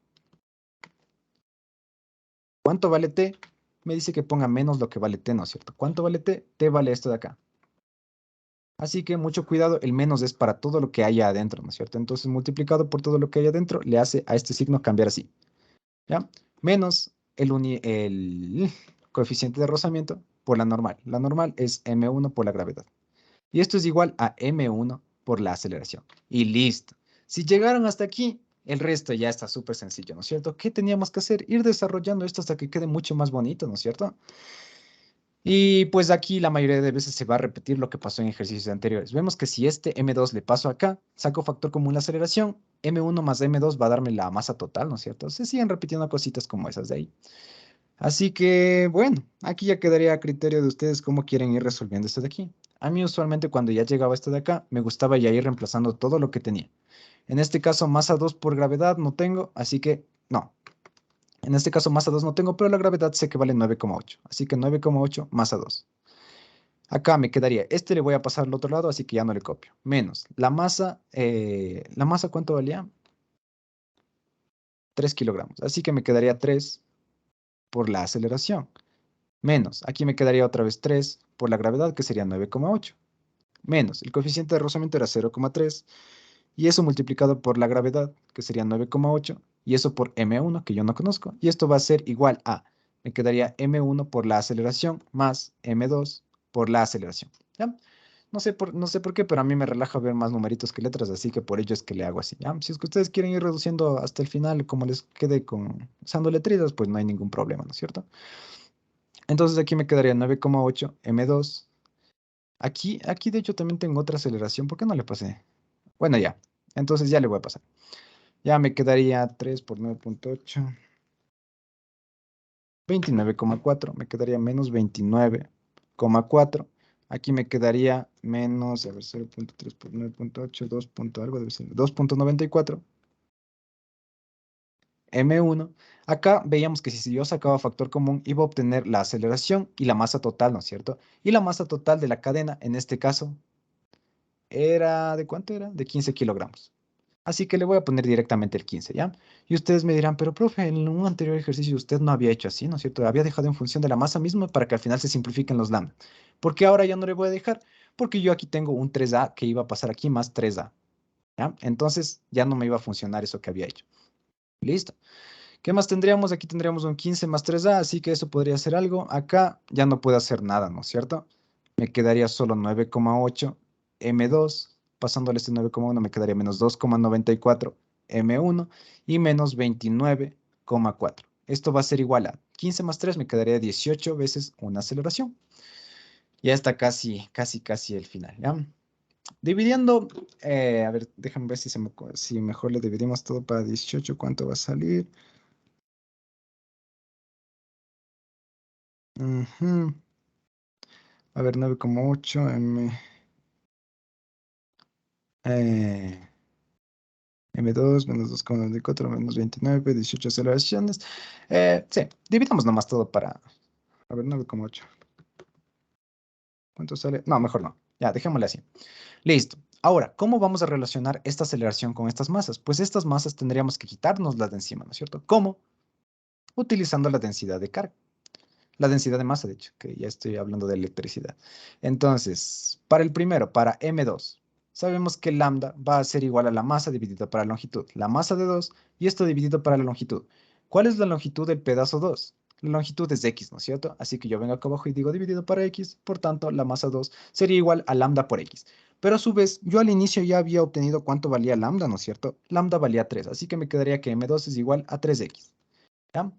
¿Cuánto vale T? Me dice que ponga menos lo que vale T, ¿no es cierto? ¿Cuánto vale T? T vale esto de acá. Así que mucho cuidado, el menos es para todo lo que haya adentro, ¿no es cierto? Entonces, multiplicado por todo lo que hay adentro, le hace a este signo cambiar así, ¿ya? Menos el coeficiente de rozamiento por la normal. La normal es m1 por la gravedad. Y esto es igual a m1 por la aceleración. Y listo. Si llegaron hasta aquí, el resto ya está súper sencillo, ¿no es cierto? ¿Qué teníamos que hacer? Ir desarrollando esto hasta que quede mucho más bonito, ¿no es cierto? Y pues aquí la mayoría de veces se va a repetir lo que pasó en ejercicios anteriores. Vemos que si este m2 le paso acá, saco factor común la aceleración, m1 más m2 va a darme la masa total, ¿no es cierto? Se siguen repitiendo cositas como esas de ahí. Así que, bueno, aquí ya quedaría a criterio de ustedes cómo quieren ir resolviendo esto de aquí. A mí usualmente cuando ya llegaba esto de acá, me gustaba ya ir reemplazando todo lo que tenía. En este caso, masa 2 por gravedad no tengo, así que no. En este caso, masa 2 no tengo, pero la gravedad sé que vale 9,8. Así que 9,8 masa 2. Acá me quedaría, este le voy a pasar al otro lado, así que ya no le copio. Menos, ¿la masa cuánto valía? 3 kilogramos. Así que me quedaría 3 por la aceleración. Menos, aquí me quedaría otra vez 3 por la gravedad, que sería 9,8. Menos, el coeficiente de rozamiento era 0,3. Y eso multiplicado por la gravedad, que sería 9,8. Y eso por m1, que yo no conozco. Y esto va a ser igual a, me quedaría m1 por la aceleración más m2 por la aceleración. ¿Ya? No sé por qué, pero a mí me relaja ver más numeritos que letras, así que por ello es que le hago así. ¿Ya? Si es que ustedes quieren ir reduciendo hasta el final, como les quede usando letritas, pues no hay ningún problema, ¿no es cierto? Entonces aquí me quedaría 9,8 m2. Aquí de hecho también tengo otra aceleración. ¿Por qué no le pasé? Bueno, ya. Entonces ya le voy a pasar. Ya me quedaría 3 por 9,8. 29,4. Me quedaría menos 29,4. Aquí me quedaría menos, a ver, 0,3 por 9,8, 2 punto algo debe ser, 2,94. M1. Acá veíamos que si yo sacaba factor común, iba a obtener la aceleración y la masa total, ¿no es cierto? Y la masa total de la cadena, en este caso, era, ¿de cuánto era? De 15 kilogramos. Así que le voy a poner directamente el 15, ¿ya? Y ustedes me dirán, pero profe, en un anterior ejercicio usted no había hecho así, ¿no es cierto? Había dejado en función de la masa misma para que al final se simplifiquen los lambda. ¿Por qué ahora ya no le voy a dejar? Porque yo aquí tengo un 3a que iba a pasar aquí más 3a, ¿ya? Entonces ya no me iba a funcionar eso que había hecho. Listo. ¿Qué más tendríamos? Aquí tendríamos un 15 más 3a, así que eso podría ser algo. Acá ya no puedo hacer nada, ¿no es cierto? Me quedaría solo 9,8 m2, pasándole este 9,1 me quedaría menos 2,94 m1 y menos 29,4. Esto va a ser igual a 15 más 3 me quedaría 18 veces una aceleración. Ya está casi el final, ¿ya? Dividiendo, a ver, déjame ver si mejor le dividimos todo para 18, ¿cuánto va a salir? Ujú. A ver, 9,8 M2 menos 2,94 menos 29, 18 aceleraciones. Sí, dividamos nomás todo para, a ver, 9,8. ¿Cuánto sale? No, mejor no. Ya, dejémosle así. Listo. Ahora, ¿cómo vamos a relacionar esta aceleración con estas masas? Pues estas masas tendríamos que quitárnoslas de encima, ¿no es cierto? ¿Cómo? Utilizando la densidad de carga. La densidad de masa, de hecho, que ya estoy hablando de electricidad. Entonces, para el primero, para M2, sabemos que lambda va a ser igual a la masa dividida para la longitud. La masa de 2 y esto dividido para la longitud. ¿Cuál es la longitud del pedazo 2? La longitud es x, ¿no es cierto? Así que yo vengo acá abajo y digo dividido para x, por tanto, la masa 2 sería igual a lambda por x. Pero a su vez, yo al inicio ya había obtenido cuánto valía lambda, ¿no es cierto? Lambda valía 3, así que me quedaría que m2 es igual a 3x. ¿Ya?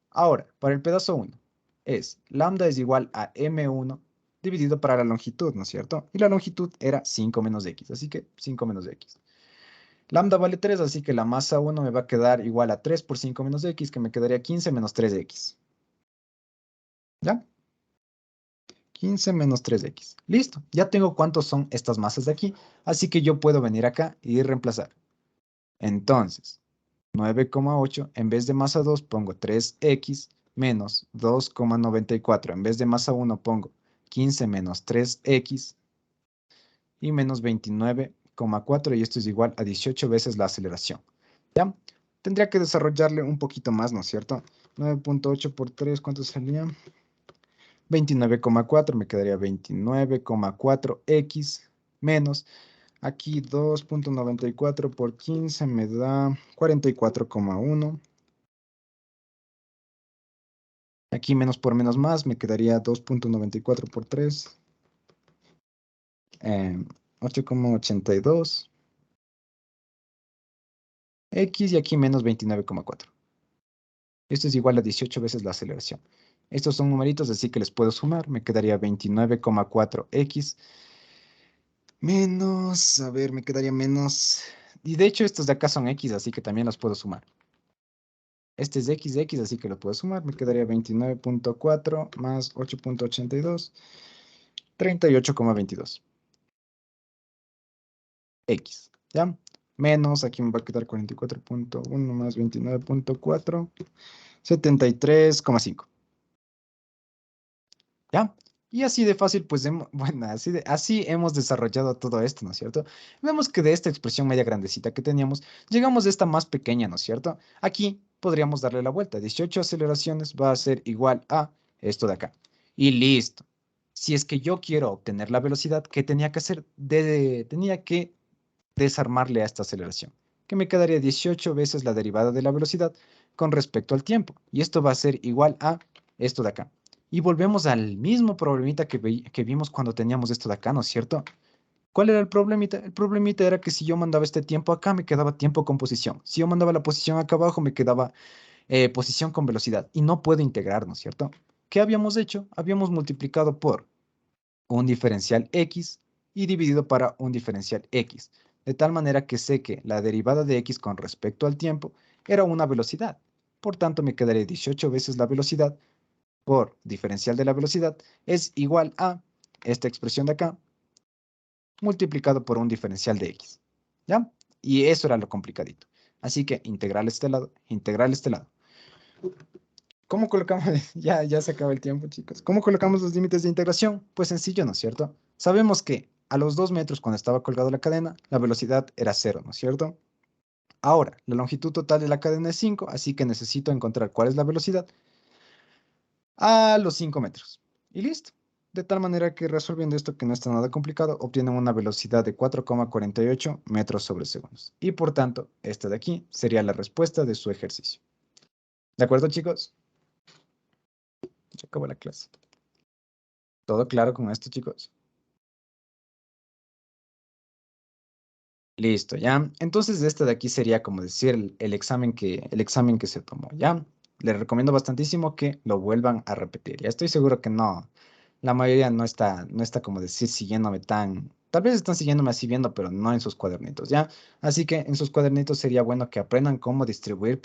Ahora, para el pedazo 1, es lambda es igual a m1 dividido para la longitud, ¿no es cierto? Y la longitud era 5 menos x, así que 5 menos x. Lambda vale 3, así que la masa 1 me va a quedar igual a 3 por 5 menos x, que me quedaría 15 menos 3x. ¿Ya? 15 menos 3x. Listo, ya tengo cuántos son estas masas de aquí, así que yo puedo venir acá y reemplazar. Entonces, 9,8 en vez de masa 2 pongo 3x menos 2,94. En vez de masa 1 pongo 15 menos 3x y menos 29,4 y esto es igual a 18 veces la aceleración. ¿Ya? Tendría que desarrollarle un poquito más, ¿no es cierto? 9.8 por 3, ¿cuánto salía? 29,4, me quedaría 29,4x menos, aquí 2.94 por 15 me da 44,1. Aquí menos por menos más, me quedaría 2.94 por 3, 8,82. X y aquí menos 29,4. Esto es igual a 18 veces la aceleración. Estos son numeritos, así que les puedo sumar. Me quedaría 29,4x menos, a ver, me quedaría menos. Y de hecho estos de acá son x, así que también los puedo sumar. Este es x, así que lo puedo sumar. Me quedaría 29,4 más 8,82, 38,22. X, ¿ya? Menos, aquí me va a quedar 44,1 más 29,4, 73,5. ¿Ya? Y así de fácil, pues, bueno, así hemos desarrollado todo esto, ¿no es cierto? Vemos que de esta expresión media grandecita que teníamos, llegamos a esta más pequeña, ¿no es cierto? Aquí podríamos darle la vuelta. 18 aceleraciones va a ser igual a esto de acá. Y listo. Si es que yo quiero obtener la velocidad, ¿qué tenía que hacer? Tenía que desarmarle a esta aceleración, que me quedaría 18 veces la derivada de la velocidad con respecto al tiempo. Y esto va a ser igual a esto de acá. Y volvemos al mismo problemita que vimos cuando teníamos esto de acá, ¿no es cierto? ¿Cuál era el problemita? El problemita era que si yo mandaba este tiempo acá, me quedaba tiempo con posición. Si yo mandaba la posición acá abajo, me quedaba posición con velocidad. Y no puedo integrar, ¿no es cierto? ¿Qué habíamos hecho? Habíamos multiplicado por un diferencial x y dividido para un diferencial x, de tal manera que sé que la derivada de x con respecto al tiempo era una velocidad. Por tanto, me quedaría 18 veces la velocidad por diferencial de la velocidad es igual a esta expresión de acá multiplicado por un diferencial de x. ¿Ya? Y eso era lo complicadito. Así que integral este lado, integral este lado. ¿Cómo colocamos? Ya se acaba el tiempo, chicos. ¿Cómo colocamos los límites de integración? Pues sencillo, ¿no es cierto? Sabemos que a los 2 metros cuando estaba colgado la cadena, la velocidad era 0, ¿no es cierto? Ahora, la longitud total de la cadena es 5, así que necesito encontrar cuál es la velocidad a los 5 metros. Y listo. De tal manera que resolviendo esto, que no está nada complicado, obtienen una velocidad de 4,48 metros sobre segundos. Y por tanto, esta de aquí sería la respuesta de su ejercicio. ¿De acuerdo, chicos? Se acabó la clase. ¿Todo claro con esto, chicos? Listo, ¿ya? Entonces, este de aquí sería como decir el examen que se tomó, ¿ya? Les recomiendo bastantísimo que lo vuelvan a repetir. Ya estoy seguro que no, la mayoría no está como decir siguiéndome tal vez están siguiéndome así viendo, pero no en sus cuadernitos, ¿ya? Así que en sus cuadernitos sería bueno que aprendan cómo distribuir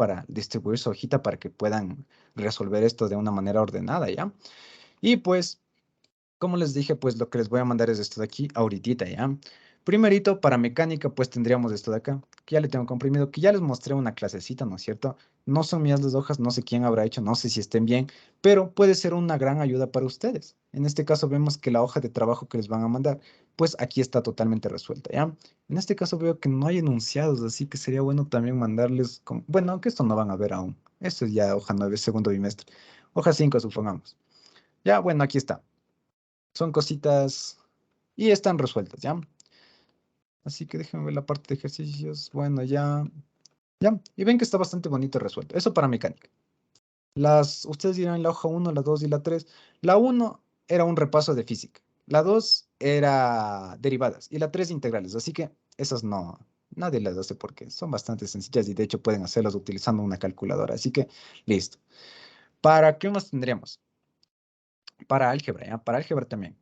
su hojita para que puedan resolver esto de una manera ordenada, ¿ya? Y pues como les dije, pues lo que les voy a mandar es esto de aquí, ahorita, ¿ya? Primerito, para mecánica, pues tendríamos esto de acá, que ya le tengo comprimido, que ya les mostré una clasecita, ¿no es cierto? No son mías las hojas, no sé quién habrá hecho, no sé si estén bien, pero puede ser una gran ayuda para ustedes. En este caso vemos que la hoja de trabajo que les van a mandar, pues aquí está totalmente resuelta, ¿ya? En este caso veo que no hay enunciados, así que sería bueno también mandarles, bueno, aunque esto no van a ver aún. Esto es ya hoja 9, segundo bimestre. Hoja 5, supongamos. Ya, bueno, aquí está. Son cositas y están resueltas, ¿ya? Así que déjenme ver la parte de ejercicios. Bueno, ya. Ya. Y ven que está bastante bonito resuelto. Eso para mecánica. Ustedes dirán la hoja 1, la 2 y la 3. La 1 era un repaso de física. La 2 era derivadas. Y la 3 integrales. Así que esas no, nadie las hace porque son bastante sencillas y de hecho pueden hacerlas utilizando una calculadora. Así que listo. ¿Para qué más tendríamos? Para álgebra, ¿ya? Para álgebra también.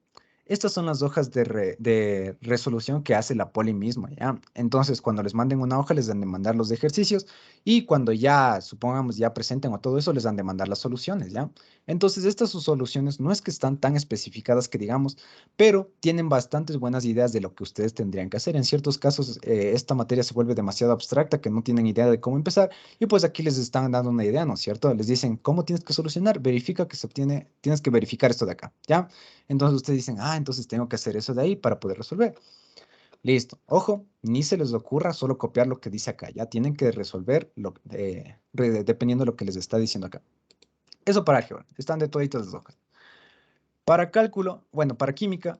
Estas son las hojas de resolución que hace la poli misma, ¿ya? Entonces, cuando les manden una hoja, les dan de mandar los ejercicios y cuando ya, supongamos, ya presenten o todo eso, les dan de mandar las soluciones, ¿ya? Entonces, estas sus soluciones no es que están tan especificadas que digamos, pero tienen bastantes buenas ideas de lo que ustedes tendrían que hacer. En ciertos casos, esta materia se vuelve demasiado abstracta, que no tienen idea de cómo empezar y pues aquí les están dando una idea, ¿no es cierto? Les dicen, ¿cómo tienes que solucionar? Verifica que se obtiene, tienes que verificar esto de acá, ¿ya? Entonces ustedes dicen, entonces tengo que hacer eso de ahí para poder resolver. Listo. Ojo, ni se les ocurra solo copiar lo que dice acá. Ya tienen que resolver dependiendo de lo que les está diciendo acá. Eso para álgebra, están de toditas las hojas. Para cálculo, bueno, para química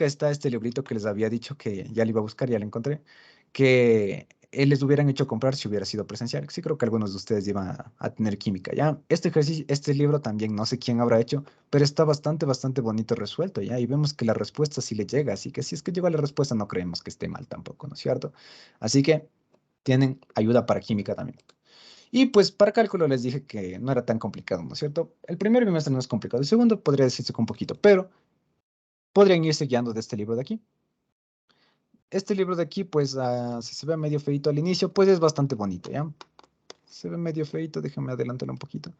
está este librito que les había dicho que ya lo iba a buscar, ya lo encontré, que les hubieran hecho comprar si hubiera sido presencial. Sí, creo que algunos de ustedes iban a tener química, ¿ya? Este ejercicio, este libro también, no sé quién habrá hecho, pero está bastante bonito resuelto, ¿ya? Y vemos que la respuesta sí le llega, así que si es que llega la respuesta, no creemos que esté mal tampoco, ¿no es cierto? Así que tienen ayuda para química también. Y pues para cálculo les dije que no era tan complicado, ¿no es cierto? El primer bimestre no es complicado, el segundo podría decirse que un poquito, pero podrían irse guiando de este libro de aquí. Este libro de aquí, pues, si se ve medio feito al inicio, pues es bastante bonito, ¿ya? Se ve medio feito, déjenme adelantarlo un poquito,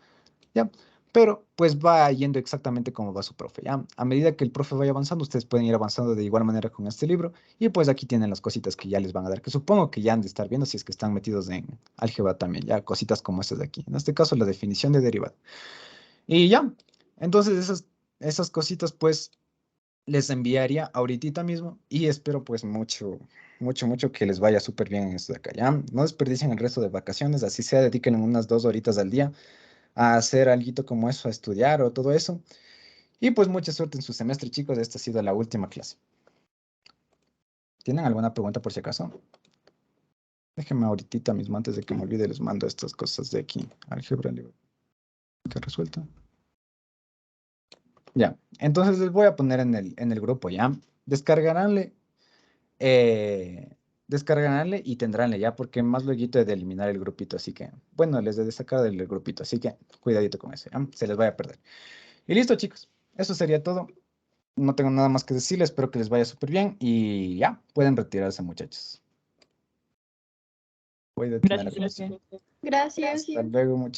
¿ya? Pero, pues, va yendo exactamente como va su profe, ¿ya? A medida que el profe vaya avanzando, ustedes pueden ir avanzando de igual manera con este libro, y pues aquí tienen las cositas que ya les van a dar, que supongo que ya han de estar viendo si es que están metidos en álgebra también, ¿ya? Cositas como estas de aquí. En este caso, la definición de derivada. Y ya, entonces esas cositas, pues, les enviaría ahorita mismo y espero pues mucho que les vaya súper bien en esto de acá, ¿ya? No desperdicien el resto de vacaciones, así sea, dediquen unas 2 horitas al día a hacer algo como eso, a estudiar o todo eso. Y pues mucha suerte en su semestre, chicos. Esta ha sido la última clase. ¿Tienen alguna pregunta por si acaso? Déjenme ahorita mismo, antes de que me olvide, les mando estas cosas de aquí. Álgebra, que resuelto. Ya, entonces les voy a poner en el grupo, ¿ya? Descargaránle descargaránle y tendránle ya, porque más luego he de eliminar el grupito, así que, bueno, les he de sacar del grupito, así que cuidadito con eso, ¿ya? Se les vaya a perder. Y listo, chicos, eso sería todo. No tengo nada más que decirles, espero que les vaya súper bien y ya, pueden retirarse, muchachos. Voy a detener la Gracias, grabación. Sebastián. Gracias. Hasta luego, muchachos.